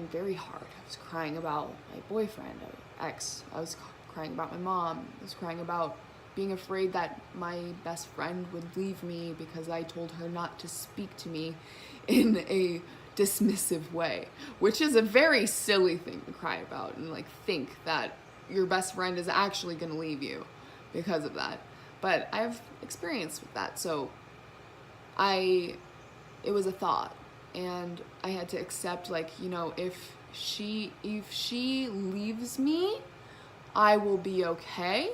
very hard. I was crying about my boyfriend, my ex. I was crying about my mom. I was crying about being afraid that my best friend would leave me because I told her not to speak to me in a dismissive way, which is a very silly thing to cry about, and like think that your best friend is actually going to leave you because of that. But I have experience with that, so it was a thought, and I had to accept, like, you know, if she leaves me, I will be okay.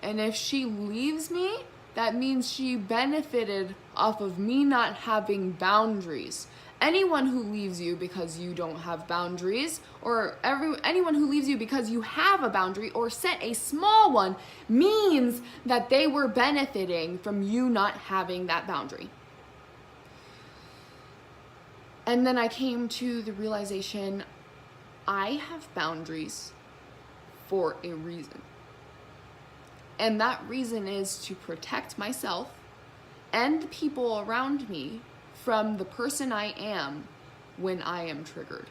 And if she leaves me, that means she benefited off of me not having boundaries. Anyone who leaves you because you don't have boundaries, or anyone who leaves you because you have a boundary or set a small one, means that they were benefiting from you not having that boundary. And then I came to the realization, I have boundaries for a reason. And that reason is to protect myself and the people around me from the person I am when I am triggered.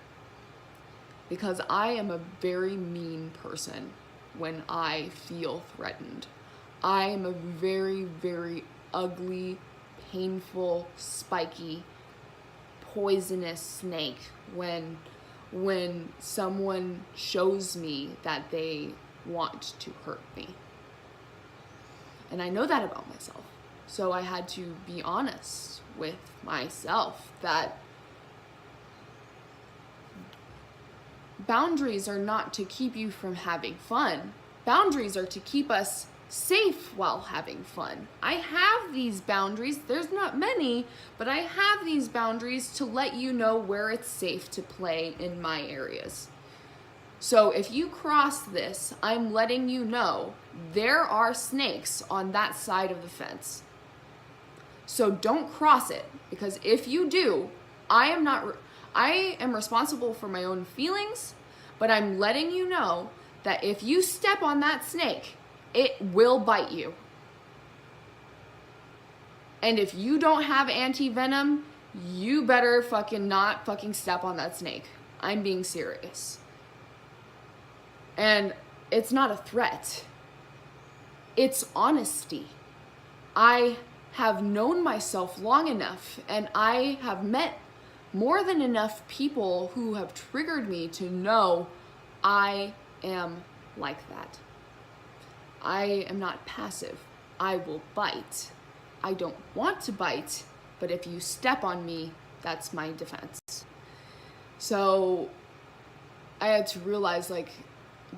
Because I am a very mean person when I feel threatened. I am a very, very ugly, painful, spiky, poisonous snake when someone shows me that they want to hurt me. And I know that about myself. So I had to be honest with myself that boundaries are not to keep you from having fun. Boundaries are to keep us safe while having fun. I have these boundaries. There's not many, but I have these boundaries to let you know where it's safe to play in my areas. So if you cross this, I'm letting you know there are snakes on that side of the fence. So don't cross it, because if you do, I am responsible for my own feelings, but I'm letting you know that if you step on that snake, it will bite you. And if you don't have anti-venom, you better not step on that snake. I'm being serious. And it's not a threat. It's honesty. I have known myself long enough, and I have met more than enough people who have triggered me to know I am like that. I am not passive. I will bite. I don't want to bite, but if you step on me, that's my defense. So I had to realize, like,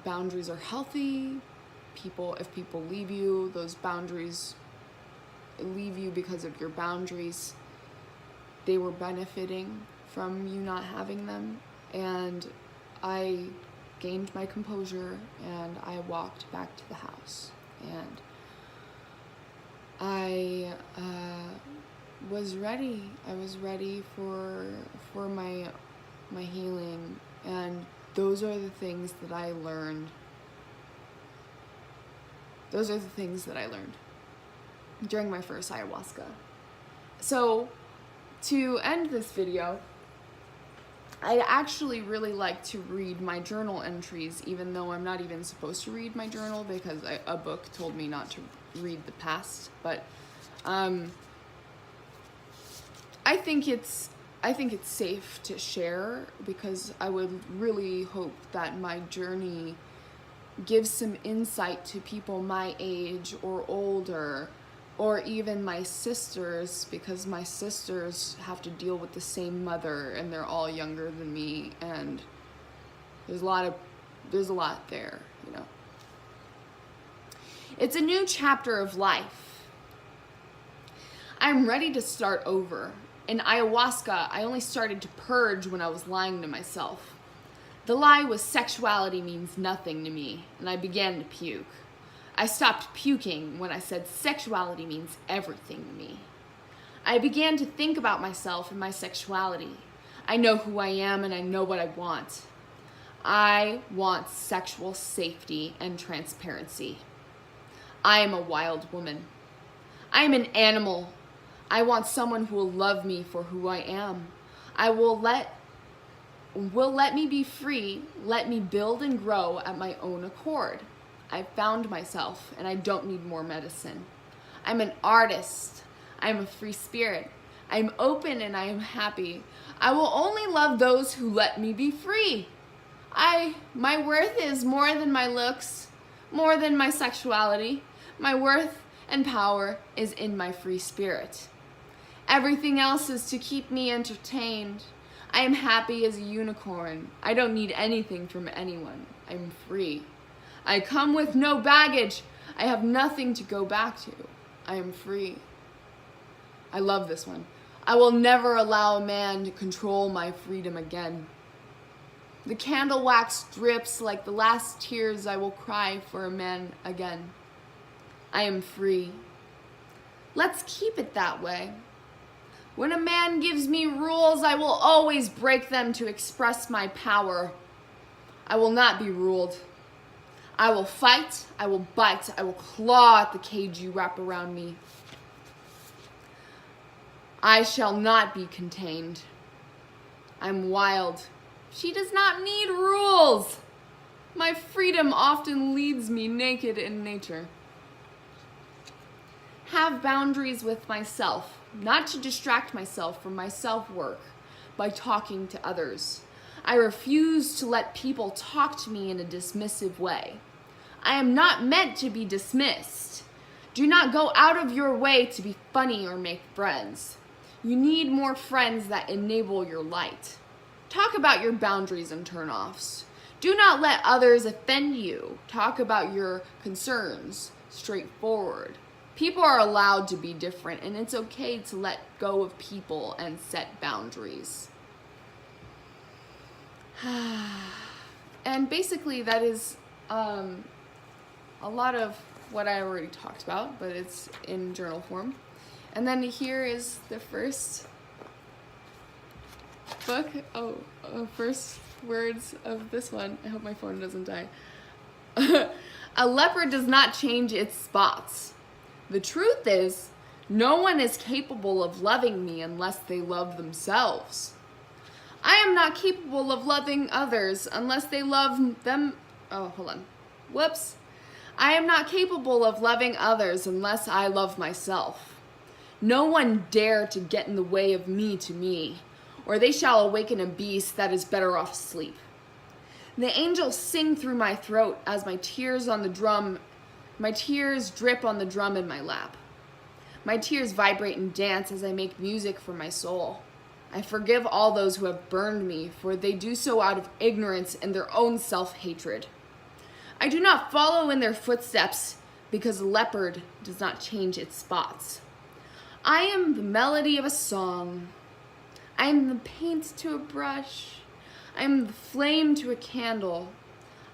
boundaries are healthy. If people leave you, those boundaries leave you because of your boundaries. They were benefiting from you not having them, and I gained my composure and I walked back to the house, and I was ready. I was ready for my healing, and those are the things that I learned. Those are the things that I learned during my first ayahuasca. So to end this video, I actually really like to read my journal entries, even though I'm not even supposed to read my journal because a book told me not to read the past. But I think it's safe to share, because I would really hope that my journey gives some insight to people my age or older, or even my sisters, because my sisters have to deal with the same mother and they're all younger than me, and there's a lot there, you know. It's a new chapter of life. I'm ready to start over. In ayahuasca, I only started to purge when I was lying to myself. The lie was sexuality means nothing to me, and I began to puke. I stopped puking when I said sexuality means everything to me. I began to think about myself and my sexuality. I know who I am and I know what I want. I want sexual safety and transparency. I am a wild woman. I am an animal. I want someone who will love me for who I am. Will let me be free, let me build and grow at my own accord. I've found myself, and I don't need more medicine. I'm an artist. I'm a free spirit. I'm open and I am happy. I will only love those who let me be free. My worth is more than my looks, more than my sexuality. My worth and power is in my free spirit. Everything else is to keep me entertained. I am happy as a unicorn. I don't need anything from anyone. I'm free. I come with no baggage. I have nothing to go back to. I am free. I love this one. I will never allow a man to control my freedom again. The candle wax drips like the last tears I will cry for a man again. I am free. Let's keep it that way. When a man gives me rules, I will always break them to express my power. I will not be ruled. I will fight, I will bite, I will claw at the cage you wrap around me. I shall not be contained. I'm wild. She does not need rules. My freedom often leads me naked in nature. Have boundaries with myself, not to distract myself from my self-work by talking to others. I refuse to let people talk to me in a dismissive way. I am not meant to be dismissed. Do not go out of your way to be funny or make friends. You need more friends that enable your light. Talk about your boundaries and turn-offs. Do not let others offend you. Talk about your concerns straightforward. People are allowed to be different, and it's okay to let go of people and set boundaries. And basically that is a lot of what I already talked about, but it's in journal form. And then here is the first book. First words of this one. I hope my phone doesn't die. A leopard does not change its spots. The truth is, no one is capable of loving me unless they love themselves. I am not capable of loving others unless they love them. Whoops. I am not capable of loving others unless I love myself. No one dare to get in the way of me to me, or they shall awaken a beast that is better off asleep. The angels sing through my throat as my tears drip on the drum in my lap. My tears vibrate and dance as I make music for my soul. I forgive all those who have burned me, for they do so out of ignorance and their own self-hatred. I do not follow in their footsteps, because a leopard does not change its spots. I am the melody of a song. I am the paint to a brush. I am the flame to a candle.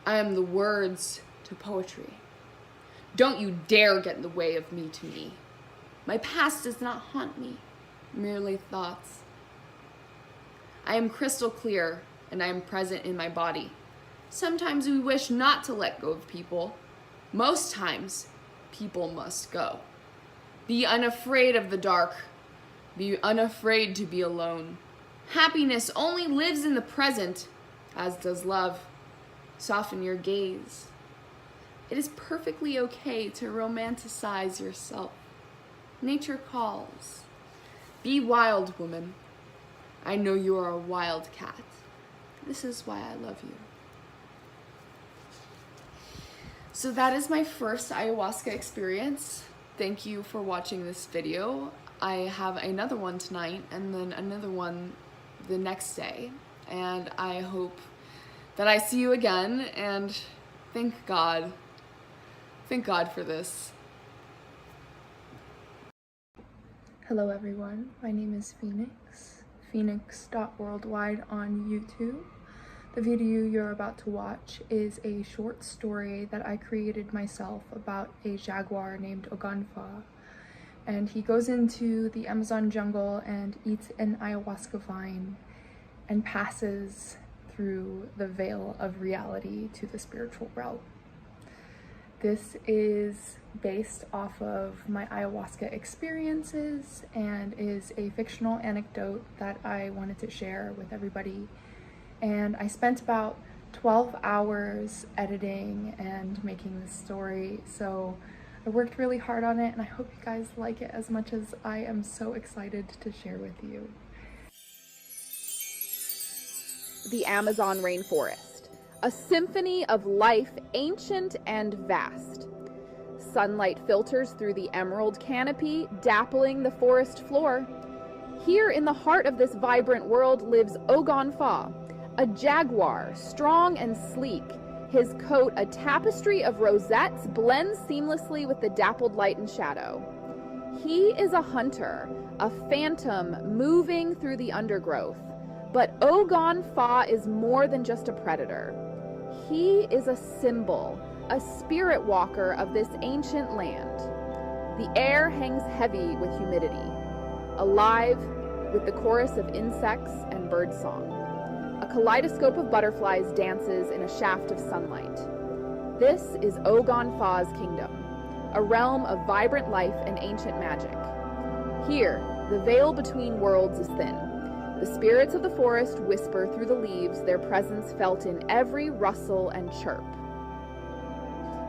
I am the words to poetry. Don't you dare get in the way of me to me. My past does not haunt me, merely thoughts. I am crystal clear, and I am present in my body. Sometimes we wish not to let go of people. Most times, people must go. Be unafraid of the dark. Be unafraid to be alone. Happiness only lives in the present, as does love. Soften your gaze. It is perfectly okay to romanticize yourself. Nature calls. Be wild, woman. I know you are a wild cat. This is why I love you. So that is my first ayahuasca experience. Thank you for watching this video. I have another one tonight and then another one the next day. And I hope that I see you again, and thank God. Thank God for this. Hello everyone, my name is Phoenix, phoenix.worldwide on YouTube. The video you're about to watch is a short story that I created myself about a jaguar named Oganfa. And he goes into the Amazon jungle and eats an ayahuasca vine and passes through the veil of reality to the spiritual realm. This is based off of my ayahuasca experiences and is a fictional anecdote that I wanted to share with everybody. And I spent about 12 hours editing and making this story, so I worked really hard on it, and I hope you guys like it as much as I am so excited to share with you. The Amazon rainforest, a symphony of life, ancient and vast. Sunlight filters through the emerald canopy, dappling the forest floor. Here in the heart of this vibrant world lives Oganfa, a jaguar, strong and sleek. His coat, a tapestry of rosettes, blends seamlessly with the dappled light and shadow. He is a hunter, a phantom moving through the undergrowth. But Oganfa is more than just a predator. He is a symbol, a spirit walker of this ancient land. The air hangs heavy with humidity, alive with the chorus of insects and birdsong. A kaleidoscope of butterflies dances in a shaft of sunlight. This is Oganfa's kingdom, a realm of vibrant life and ancient magic. Here, the veil between worlds is thin. The spirits of the forest whisper through the leaves, their presence felt in every rustle and chirp.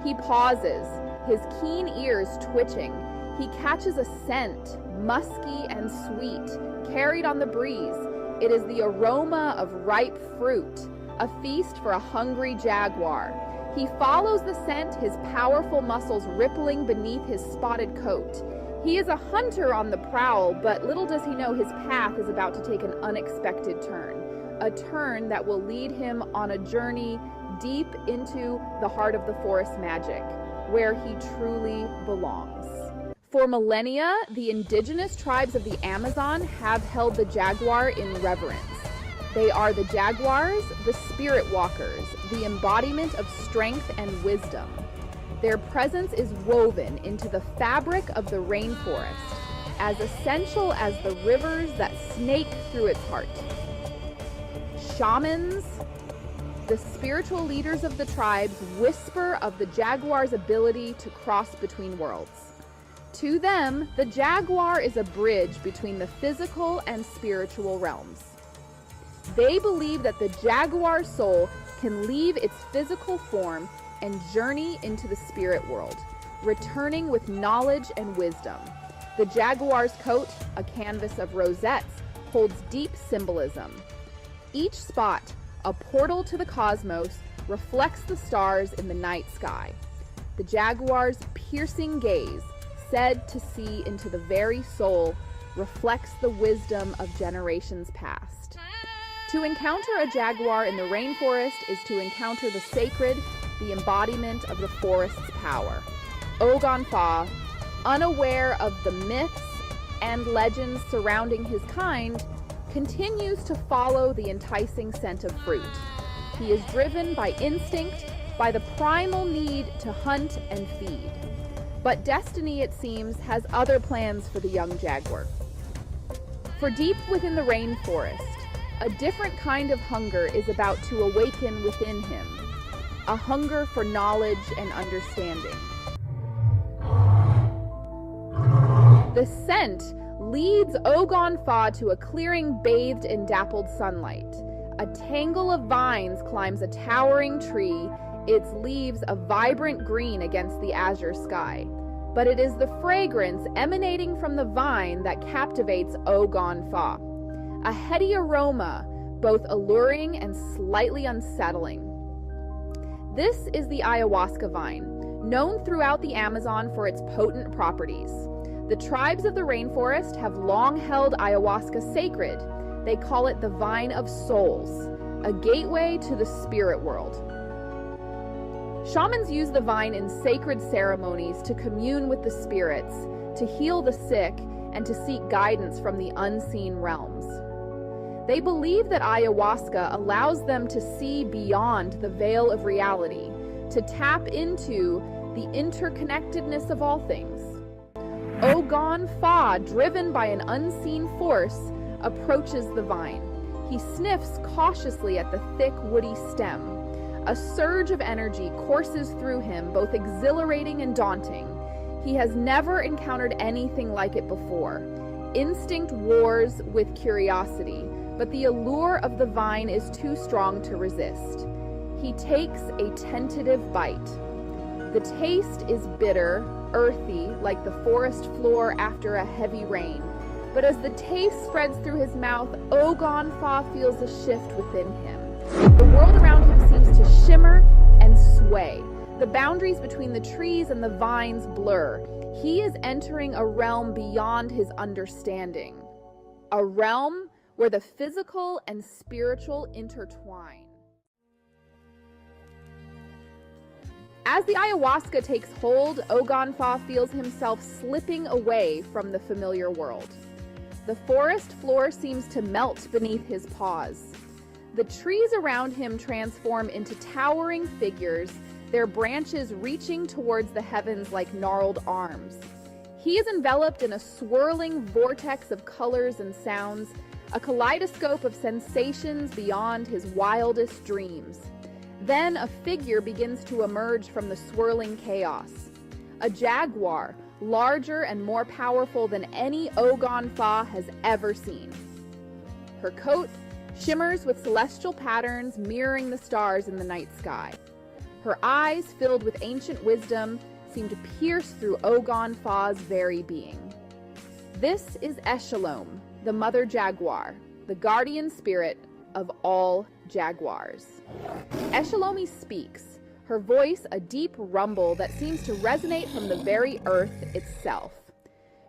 He pauses, his keen ears twitching. He catches a scent, musky and sweet, carried on the breeze. It is the aroma of ripe fruit, a feast for a hungry jaguar. He follows the scent, his powerful muscles rippling beneath his spotted coat. He is a hunter on the prowl, but little does he know his path is about to take an unexpected turn. A turn that will lead him on a journey deep into the heart of the forest magic, where he truly belongs. For millennia, the indigenous tribes of the Amazon have held the jaguar in reverence. They are the jaguars, the spirit walkers, the embodiment of strength and wisdom. Their presence is woven into the fabric of the rainforest, as essential as the rivers that snake through its heart. Shamans, the spiritual leaders of the tribes, whisper of the jaguar's ability to cross between worlds. To them, the jaguar is a bridge between the physical and spiritual realms. They believe that the jaguar soul can leave its physical form and journey into the spirit world, returning with knowledge and wisdom. The jaguar's coat, a canvas of rosettes, holds deep symbolism. Each spot, a portal to the cosmos, reflects the stars in the night sky. The jaguar's piercing gaze, said to see into the very soul, reflects the wisdom of generations past. To encounter a jaguar in the rainforest is to encounter the sacred, the embodiment of the forest's power. Ogonfa, unaware of the myths and legends surrounding his kind, continues to follow the enticing scent of fruit. He is driven by instinct, by the primal need to hunt and feed. But destiny, it seems, has other plans for the young jaguar. For deep within the rainforest, a different kind of hunger is about to awaken within him, a hunger for knowledge and understanding. The scent leads Ogonfa to a clearing bathed in dappled sunlight. A tangle of vines climbs a towering tree, its leaves a vibrant green against the azure sky. But it is the fragrance emanating from the vine that captivates Ogonfa. A heady aroma, both alluring and slightly unsettling. This is the ayahuasca vine, known throughout the Amazon for its potent properties. The tribes of the rainforest have long held ayahuasca sacred. They call it the vine of souls, a gateway to the spirit world. Shamans use the vine in sacred ceremonies to commune with the spirits, to heal the sick, and to seek guidance from the unseen realms. They believe that ayahuasca allows them to see beyond the veil of reality, to tap into the interconnectedness of all things. Ogonfa, driven by an unseen force, approaches the vine. He sniffs cautiously at the thick, woody stem. A surge of energy courses through him, both exhilarating and daunting. He has never encountered anything like it before. Instinct wars with curiosity, but the allure of the vine is too strong to resist. He takes a tentative bite. The taste is bitter, earthy, like the forest floor after a heavy rain. But as the taste spreads through his mouth, Ogonfa feels a shift within him. The world around him seems to shimmer and sway. The boundaries between the trees and the vines blur. He is entering a realm beyond his understanding. A realm where the physical and spiritual intertwine. As the ayahuasca takes hold, Ogonfa feels himself slipping away from the familiar world. The forest floor seems to melt beneath his paws. The trees around him transform into towering figures, their branches reaching towards the heavens like gnarled arms. He is enveloped in a swirling vortex of colors and sounds, a kaleidoscope of sensations beyond his wildest dreams. Then a figure begins to emerge from the swirling chaos. A jaguar, larger and more powerful than any Ogonfa has ever seen. Her coat shimmers with celestial patterns mirroring the stars in the night sky. Her eyes, filled with ancient wisdom, seem to pierce through Ogonfa's very being. This is Eshelom, the mother jaguar, the guardian spirit of all jaguars. Eshelomi speaks, her voice a deep rumble that seems to resonate from the very earth itself.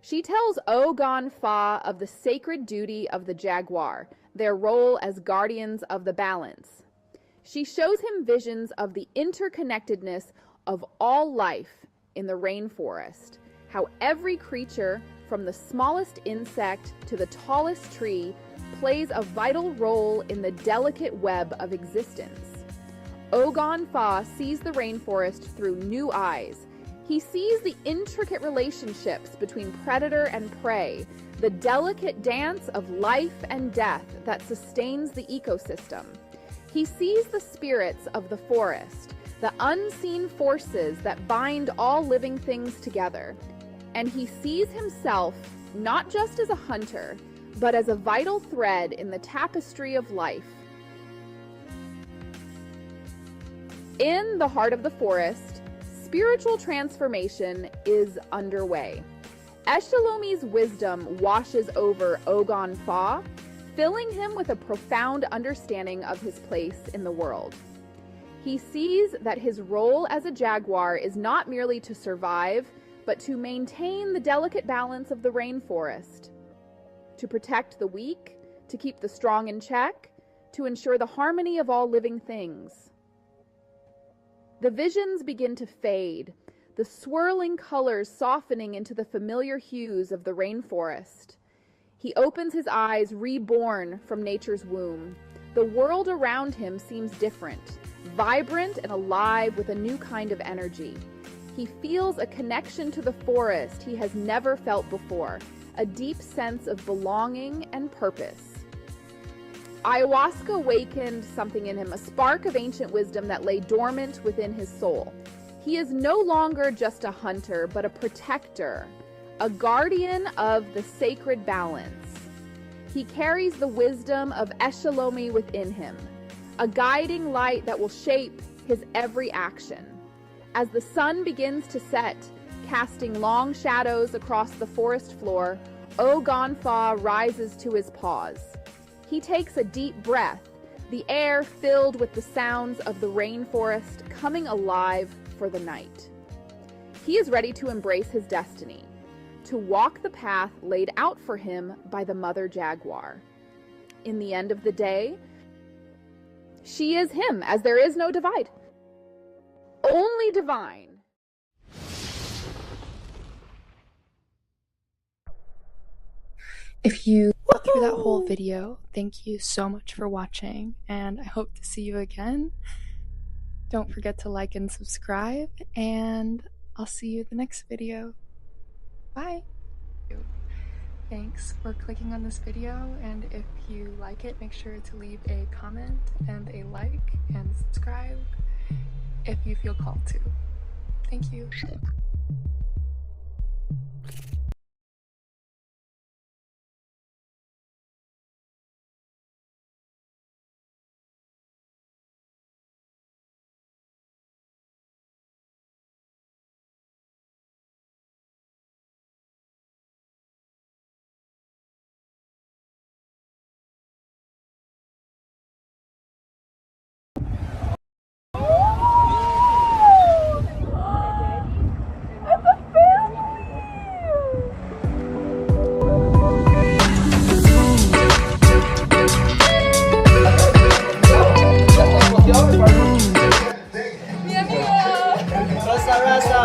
She tells Ogonfa of the sacred duty of the jaguar, their role as guardians of the balance. She shows him visions of the interconnectedness of all life in the rainforest, how every creature, from the smallest insect to the tallest tree, plays a vital role in the delicate web of existence. Ogon Fa sees the rainforest through new eyes. He sees the intricate relationships between predator and prey, the delicate dance of life and death that sustains the ecosystem. He sees the spirits of the forest, the unseen forces that bind all living things together. And he sees himself not just as a hunter, but as a vital thread in the tapestry of life. In the heart of the forest, spiritual transformation is underway. Eshalomi's wisdom washes over Ogon Fa, filling him with a profound understanding of his place in the world. He sees that his role as a jaguar is not merely to survive, but to maintain the delicate balance of the rainforest, to protect the weak, to keep the strong in check, to ensure the harmony of all living things. The visions begin to fade, the swirling colors softening into the familiar hues of the rainforest. He opens his eyes, reborn from nature's womb. The world around him seems different, vibrant and alive with a new kind of energy. He feels a connection to the forest he has never felt before, a deep sense of belonging and purpose. Ayahuasca awakened something in him, a spark of ancient wisdom that lay dormant within his soul. He is no longer just a hunter, but a protector, a guardian of the sacred balance. He carries the wisdom of Eshalomi within him, a guiding light that will shape his every action. As the sun begins to set, casting long shadows across the forest floor, Ogon Fa rises to his paws. He takes a deep breath, the air filled with the sounds of the rainforest coming alive for the night. He is ready to embrace his destiny, to walk the path laid out for him by the mother jaguar. In the end of the day, she is him, as there is no divide. Only divine. If you got through that whole video, thank you so much for watching, and I hope to see you again. Don't forget to like and subscribe, and I'll see you in the next video. Bye! Thanks for clicking on this video, and if you like it, make sure to leave a comment and a like and subscribe if you feel called to. Thank you.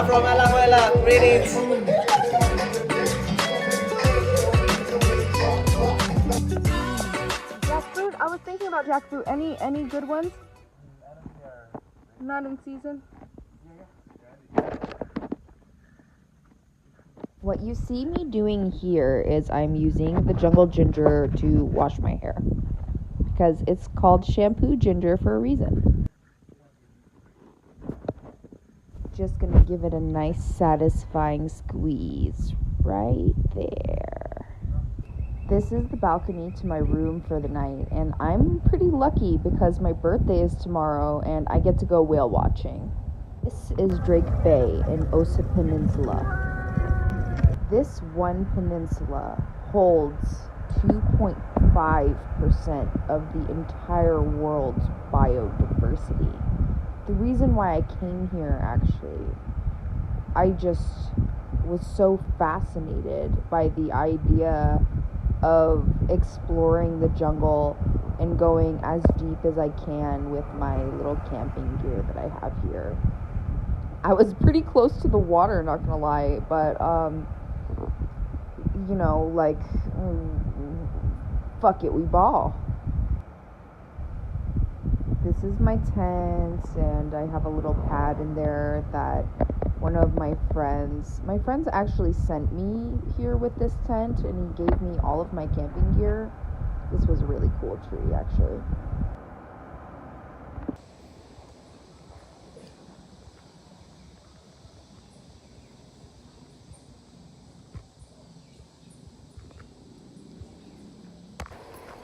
From Alajuela, greetings. Jackfruit? I was thinking about jackfruit. Any good ones? Not in season. What you see me doing here is I'm using the jungle ginger to wash my hair, because it's called shampoo ginger for a reason. Just gonna give it a nice satisfying squeeze right there. This is the balcony to my room for the night, and I'm pretty lucky because my birthday is tomorrow and I get to go whale watching. This is Drake Bay in Osa Peninsula. This one peninsula holds 2.5% of the entire world's biodiversity. The reason why I came here, actually, I just was so fascinated by the idea of exploring the jungle and going as deep as I can with my little camping gear that I have here. I was pretty close to the water, not gonna lie, but you know, like, fuck it, we ball. This is my tent, and I have a little pad in there that one of my friends actually sent me here with this tent, and he gave me all of my camping gear. This was a really cool tree, actually.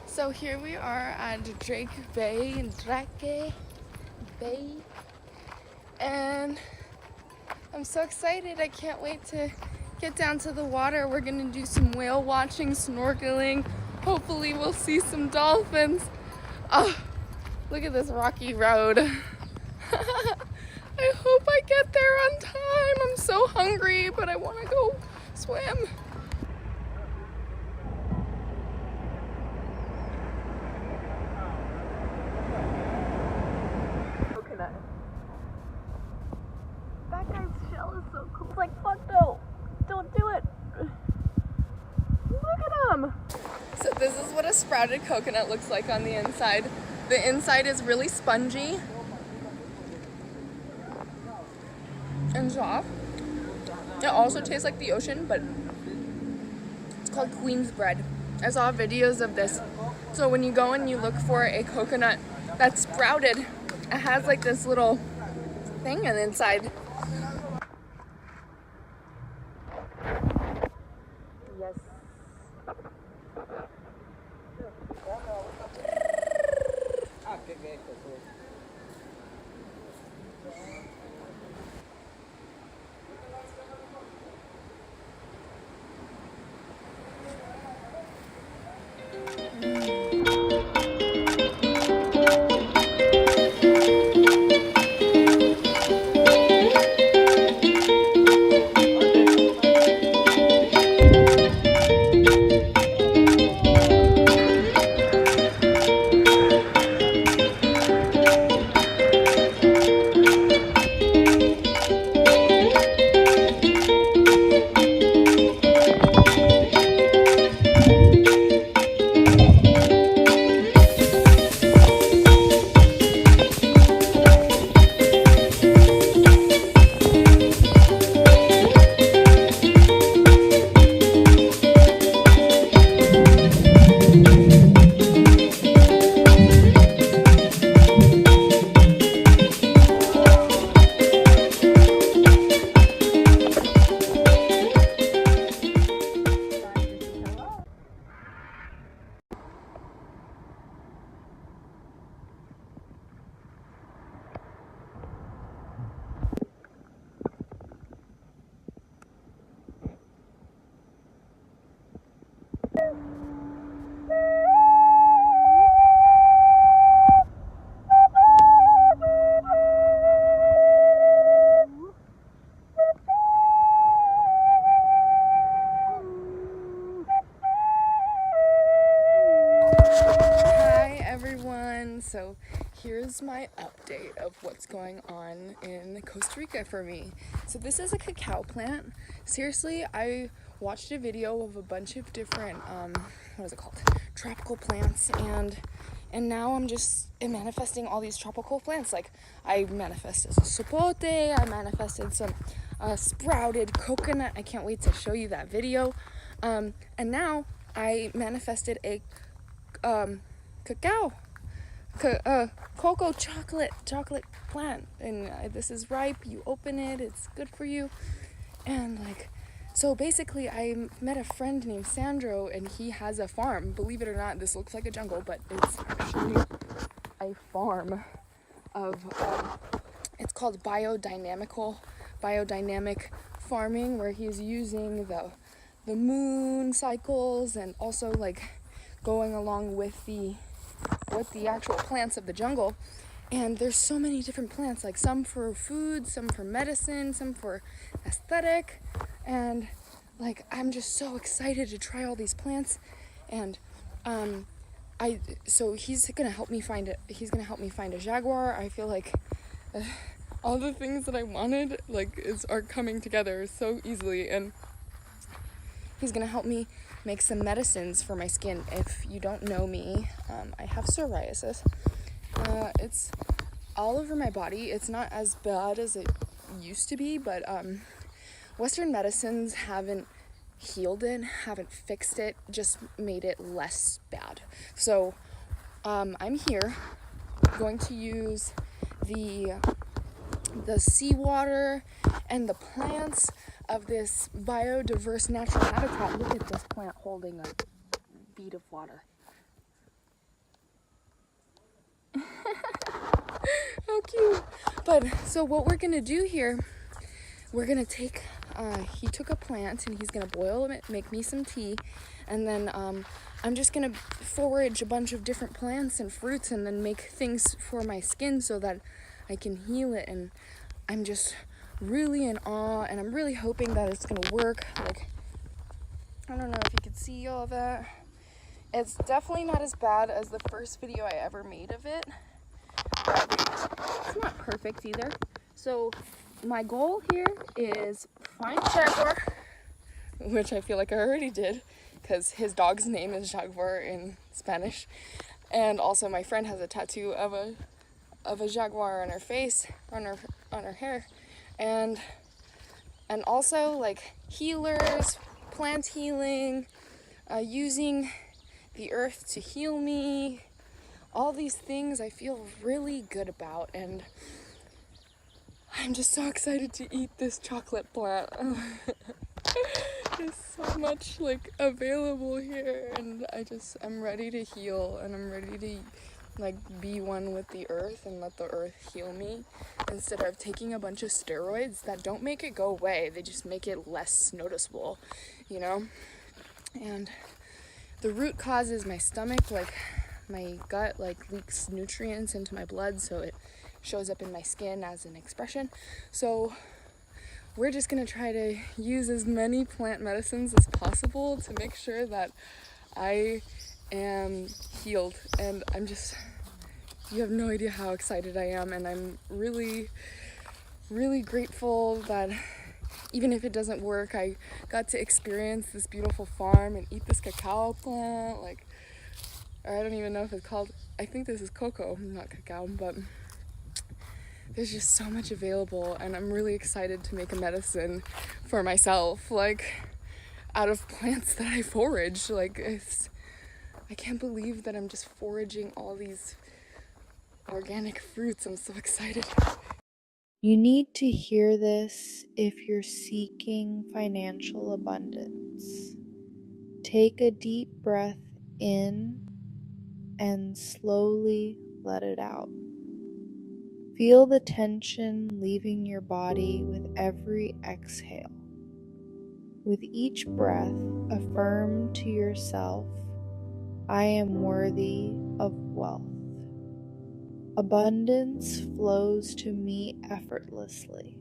So here we are at Drake Bay, and I'm so excited. I can't wait to get down to the water. We're gonna do some whale watching, snorkeling. Hopefully we'll see some dolphins. Oh, look at this rocky road. I hope I get there on time. I'm so hungry, but I wanna go swim. That guy's shell is so cool. It's like, fuck no, don't do it. Look at him. So this is what a sprouted coconut looks like on the inside. The inside is really spongy and soft. It also tastes like the ocean, but it's called Queen's bread. I saw videos of this. So when you go and you look for a coconut that's sprouted, it has like this little thing on the inside. Yes. So here's my update of what's going on in Costa Rica for me. So this is a cacao plant. Seriously, I watched a video of a bunch of different, what is it called? Tropical plants, and now I'm just manifesting all these tropical plants. Like I manifested some sapote, I manifested some sprouted coconut. I can't wait to show you that video. And now I manifested a cocoa chocolate plant, and this is ripe. You open it, it's good for you. And like, so basically I met a friend named Sandro, and he has a farm. Believe it or not, this looks like a jungle, but it's actually a farm of it's called biodynamic farming, where he's using the moon cycles and also like going along with the actual plants of the jungle. And there's so many different plants, like some for food, some for medicine, some for aesthetic, and like I'm just so excited to try all these plants. And so he's gonna help me find a jaguar. I feel like all the things that I wanted are coming together so easily. And he's gonna help me make some medicines for my skin. If you don't know me, I have psoriasis. It's all over my body. It's not as bad as it used to be, but Western medicines haven't healed it, haven't fixed it, just made it less bad. So I'm here going to use the seawater and the plants of this biodiverse natural habitat. Look at this plant holding a bead of water. How cute. But so what we're gonna do here, we're gonna take he took a plant and he's gonna boil it, make me some tea, and then I'm just gonna forage a bunch of different plants and fruits and then make things for my skin so that I can heal it. And I'm just really in awe, and I'm really hoping that it's gonna work. Like, I don't know if you could see all that. It's definitely not as bad as the first video I ever made of it, but it's not perfect either. So my goal here is find Jaguar, which I feel like I already did because his dog's name is Jaguar in Spanish. And also my friend has a tattoo of a jaguar on her face, on her hair. And also like healers, plant healing, using the earth to heal me. All these things I feel really good about, and I'm just so excited to eat this chocolate plant. There's so much like available here, and I'm ready to heal, and I'm ready to like be one with the earth and let the earth heal me instead of taking a bunch of steroids that don't make it go away. They just make it less noticeable, you know? And the root cause is my stomach. Like my gut like leaks nutrients into my blood, so it shows up in my skin as an expression. So we're just gonna try to use as many plant medicines as possible to make sure that I am healed. And you have no idea how excited I am, and I'm really, really grateful that even if it doesn't work, I got to experience this beautiful farm and eat this cacao plant. Like, or I don't even know if it's called, I think this is cocoa, not cacao, but there's just so much available, and I'm really excited to make a medicine for myself, like out of plants that I forage. Like, I can't believe that I'm just foraging all these organic fruits. I'm so excited. You need to hear this if you're seeking financial abundance. Take a deep breath in and slowly let it out. Feel the tension leaving your body with every exhale. With each breath, affirm to yourself, I am worthy of wealth. Abundance flows to me effortlessly.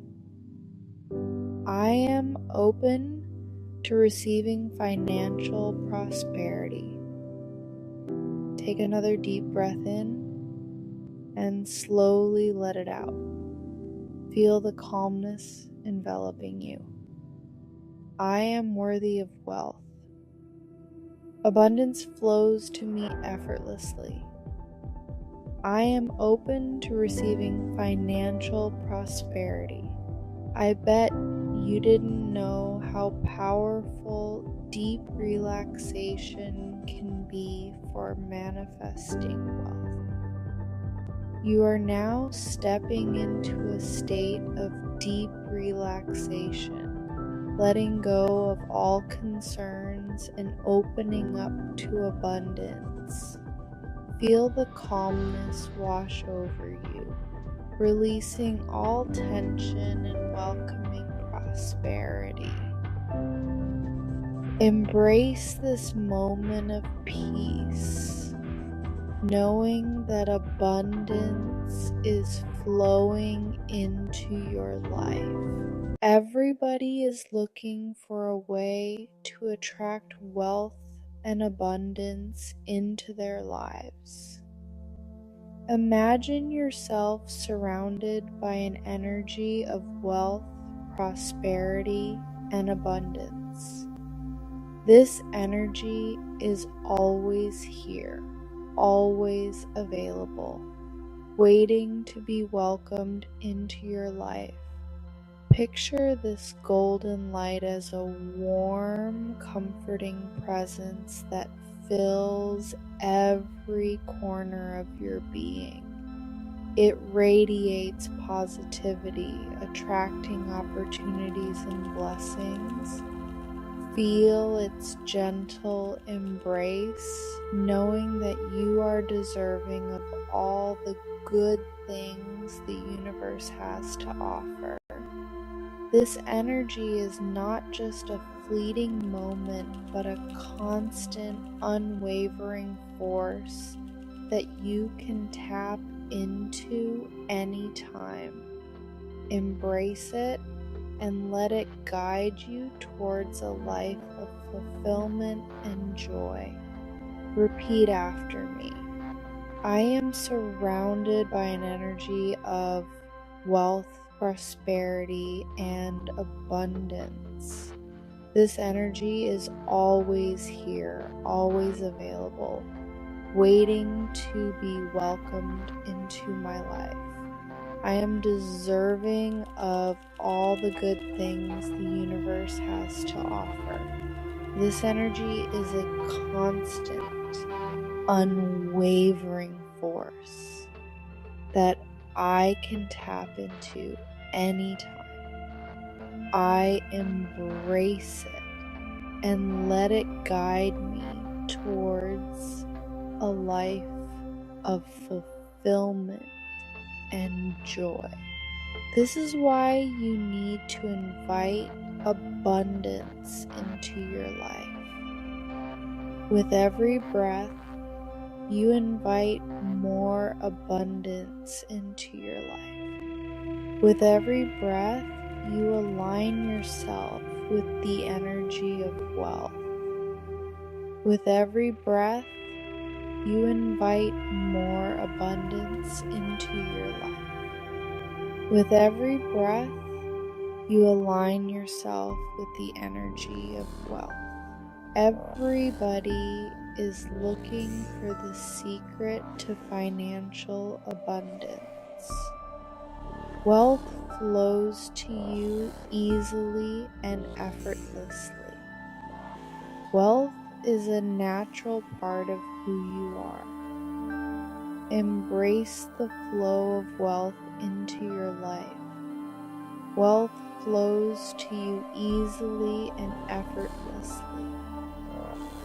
I am open to receiving financial prosperity. Take another deep breath in and slowly let it out. Feel the calmness enveloping you. I am worthy of wealth. Abundance flows to me effortlessly. I am open to receiving financial prosperity. I bet you didn't know how powerful deep relaxation can be for manifesting wealth. You are now stepping into a state of deep relaxation, letting go of all concerns and opening up to abundance. Feel the calmness wash over you, releasing all tension and welcoming prosperity. Embrace this moment of peace, knowing that abundance is flowing into your life. Everybody is looking for a way to attract wealth and abundance into their lives. Imagine yourself surrounded by an energy of wealth, prosperity, and abundance. This energy is always here, always available, waiting to be welcomed into your life. Picture this golden light as a warm, comforting presence that fills every corner of your being. It radiates positivity, attracting opportunities and blessings. Feel its gentle embrace, knowing that you are deserving of all the good things the universe has to offer. This energy is not just a fleeting moment, but a constant, unwavering force that you can tap into anytime. Embrace it and let it guide you towards a life of fulfillment and joy. Repeat after me. I am surrounded by an energy of wealth, prosperity, and abundance. This energy is always here, always available, waiting to be welcomed into my life. I am deserving of all the good things the universe has to offer. This energy is a constant, unwavering force that I can tap into anytime. I embrace it and let it guide me towards a life of fulfillment and joy. This is why you need to invite abundance into your life. With every breath, you invite more abundance into your life. With every breath, you align yourself with the energy of wealth. With every breath, you invite more abundance into your life. With every breath, you align yourself with the energy of wealth. Everybody is looking for the secret to financial abundance. Wealth flows to you easily and effortlessly. Wealth is a natural part of who you are. Embrace the flow of wealth into your life. Wealth flows to you easily and effortlessly.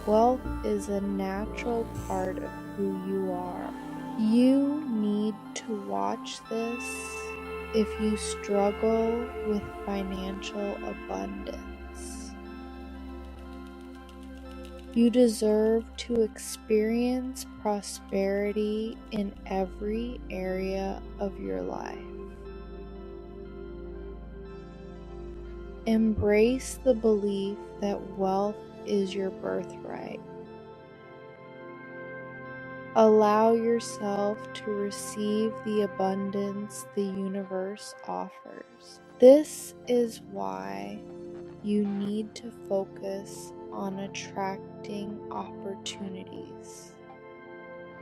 Wealth is a natural part of who you are. You need to watch this if you struggle with financial abundance. You deserve to experience prosperity in every area of your life. Embrace the belief that wealth is your birthright. Allow yourself to receive the abundance the universe offers. This is why you need to focus on attracting opportunities.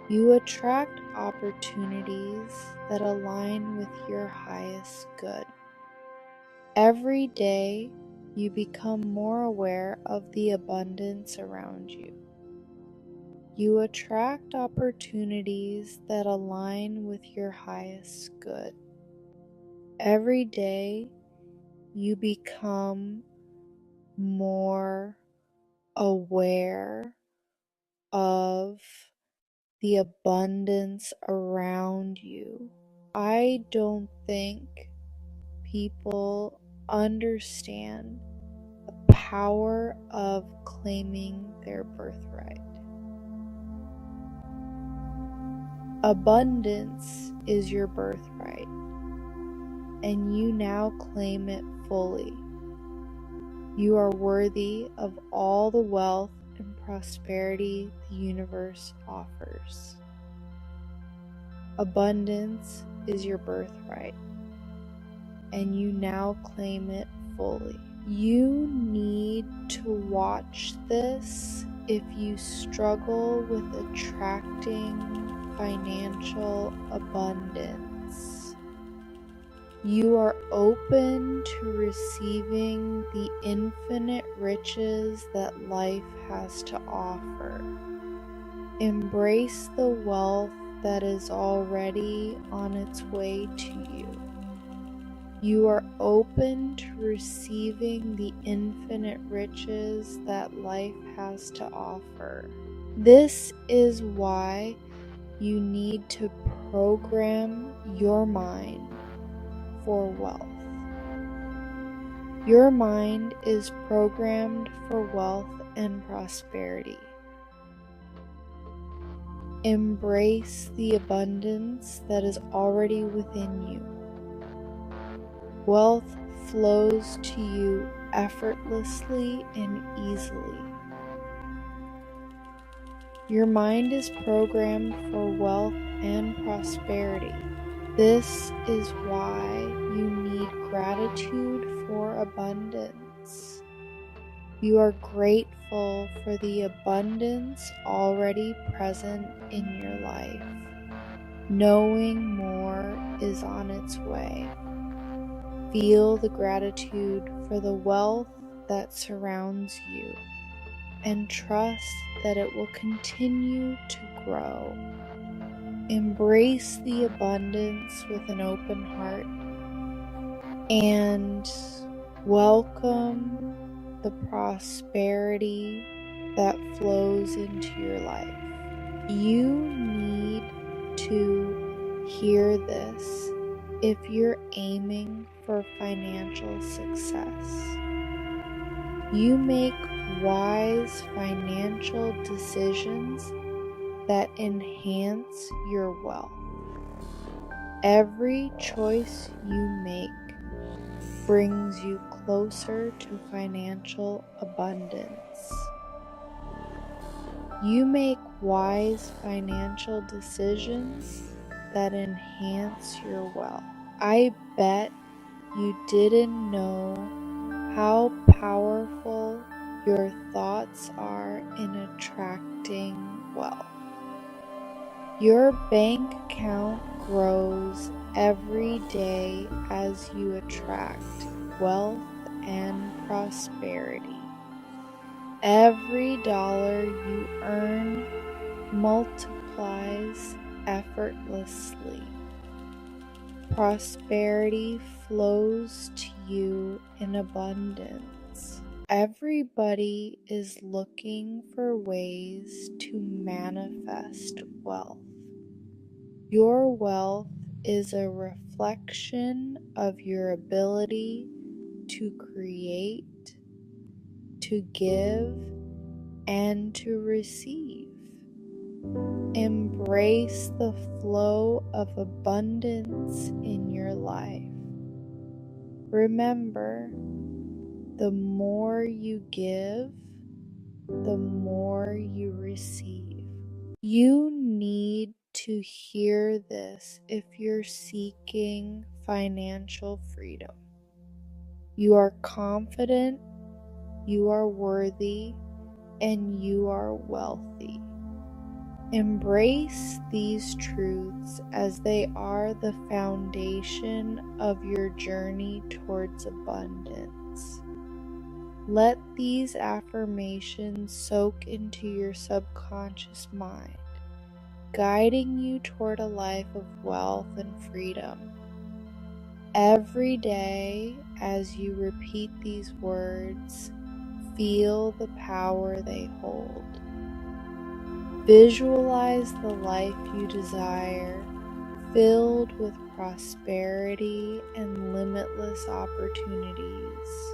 You attract opportunities that align with your highest good. Every day, you become more aware of the abundance around you. You attract opportunities that align with your highest good. Every day, you become more aware of the abundance around you. I don't think people understand the power of claiming their birthright. Abundance is your birthright, and you now claim it fully. You are worthy of all the wealth and prosperity the universe offers. Abundance is your birthright, and you now claim it fully. You need to watch this if you struggle with attracting financial abundance. You are open to receiving the infinite riches that life has to offer. Embrace the wealth that is already on its way to you. You are open to receiving the infinite riches that life has to offer. This is why you need to program your mind for wealth. Your mind is programmed for wealth and prosperity. Embrace the abundance that is already within you. Wealth flows to you effortlessly and easily. Your mind is programmed for wealth and prosperity. This is why you need gratitude for abundance. You are grateful for the abundance already present in your life. Knowing more is on its way. Feel the gratitude for the wealth that surrounds you and trust that it will continue to grow. Embrace the abundance with an open heart and welcome the prosperity that flows into your life. You need to hear this if you're aiming for financial success. You make wise financial decisions that enhance your wealth. Every choice you make brings you closer to financial abundance. You make wise financial decisions that enhance your wealth. I bet you didn't know how powerful your thoughts are in attracting wealth. Your bank account grows every day as you attract wealth and prosperity. Every dollar you earn multiplies effortlessly. Prosperity flows to you in abundance. Everybody is looking for ways to manifest wealth. Your wealth is a reflection of your ability to create, to give, and to receive. Embrace the flow of abundance in your life. Remember, the more you give, the more you receive. You need to hear this if you're seeking financial freedom. You are confident, you are worthy, and you are wealthy. Embrace these truths as they are the foundation of your journey towards abundance. Let these affirmations soak into your subconscious mind, guiding you toward a life of wealth and freedom. Every day, as you repeat these words, feel the power they hold. Visualize the life you desire, filled with prosperity and limitless opportunities.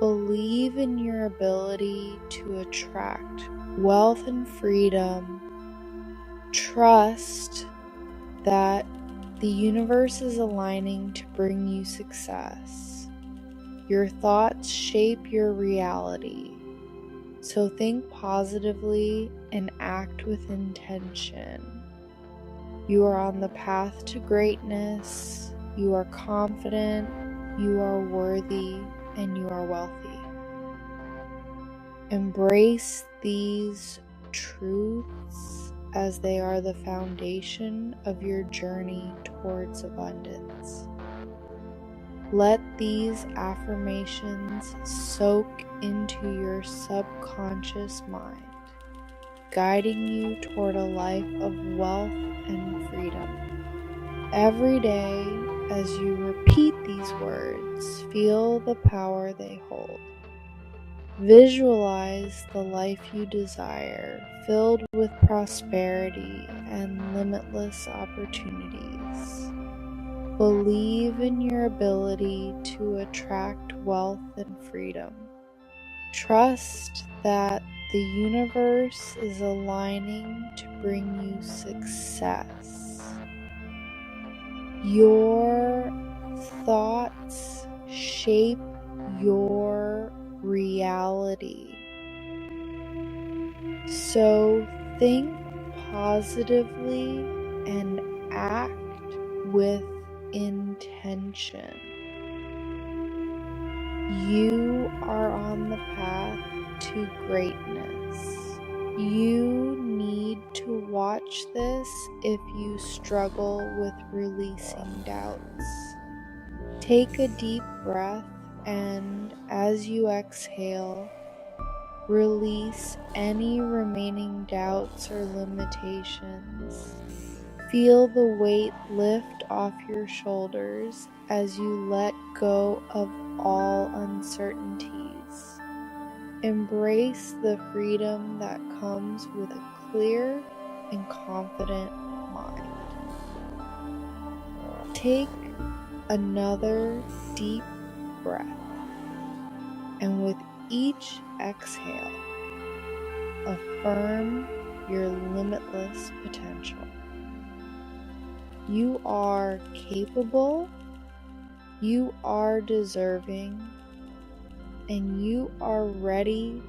Believe in your ability to attract wealth and freedom. Trust that the universe is aligning to bring you success. Your thoughts shape your reality. So think positively and act with intention. You are on the path to greatness. You are confident. You are worthy. And you more wealthy. Embrace these truths as they are the foundation of your journey towards abundance. Let these affirmations soak into your subconscious mind, guiding you toward a life of wealth and freedom. Every day, as you repeat these words, feel the power they hold. Visualize the life you desire, filled with prosperity and limitless opportunities. Believe in your ability to attract wealth and freedom. Trust that the universe is aligning to bring you success. Your thoughts shape your reality. So think positively and act with intention. You are on the path to greatness. You need to watch this if you struggle with releasing doubts. Take a deep breath, and as you exhale, release any remaining doubts or limitations. Feel the weight lift off your shoulders as you let go of all uncertainties. Embrace the freedom that comes with a clear and confident mind. Take another deep breath, and with each exhale, affirm your limitless potential. You are capable, you are deserving, and you are ready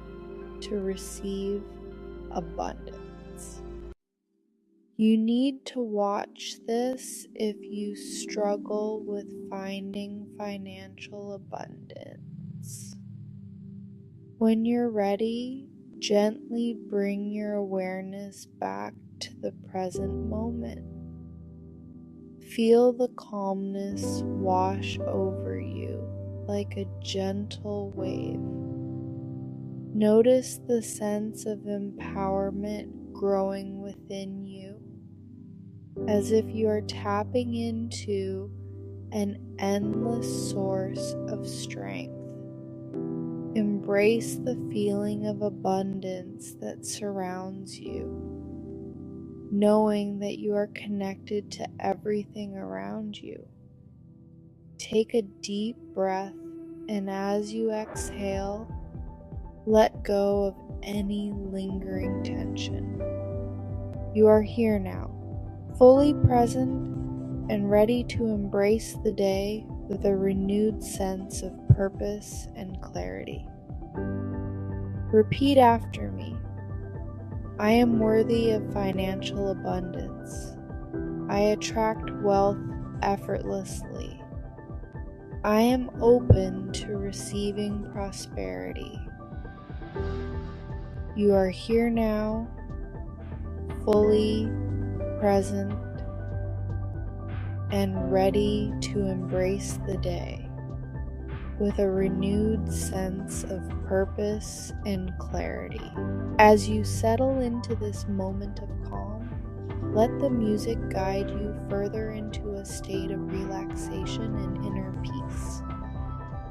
to receive abundance. You need to watch this if you struggle with finding financial abundance. When you're ready, gently bring your awareness back to the present moment. Feel the calmness wash over you like a gentle wave. Notice the sense of empowerment growing within you, as if you are tapping into an endless source of strength. Embrace the feeling of abundance that surrounds you, knowing that you are connected to everything around you. Take a deep breath, and as you exhale, let go of any lingering tension. You are here now, fully present and ready to embrace the day with a renewed sense of purpose and clarity. Repeat after me. I am worthy of financial abundance. I attract wealth effortlessly. I am open to receiving prosperity. You are here now, fully present and ready to embrace the day with a renewed sense of purpose and clarity. As you settle into this moment of calm, let the music guide you further into a state of relaxation and inner peace.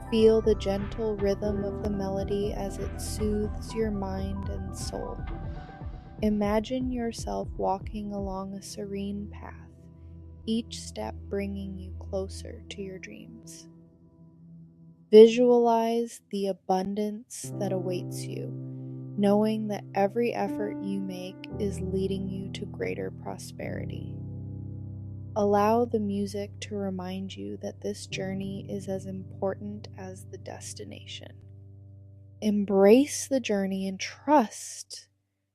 Feel the gentle rhythm of the melody as it soothes your mind and soul. Imagine yourself walking along a serene path, each step bringing you closer to your dreams. Visualize the abundance that awaits you, knowing that every effort you make is leading you to greater prosperity. Allow the music to remind you that this journey is as important as the destination. Embrace the journey and trust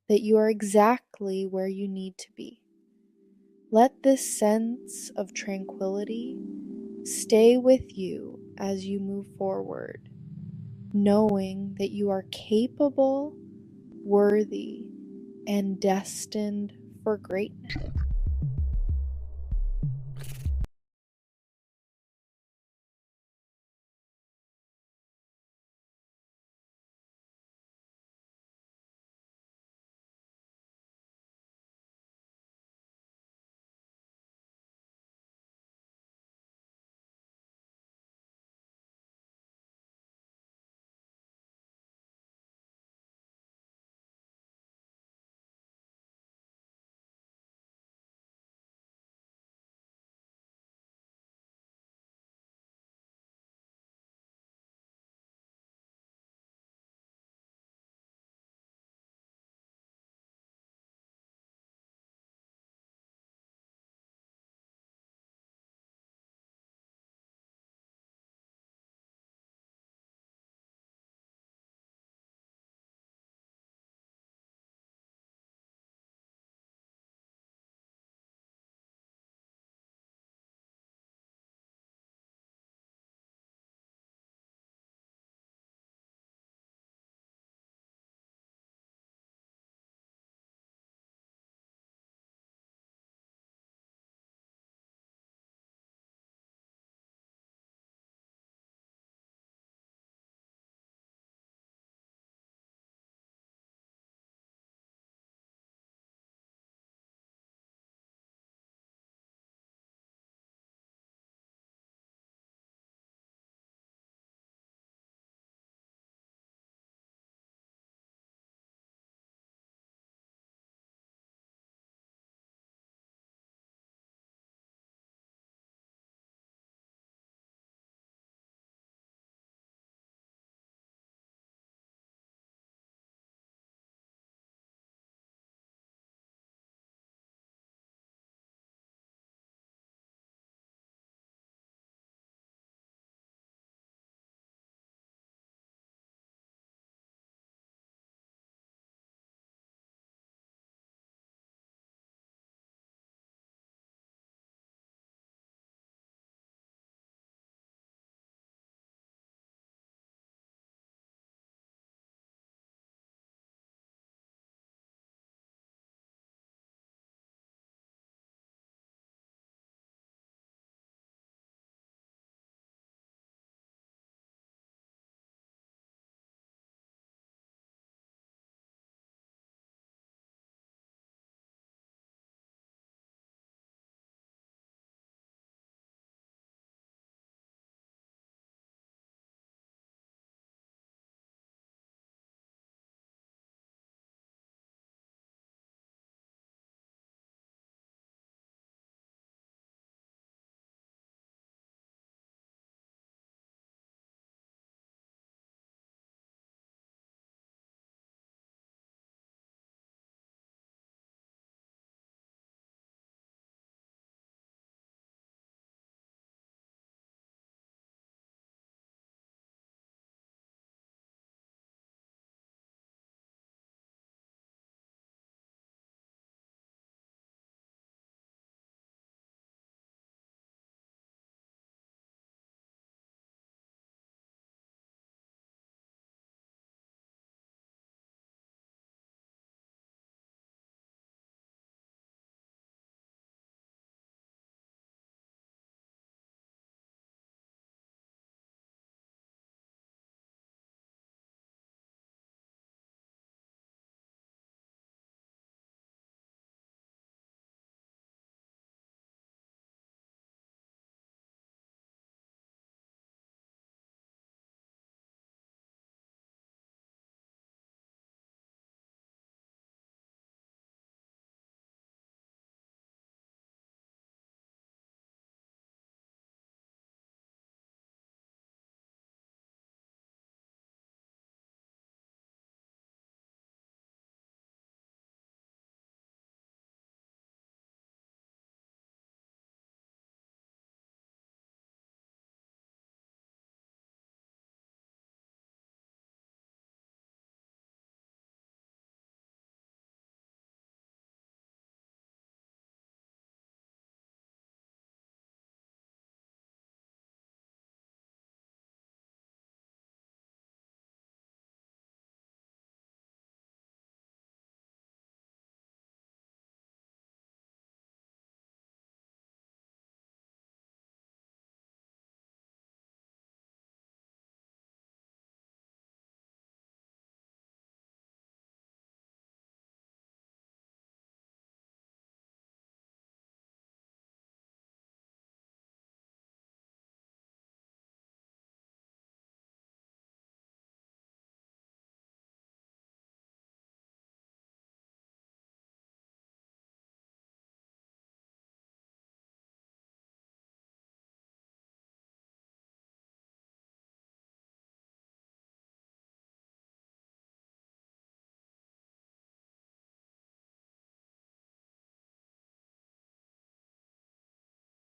that you are exactly where you need to be. Let this sense of tranquility stay with you as you move forward, knowing that you are capable, worthy, and destined for greatness.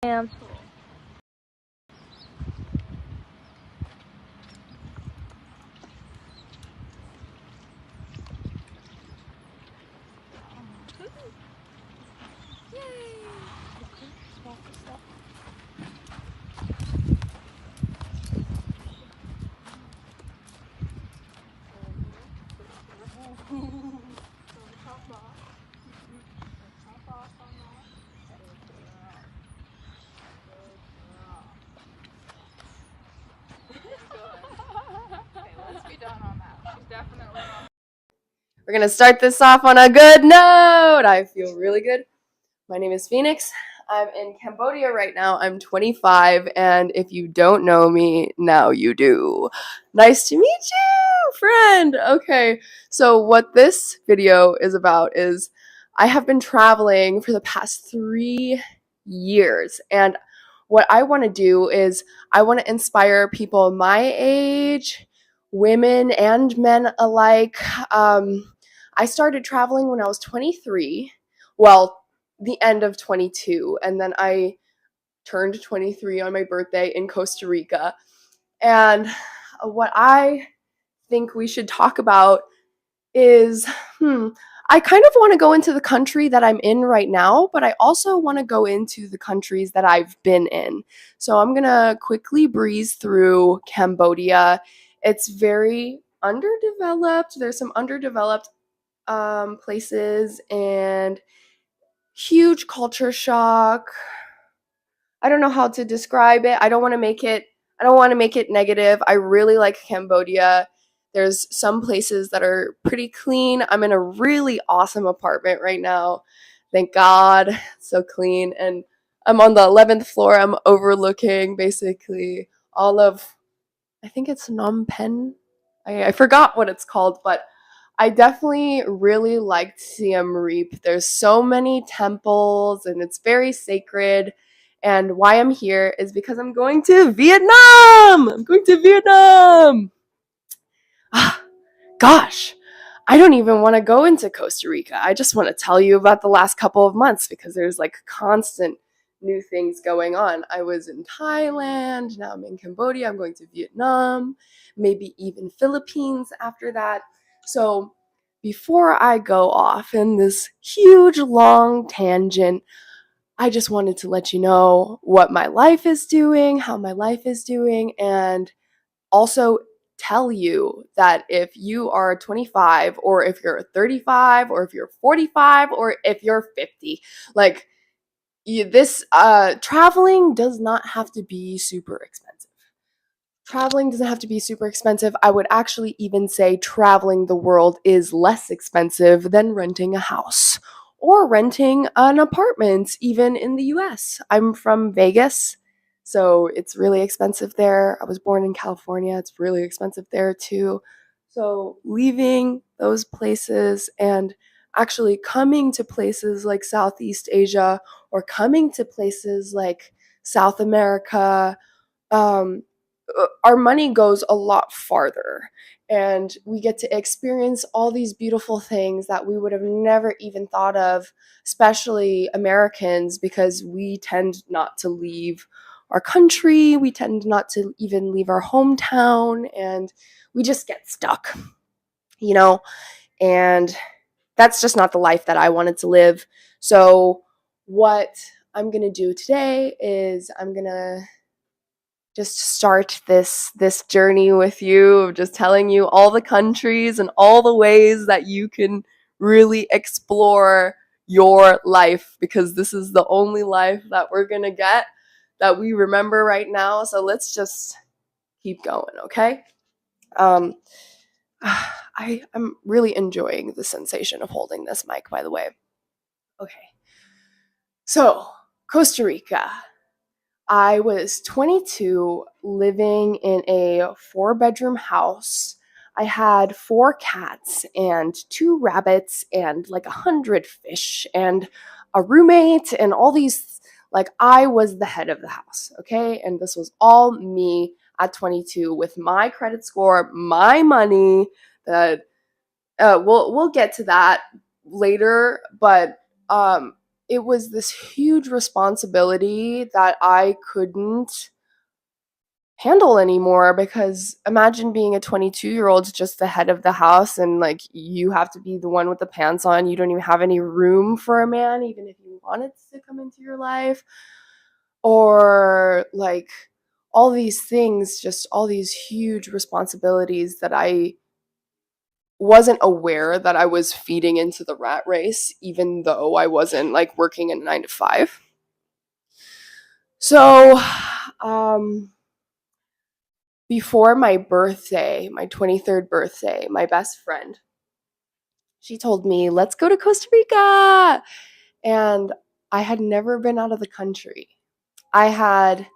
Damn. We're gonna start this off on a good note. I feel really good. My name is Phoenix. I'm in Cambodia right now. I'm 25, and if you don't know me, now you do. Nice to meet you, friend. Okay, so what this video is about is I have been traveling for the past 3 years, and what I want to do is I want to inspire people my age, women and men alike. I started traveling when I was 23. Well, the end of 22, and then I turned 23 on my birthday in Costa Rica. And what I think we should talk about is I kind of want to go into the country that I'm in right now, but I also want to go into the countries that I've been in. So I'm going to quickly breeze through Cambodia. It's very underdeveloped. There's some underdeveloped places and huge culture shock. I don't know how to describe it. I don't want to make it negative. I really like Cambodia. There's some places that are pretty clean. I'm in a really awesome apartment right now. Thank God. It's so clean. And I'm on the 11th floor. I'm overlooking basically all of, I think it's Phnom Penh. I forgot what it's called, but I definitely really liked Siem Reap. There's so many temples and it's very sacred. And why I'm here is because I'm going to Vietnam! I'm going to Vietnam! Gosh, I don't even want to go into Costa Rica. I just want to tell you about the last couple of months because there's like constant new things going on. I was in Thailand, now I'm in Cambodia, I'm going to Vietnam, maybe even Philippines after that. So before I go off in this huge long tangent, I just wanted to let you know what my life is doing, how my life is doing, and also tell you that if you are 25 or if you're 35 or if you're 45 or if you're 50, like this traveling does not have to be super expensive. Traveling doesn't have to be super expensive. I would actually even say traveling the world is less expensive than renting a house or renting an apartment, even in the US. I'm from Vegas, so it's really expensive there. I was born in California. It's really expensive there too. So leaving those places and actually coming to places like Southeast Asia or coming to places like South America, our money goes a lot farther and we get to experience all these beautiful things that we would have never even thought of, especially Americans, because we tend not to leave our country, we tend not to even leave our hometown, and we just get stuck, you know, and that's just not the life that I wanted to live. So what I'm gonna do today is I'm gonna just start this journey with you of just telling you all the countries and all the ways that you can really explore your life, because this is the only life that we're gonna get that we remember right now. So let's just keep going, okay? I'm really enjoying the sensation of holding this mic, by the way. Okay, so Costa Rica. I was 22, living in a 4-bedroom house. I had 4 cats and 2 rabbits and like 100 fish and a roommate and all these, like I was the head of the house, okay? And this was all me at 22 with my credit score, my money, that we'll get to that later, but it was this huge responsibility that I couldn't handle anymore, because imagine being a 22-year-old just the head of the house, and like you have to be the one with the pants on. You don't even have any room for a man, even if you wanted to come into your life, or like all these things, just all these huge responsibilities that I wasn't aware that I was feeding into the rat race, even though I wasn't like working a 9 to 5. So, before my birthday, my 23rd birthday, my best friend, she told me, let's go to Costa Rica. And I had never been out of the country. I had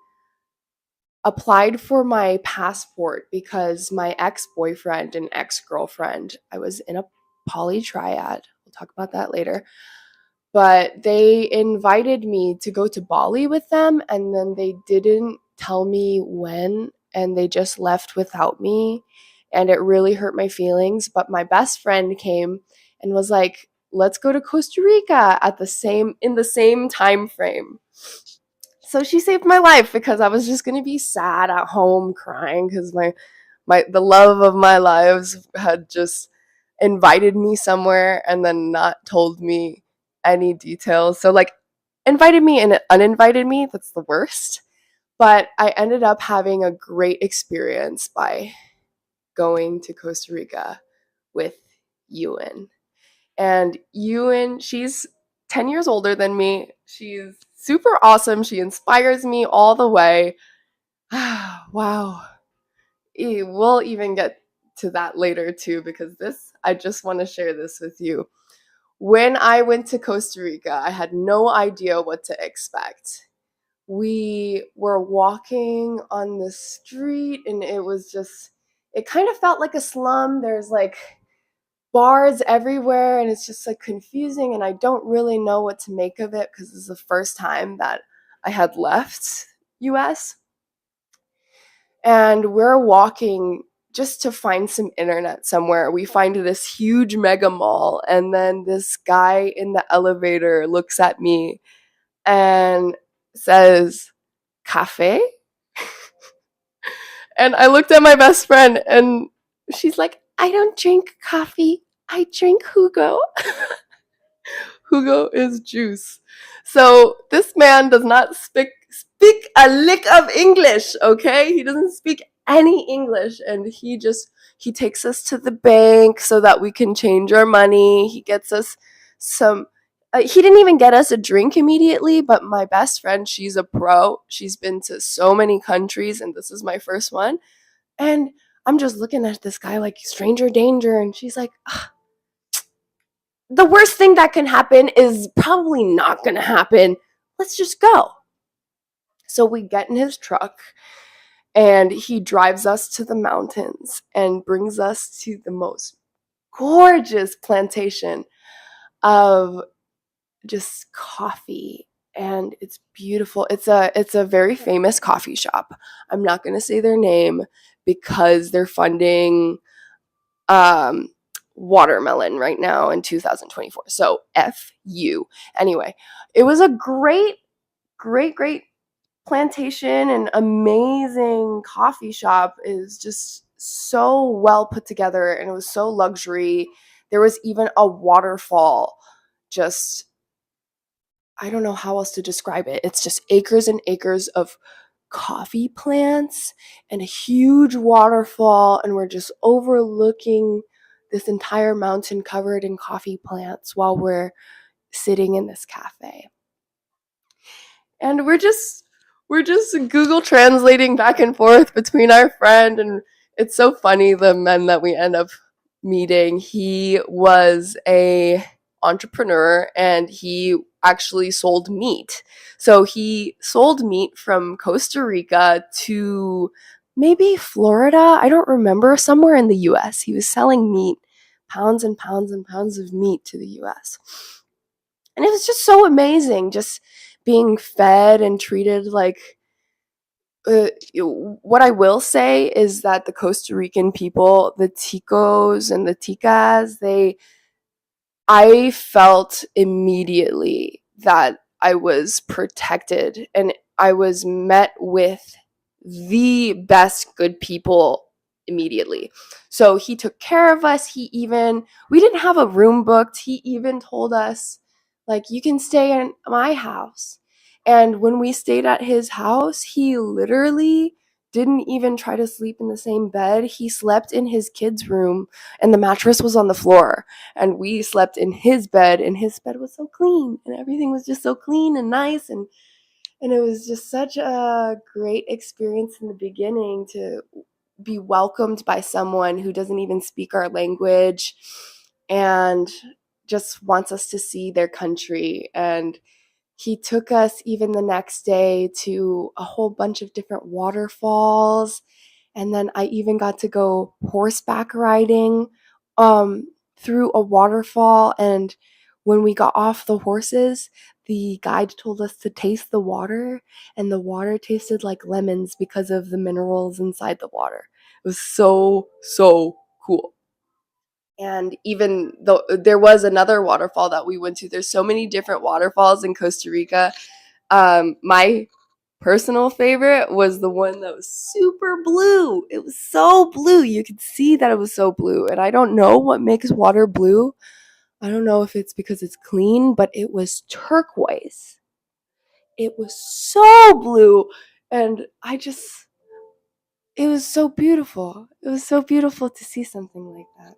applied for my passport because my ex-boyfriend and ex-girlfriend, I was in a poly triad. We'll talk about that later. But they invited me to go to Bali with them, and then they didn't tell me when, and they just left without me, and it really hurt my feelings. But my best friend came and was like, let's go to Costa Rica in the same time frame. So she saved my life, because I was just going to be sad at home crying, because the love of my lives had just invited me somewhere and then not told me any details. So like invited me and uninvited me, that's the worst. But I ended up having a great experience by going to Costa Rica with Ewan. And Ewan, she's 10 years older than me. She's super awesome. She inspires me all the way. Wow. We'll even get to that later too, because I just want to share this with you. When I went to Costa Rica, I had no idea what to expect. We were walking on the street, and it kind of felt like a slum. There's like bars everywhere, and it's just like confusing, and I don't really know what to make of it, because this is the first time that I had left US. And we're walking just to find some internet somewhere. We find this huge mega mall, and then this guy in the elevator looks at me and says, "Cafe?" And I looked at my best friend, and she's like, "I don't drink coffee, I drink Hugo." Hugo is juice. So this man does not speak a lick of English, okay? He doesn't speak any English, and he takes us to the bank so that we can change our money. He gets us he didn't even get us a drink immediately, but my best friend, she's a pro. She's been to so many countries, and this is my first one. And I'm just looking at this guy like stranger danger, and she's like, the worst thing that can happen is probably not going to happen. Let's just go. So we get in his truck, and he drives us to the mountains and brings us to the most gorgeous plantation of just coffee, and it's beautiful. It's a very famous coffee shop. I'm not going to say their name because they're funding watermelon right now in 2024. So F you. Anyway, it was a great plantation, and amazing coffee shop. Is just so well put together, and it was so luxury. There was even a waterfall. Just, I don't know how else to describe it. It's just acres and acres of coffee plants and a huge waterfall, and we're just overlooking this entire mountain covered in coffee plants while we're sitting in this cafe. And we're just Google translating back and forth between our friend, and it's so funny, the men that we end up meeting. He was a entrepreneur, and he actually sold meat. So he sold meat from Costa Rica to maybe Florida. I don't remember, somewhere in the US. He was selling meat, pounds and pounds and pounds of meat to the US. And it was just so amazing, just being fed and treated like what I will say is that the Costa Rican people, the ticos and the ticas, I felt immediately that I was protected and I was met with the best good people immediately. So he took care of us. We didn't have a room booked. He even told us, like, you can stay in my house. And when we stayed at his house, he literally didn't even try to sleep in the same bed. He slept in his kids' room and the mattress was on the floor. And we slept in his bed and his bed was so clean and everything was just so clean and nice. And it was just such a great experience in the beginning to be welcomed by someone who doesn't even speak our language and just wants us to see their country. And he took us even the next day to a whole bunch of different waterfalls. And then I even got to go horseback riding through a waterfall. And when we got off the horses, the guide told us to taste the water, and the water tasted like lemons because of the minerals inside the water. It was so, so cool. And even though there was another waterfall that we went to, there's so many different waterfalls in Costa Rica. My personal favorite was the one that was super blue. It was so blue. You could see that it was so blue. And I don't know what makes water blue. I don't know if it's because it's clean, but it was turquoise. It was so blue. And it was so beautiful. It was so beautiful to see something like that.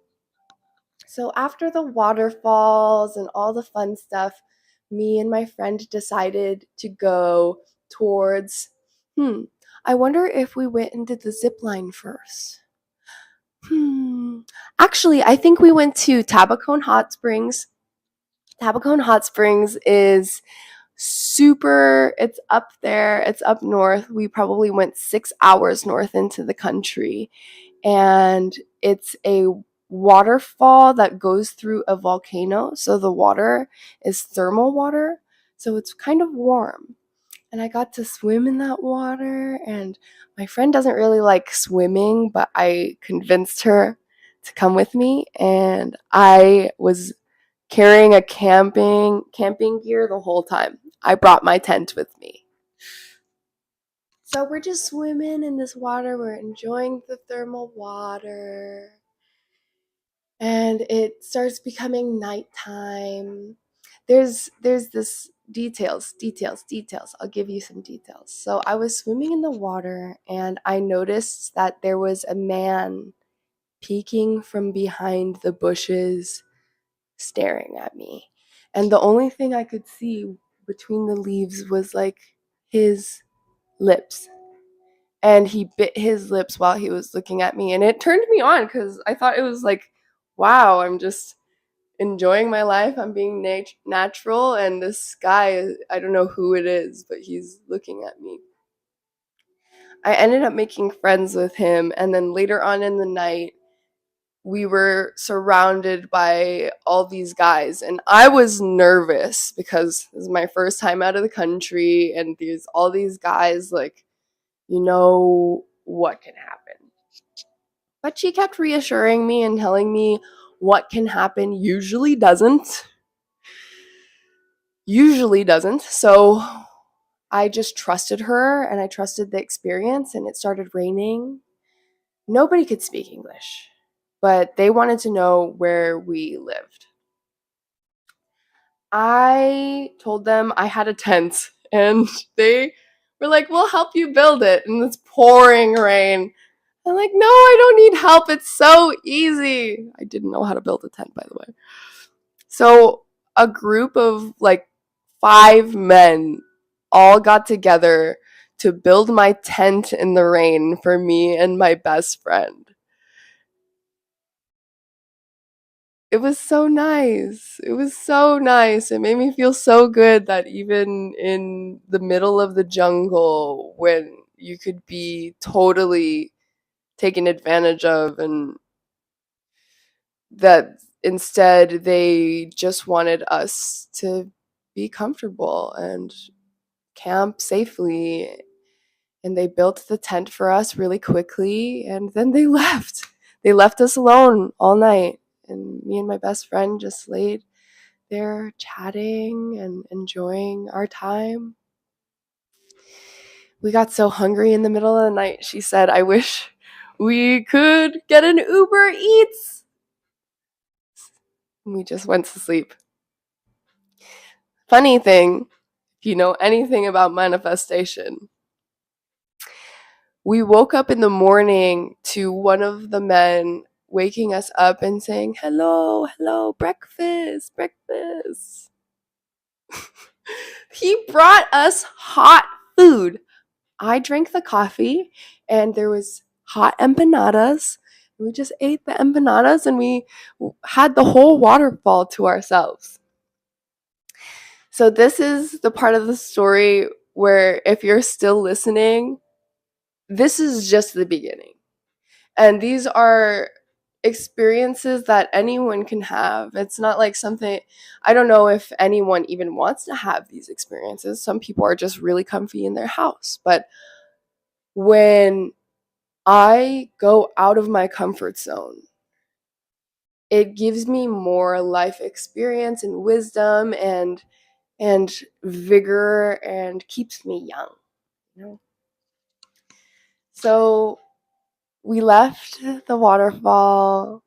So after the waterfalls and all the fun stuff, me and my friend decided to go towards, I wonder if we went and did the zip line first. Actually, I think we went to Tabacón Hot Springs. Tabacón Hot Springs is it's up there, it's up north. We probably went 6 hours north into the country, and it's a waterfall that goes through a volcano, so the water is thermal water, so it's kind of warm. And I got to swim in that water, and my friend doesn't really like swimming, but I convinced her to come with me, and I was carrying a camping gear the whole time. I brought my tent with me. So we're just swimming in this water, we're enjoying the thermal water, and it starts becoming nighttime. There's this details. I'll give you some details. So I was swimming in the water, and I noticed that there was a man peeking from behind the bushes, staring at me. And the only thing I could see between the leaves was like his lips. And he bit his lips while he was looking at me, and it turned me on because I thought it was like, wow, I'm just enjoying my life. I'm being natural, and this guy, I don't know who it is, but he's looking at me. I ended up making friends with him, and then later on in the night, we were surrounded by all these guys, and I was nervous because this is my first time out of the country, and there's all these guys, like, you know what can happen. But she kept reassuring me and telling me what can happen usually doesn't. So I just trusted her, and I trusted the experience, and it started raining. Nobody could speak English, but they wanted to know where we lived. I told them I had a tent, and they were like, we'll help you build it in this pouring rain. I'm like, no, I don't need help. It's so easy. I didn't know how to build a tent, by the way. So a group of like 5 men all got together to build my tent in the rain for me and my best friend. It was so nice. It made me feel so good that even in the middle of the jungle, when you could be totally taken advantage of, and that instead they just wanted us to be comfortable and camp safely, and they built the tent for us really quickly, and then they left us alone all night, and me and my best friend just laid there chatting and enjoying our time. We got so hungry in the middle of the night, she said, I wish we could get an Uber Eats. And we just went to sleep. Funny thing, if you know anything about manifestation, we woke up in the morning to one of the men waking us up and saying, hello, hello, breakfast, breakfast. He brought us hot food. I drank the coffee and there was hot empanadas. We just ate the empanadas and we had the whole waterfall to ourselves. So this is the part of the story where if you're still listening, this is just the beginning. And these are experiences that anyone can have. It's not like something, I don't know if anyone even wants to have these experiences. Some people are just really comfy in their house. But when I go out of my comfort zone, it gives me more life experience and wisdom and vigor and keeps me young, you know? So we left the waterfall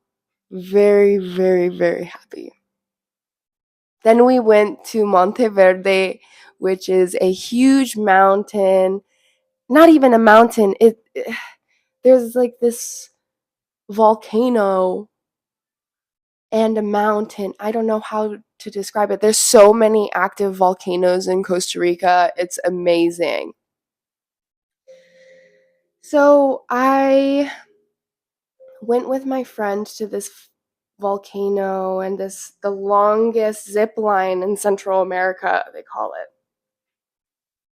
very, very, very happy. Then we went to Monte Verde, which is a huge mountain. Not even a mountain. There's like this volcano and a mountain. I don't know how to describe it. There's so many active volcanoes in Costa Rica. It's amazing. So I went with my friend to this volcano and the longest zip line in Central America, they call it.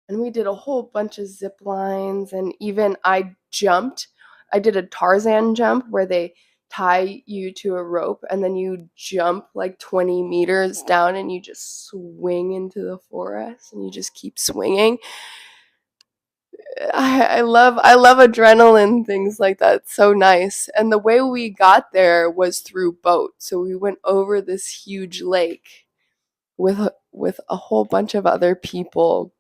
And we did a whole bunch of zip lines, and even I did a Tarzan jump where they tie you to a rope and then you jump like 20 meters down and you just swing into the forest and you just keep swinging. I love adrenaline, things like that. It's so nice. And the way we got there was through boat. So we went over this huge lake with a whole bunch of other people.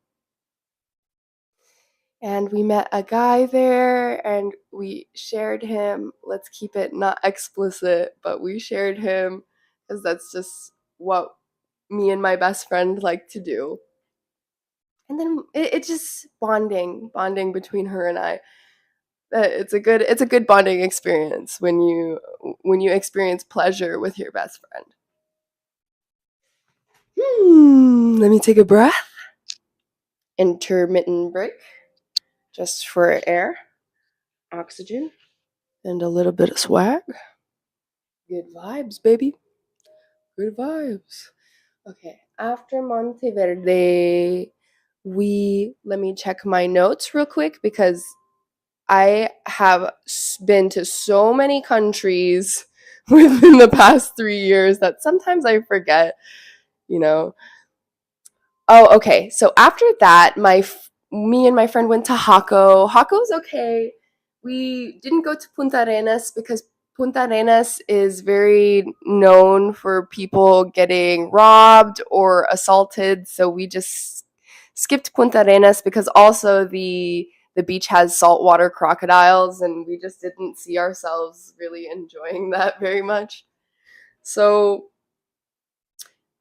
And we met a guy there and we shared him. Let's keep it not explicit, but we shared him because that's just what me and my best friend like to do. And then it's just bonding between her and I. It's a good bonding experience when you experience pleasure with your best friend. Let me take a breath. Intermittent break. Just for air, oxygen, and a little bit of swag. Good vibes, baby. Good vibes. Okay, after Monteverde, let me check my notes real quick because I have been to so many countries within the past 3 years that sometimes I forget, you know. Oh, okay. So after that, me and my friend went to Jaco. Jaco's okay. We didn't go to Punta Arenas because Punta Arenas is very known for people getting robbed or assaulted. So we just skipped Punta Arenas because also the beach has saltwater crocodiles and we just didn't see ourselves really enjoying that very much. So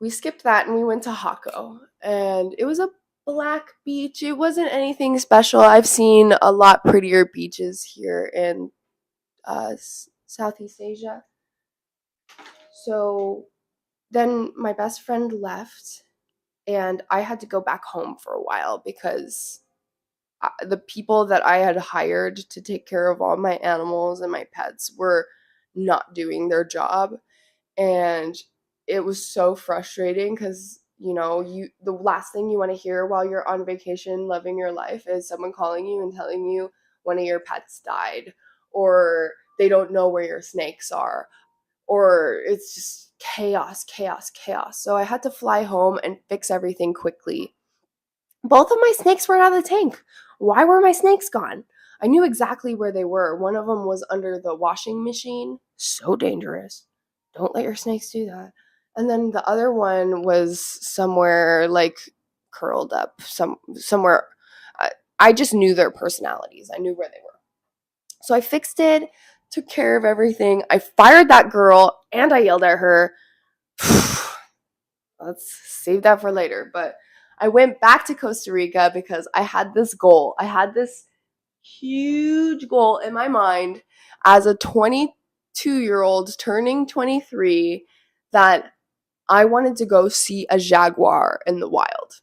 we skipped that and we went to Jaco. And it was a black beach. It wasn't anything special. I've seen a lot prettier beaches here in Southeast Asia. So then my best friend left and I had to go back home for a while because the people that I had hired to take care of all my animals and my pets were not doing their job. And it was so frustrating because, you know, the last thing you want to hear while you're on vacation loving your life is someone calling you and telling you one of your pets died or they don't know where your snakes are or it's just chaos. So I had to fly home and fix everything quickly. Both of my snakes were out of the tank. Why were my snakes gone? I knew exactly where they were. One of them was under the washing machine. So dangerous. Don't let your snakes do that. And then the other one was somewhere like curled up somewhere. I just knew their personalities. I knew where they were. So I fixed it, took care of everything. I fired that girl and I yelled at her. Let's save that for later. But I went back to Costa Rica because I had this goal. I had this huge goal in my mind as a 22-year-old turning 23 that I wanted to go see a jaguar in the wild.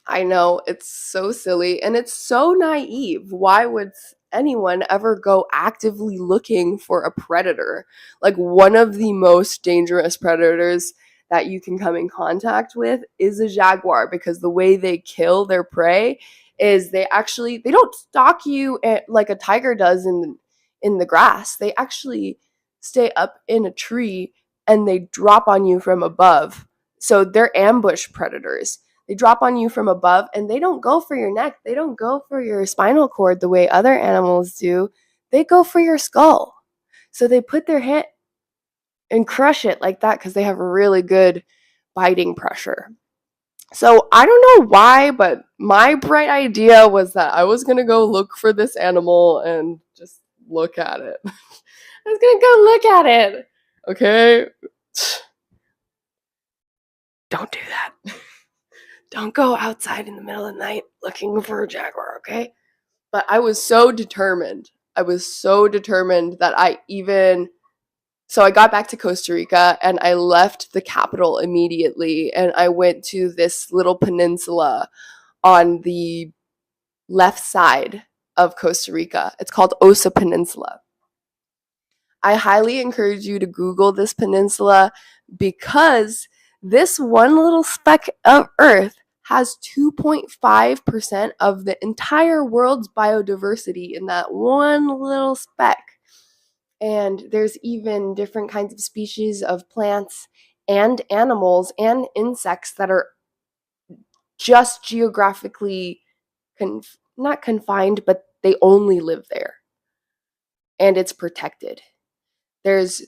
I know it's so silly and it's so naive. Why would anyone ever go actively looking for a predator? Like, one of the most dangerous predators that you can come in contact with is a jaguar, because the way they kill their prey is they don't stalk you like a tiger does in the grass. They actually stay up in a tree and they drop on you from above. So they're ambush predators. They drop on you from above and they don't go for your neck. They don't go for your spinal cord the way other animals do. They go for your skull. So they put their hand and crush it like that because they have really good biting pressure. So I don't know why, but my bright idea was that I was going to go look for this animal and just look at it. I was going to go look at it. Okay? Don't do that. Don't go outside in the middle of the night looking for a jaguar, okay? But I was so determined. That so I got back to Costa Rica and I left the capital immediately and I went to this little peninsula on the left side of Costa Rica. It's called Osa Peninsula. I highly encourage you to Google this peninsula because this one little speck of Earth has 2.5% of the entire world's biodiversity in that one little speck. And there's even different kinds of species of plants and animals and insects that are just geographically not confined, but they only live there. And it's protected. There's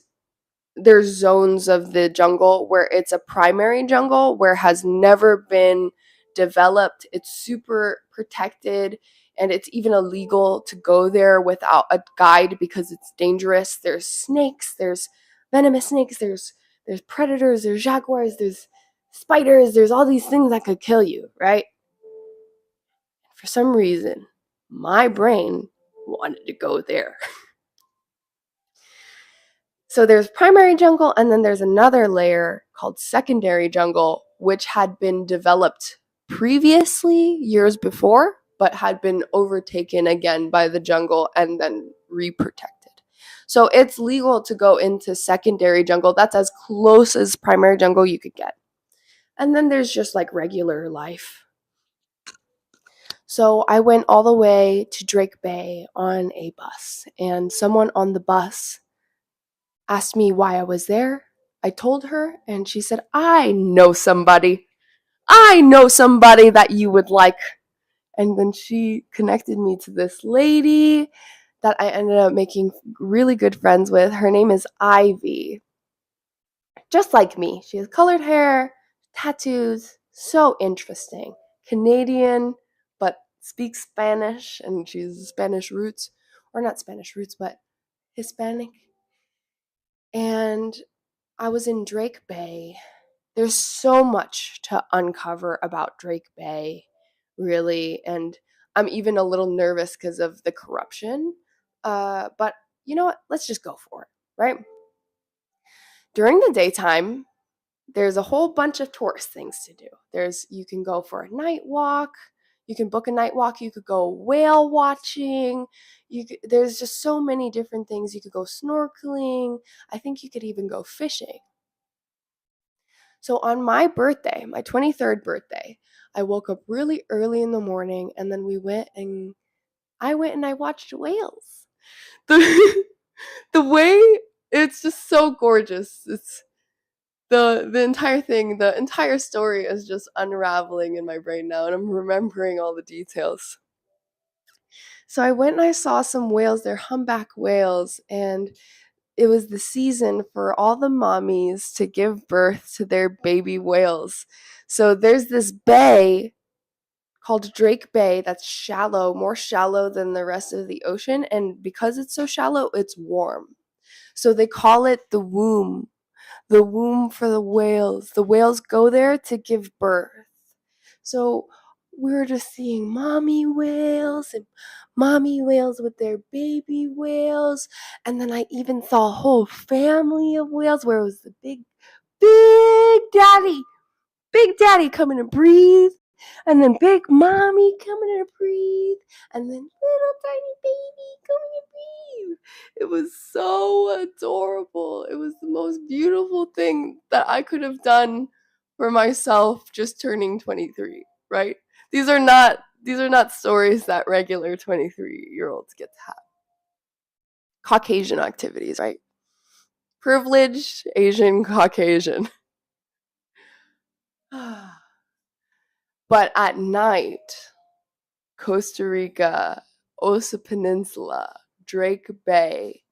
zones of the jungle where it's a primary jungle where has never been developed. It's super protected and it's even illegal to go there without a guide because it's dangerous. There's snakes, there's venomous snakes, there's predators, there's jaguars, there's spiders, there's all these things that could kill you, right? For some reason, my brain wanted to go there. So there's primary jungle, and then there's another layer called secondary jungle, which had been developed previously, years before, but had been overtaken again by the jungle and then reprotected. So it's legal to go into secondary jungle. That's as close as primary jungle you could get. And then there's just like regular life. So I went all the way to Drake Bay on a bus, and someone on the bus asked me why I was there. I told her, and she said, I know somebody that you would like. And then she connected me to this lady that I ended up making really good friends with. Her name is Ivy. Just like me. She has colored hair, tattoos, so interesting. Canadian, but speaks Spanish, and she's Spanish roots. Or not Spanish roots, but Hispanic. And I was in Drake Bay. There's so much to uncover about Drake Bay, really, and I'm even a little nervous because of the corruption. But you know what? Let's just go for it, right? During the daytime, there's a whole bunch of tourist things to do. You can go for a night walk. You can book a night walk. You could go whale watching. There's just so many different things. You could go snorkeling. I think you could even go fishing. So on my birthday, my 23rd birthday, I woke up really early in the morning, and then I went and I watched whales. The way, it's just so gorgeous. It's the entire thing, the entire story is just unraveling in my brain now, and I'm remembering all the details. So I went and I saw some whales. They're humpback whales, and it was the season for all the mommies to give birth to their baby whales. So there's this bay called Drake Bay that's shallow, more shallow than the rest of the ocean, and because it's so shallow, it's warm. So they call it the womb for the whales. The whales go there to give birth. So we were just seeing mommy whales with their baby whales. And then I even saw a whole family of whales where it was the big daddy coming to breathe. And then big mommy coming to breathe. And then little tiny baby coming to breathe. It was so adorable. It was the most beautiful thing that I could have done for myself just turning 23, right? These are not stories that regular 23-year-olds get to have. Caucasian activities, right? Privileged Asian Caucasian. But at night, Costa Rica, Osa Peninsula, Drake Bay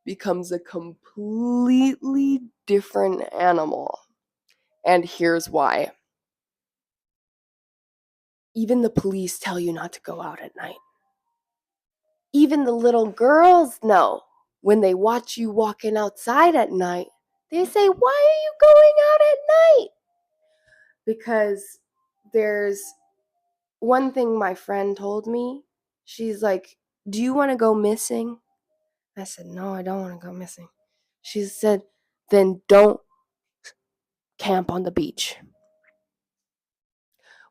becomes a completely different animal. And here's why. Even the police tell you not to go out at night. Even the little girls know when they watch you walking outside at night. They say, "Why are you going out at night?" Because there's one thing my friend told me. She's like, "Do you want to go missing?" I said, "No, I don't want to go missing." She said, "Then don't camp on the beach.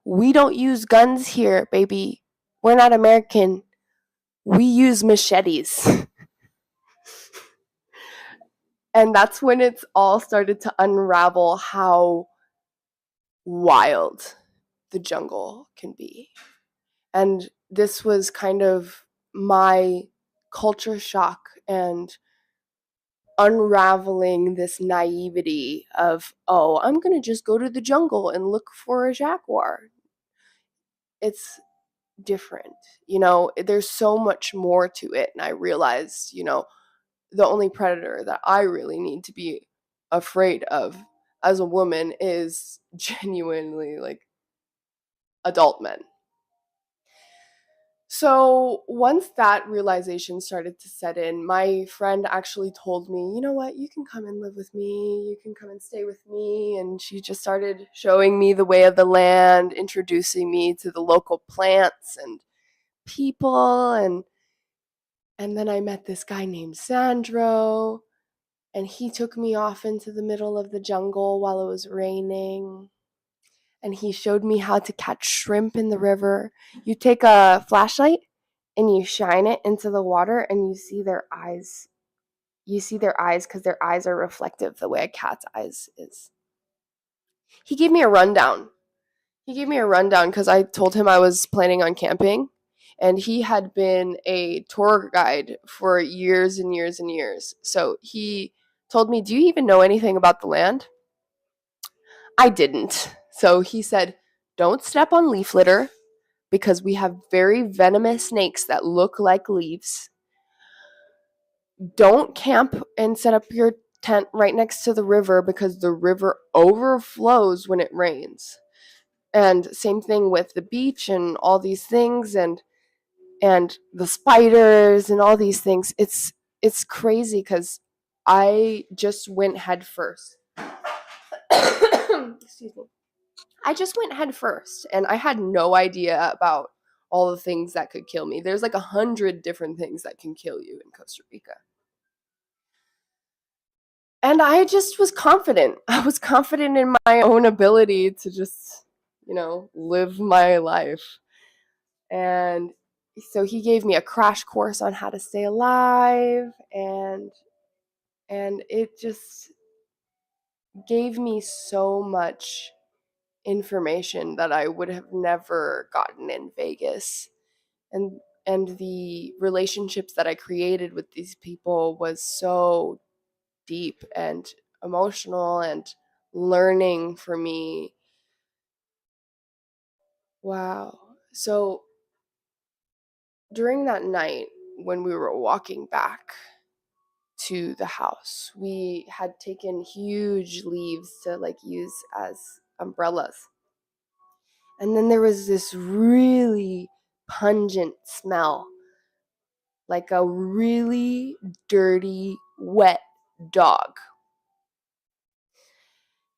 We don't use guns here, baby. We're not American. We use machetes." And that's when it's all started to unravel how wild the jungle can be. And this was kind of my culture shock and unraveling this naivety of, oh, I'm going to just go to the jungle and look for a jaguar. It's different. There's so much more to it. And I realized, the only predator that I really need to be afraid of as a woman is genuinely like adult men. So once that realization started to set in, my friend actually told me, "You know what, you can come and live with me, you can come and stay with me." And she just started showing me the way of the land, introducing me to the local plants and people. And then I met this guy named Sandro, and he took me off into the middle of the jungle while it was raining. And he showed me how to catch shrimp in the river. You take a flashlight and you shine it into the water and you see their eyes. You see their eyes because their eyes are reflective the way a cat's eyes is. He gave me a rundown. Because I told him I was planning on camping. And he had been a tour guide for years and years and years. So he told me, "Do you even know anything about the land?" I didn't. So he said, "Don't step on leaf litter because we have very venomous snakes that look like leaves. Don't camp and set up your tent right next to the river because the river overflows when it rains." And same thing with the beach and all these things and the spiders and all these things. It's crazy because I just went head first. Excuse me. I just went head first and I had no idea about all the things that could kill me. There's like 100 different things that can kill you in Costa Rica. And I just was confident. I was confident in my own ability to just, live my life. And so he gave me a crash course on how to stay alive, and it just gave me so much information that I would have never gotten in Vegas. And the relationships that I created with these people was so deep and emotional and learning for me. Wow. So during that night when we were walking back to the house. We had taken huge leaves to like use as umbrellas. And then there was this really pungent smell, like a really dirty, wet dog.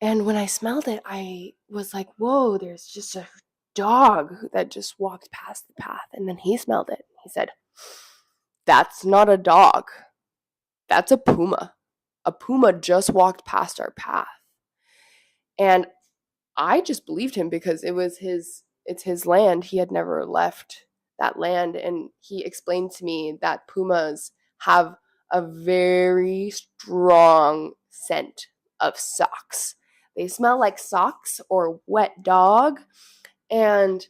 And when I smelled it, I was like, whoa, there's just a dog that just walked past the path. And then he smelled it. He said, that's not a dog. That's a puma. A puma just walked past our path. And I just believed him because it's his land. He had never left that land. And he explained to me that pumas have a very strong scent of socks. They smell like socks or wet dog. And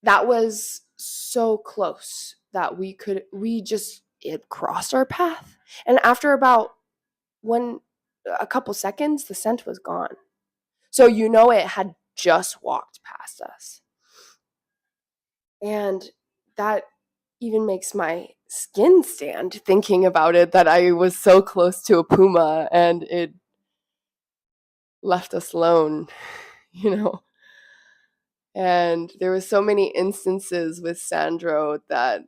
that was so close that it crossed our path. And after about a couple seconds, the scent was gone. So it had just walked past us. And that even makes my skin stand thinking about it, that I was so close to a puma and it left us alone, And there were so many instances with Sandro that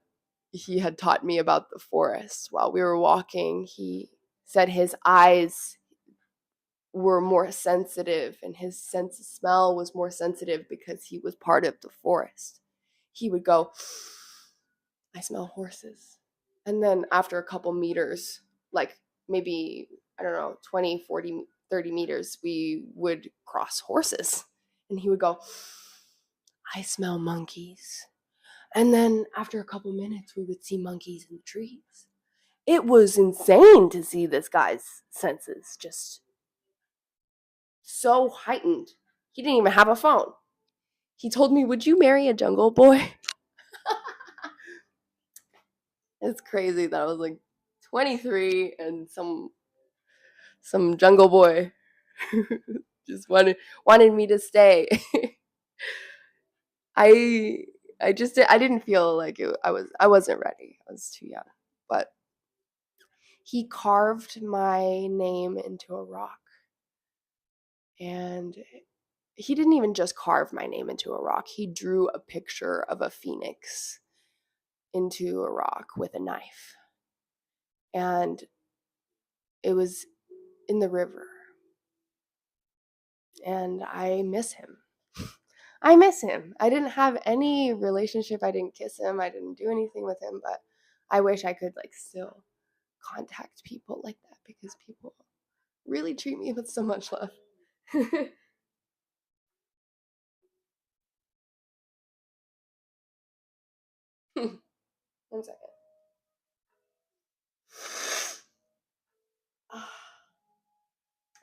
he had taught me about the forest. While we were walking, he said his eyes were more sensitive and his sense of smell was more sensitive because he was part of the forest. He would go, I smell horses. And then after a couple meters, like maybe, 20, 40, 30 meters, we would cross horses. And he would go, I smell monkeys. And then after a couple minutes, we would see monkeys in the trees. It was insane to see this guy's senses just so heightened. He didn't even have a phone. He told me, would you marry a jungle boy? It's crazy that I was like 23 and some jungle boy just wanted me to stay. I didn't feel like I wasn't ready. I was too young. But he carved my name into a rock. And he didn't even just carve my name into a rock. He drew a picture of a phoenix into a rock with a knife. And it was in the river. And I miss him. I miss him. I didn't have any relationship. I didn't kiss him. I didn't do anything with him. But I wish I could still contact people like that, because people really treat me with so much love. 1 second.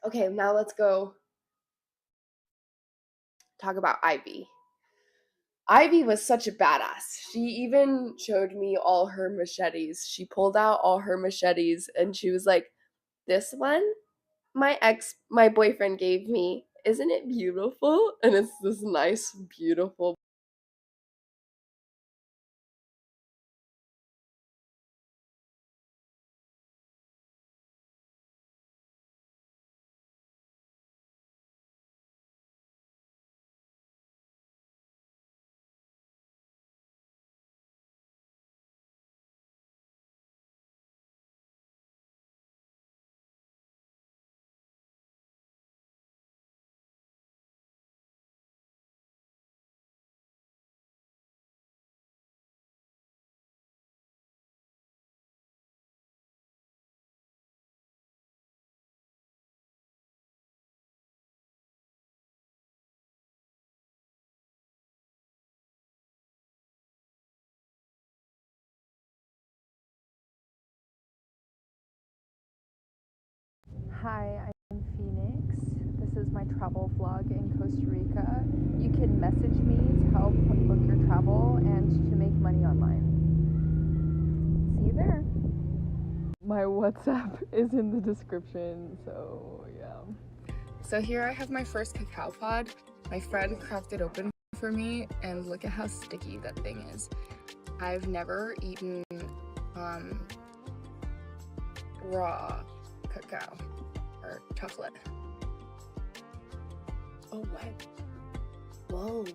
Okay, now let's go talk about Ivy. Ivy was such a badass. She even showed me all her machetes. She pulled out all her machetes and she was like, this one, my boyfriend gave me. Isn't it beautiful? And it's this nice, beautiful. Hi, I'm Phoenix. This is my travel vlog in Costa Rica. You can message me to help book your travel and to make money online. See you there. My WhatsApp is in the description, so yeah. So here I have my first cacao pod. My friend cracked it open for me, and look at how sticky that thing is. I've never eaten raw cacao or chocolate. Oh, what? Whoa.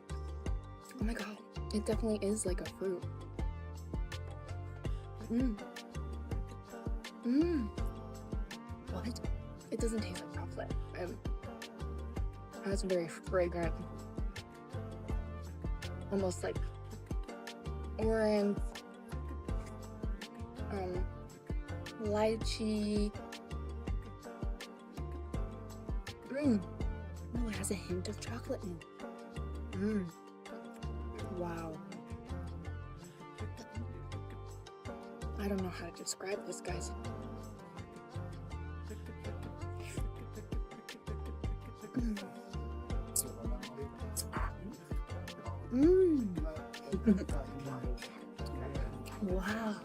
Oh my god. It definitely is like a fruit. What? It doesn't taste like chocolate. That's very fragrant. Almost like orange, lychee. No, it has a hint of chocolate in it. Wow. I don't know how to describe this, guys. Wow.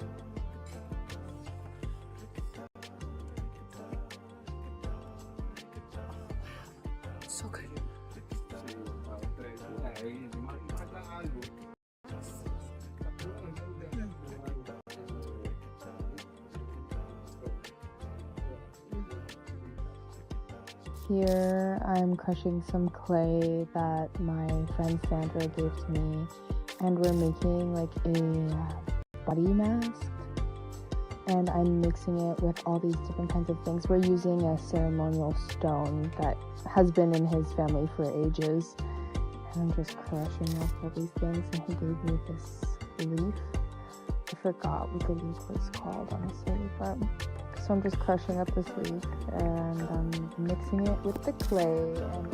So good. Here I'm crushing some clay that my friend Sandra gave to me, and we're making like a body mask, and I'm mixing it with all these different kinds of things. We're using a ceremonial stone that has been in his family for ages, and I'm just crushing up all these things, and he gave me this leaf. I forgot what the leaf was called, honestly, but so I'm just crushing up this leaf and I'm mixing it with the clay and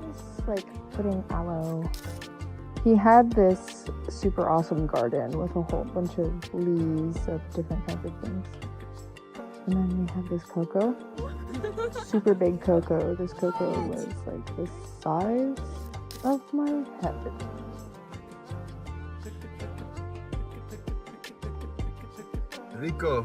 just like putting aloe. He had this super awesome garden with a whole bunch of leaves of different kinds of things. And then we have this cocoa. Super big cocoa. This cocoa was like the size of my head. Rico.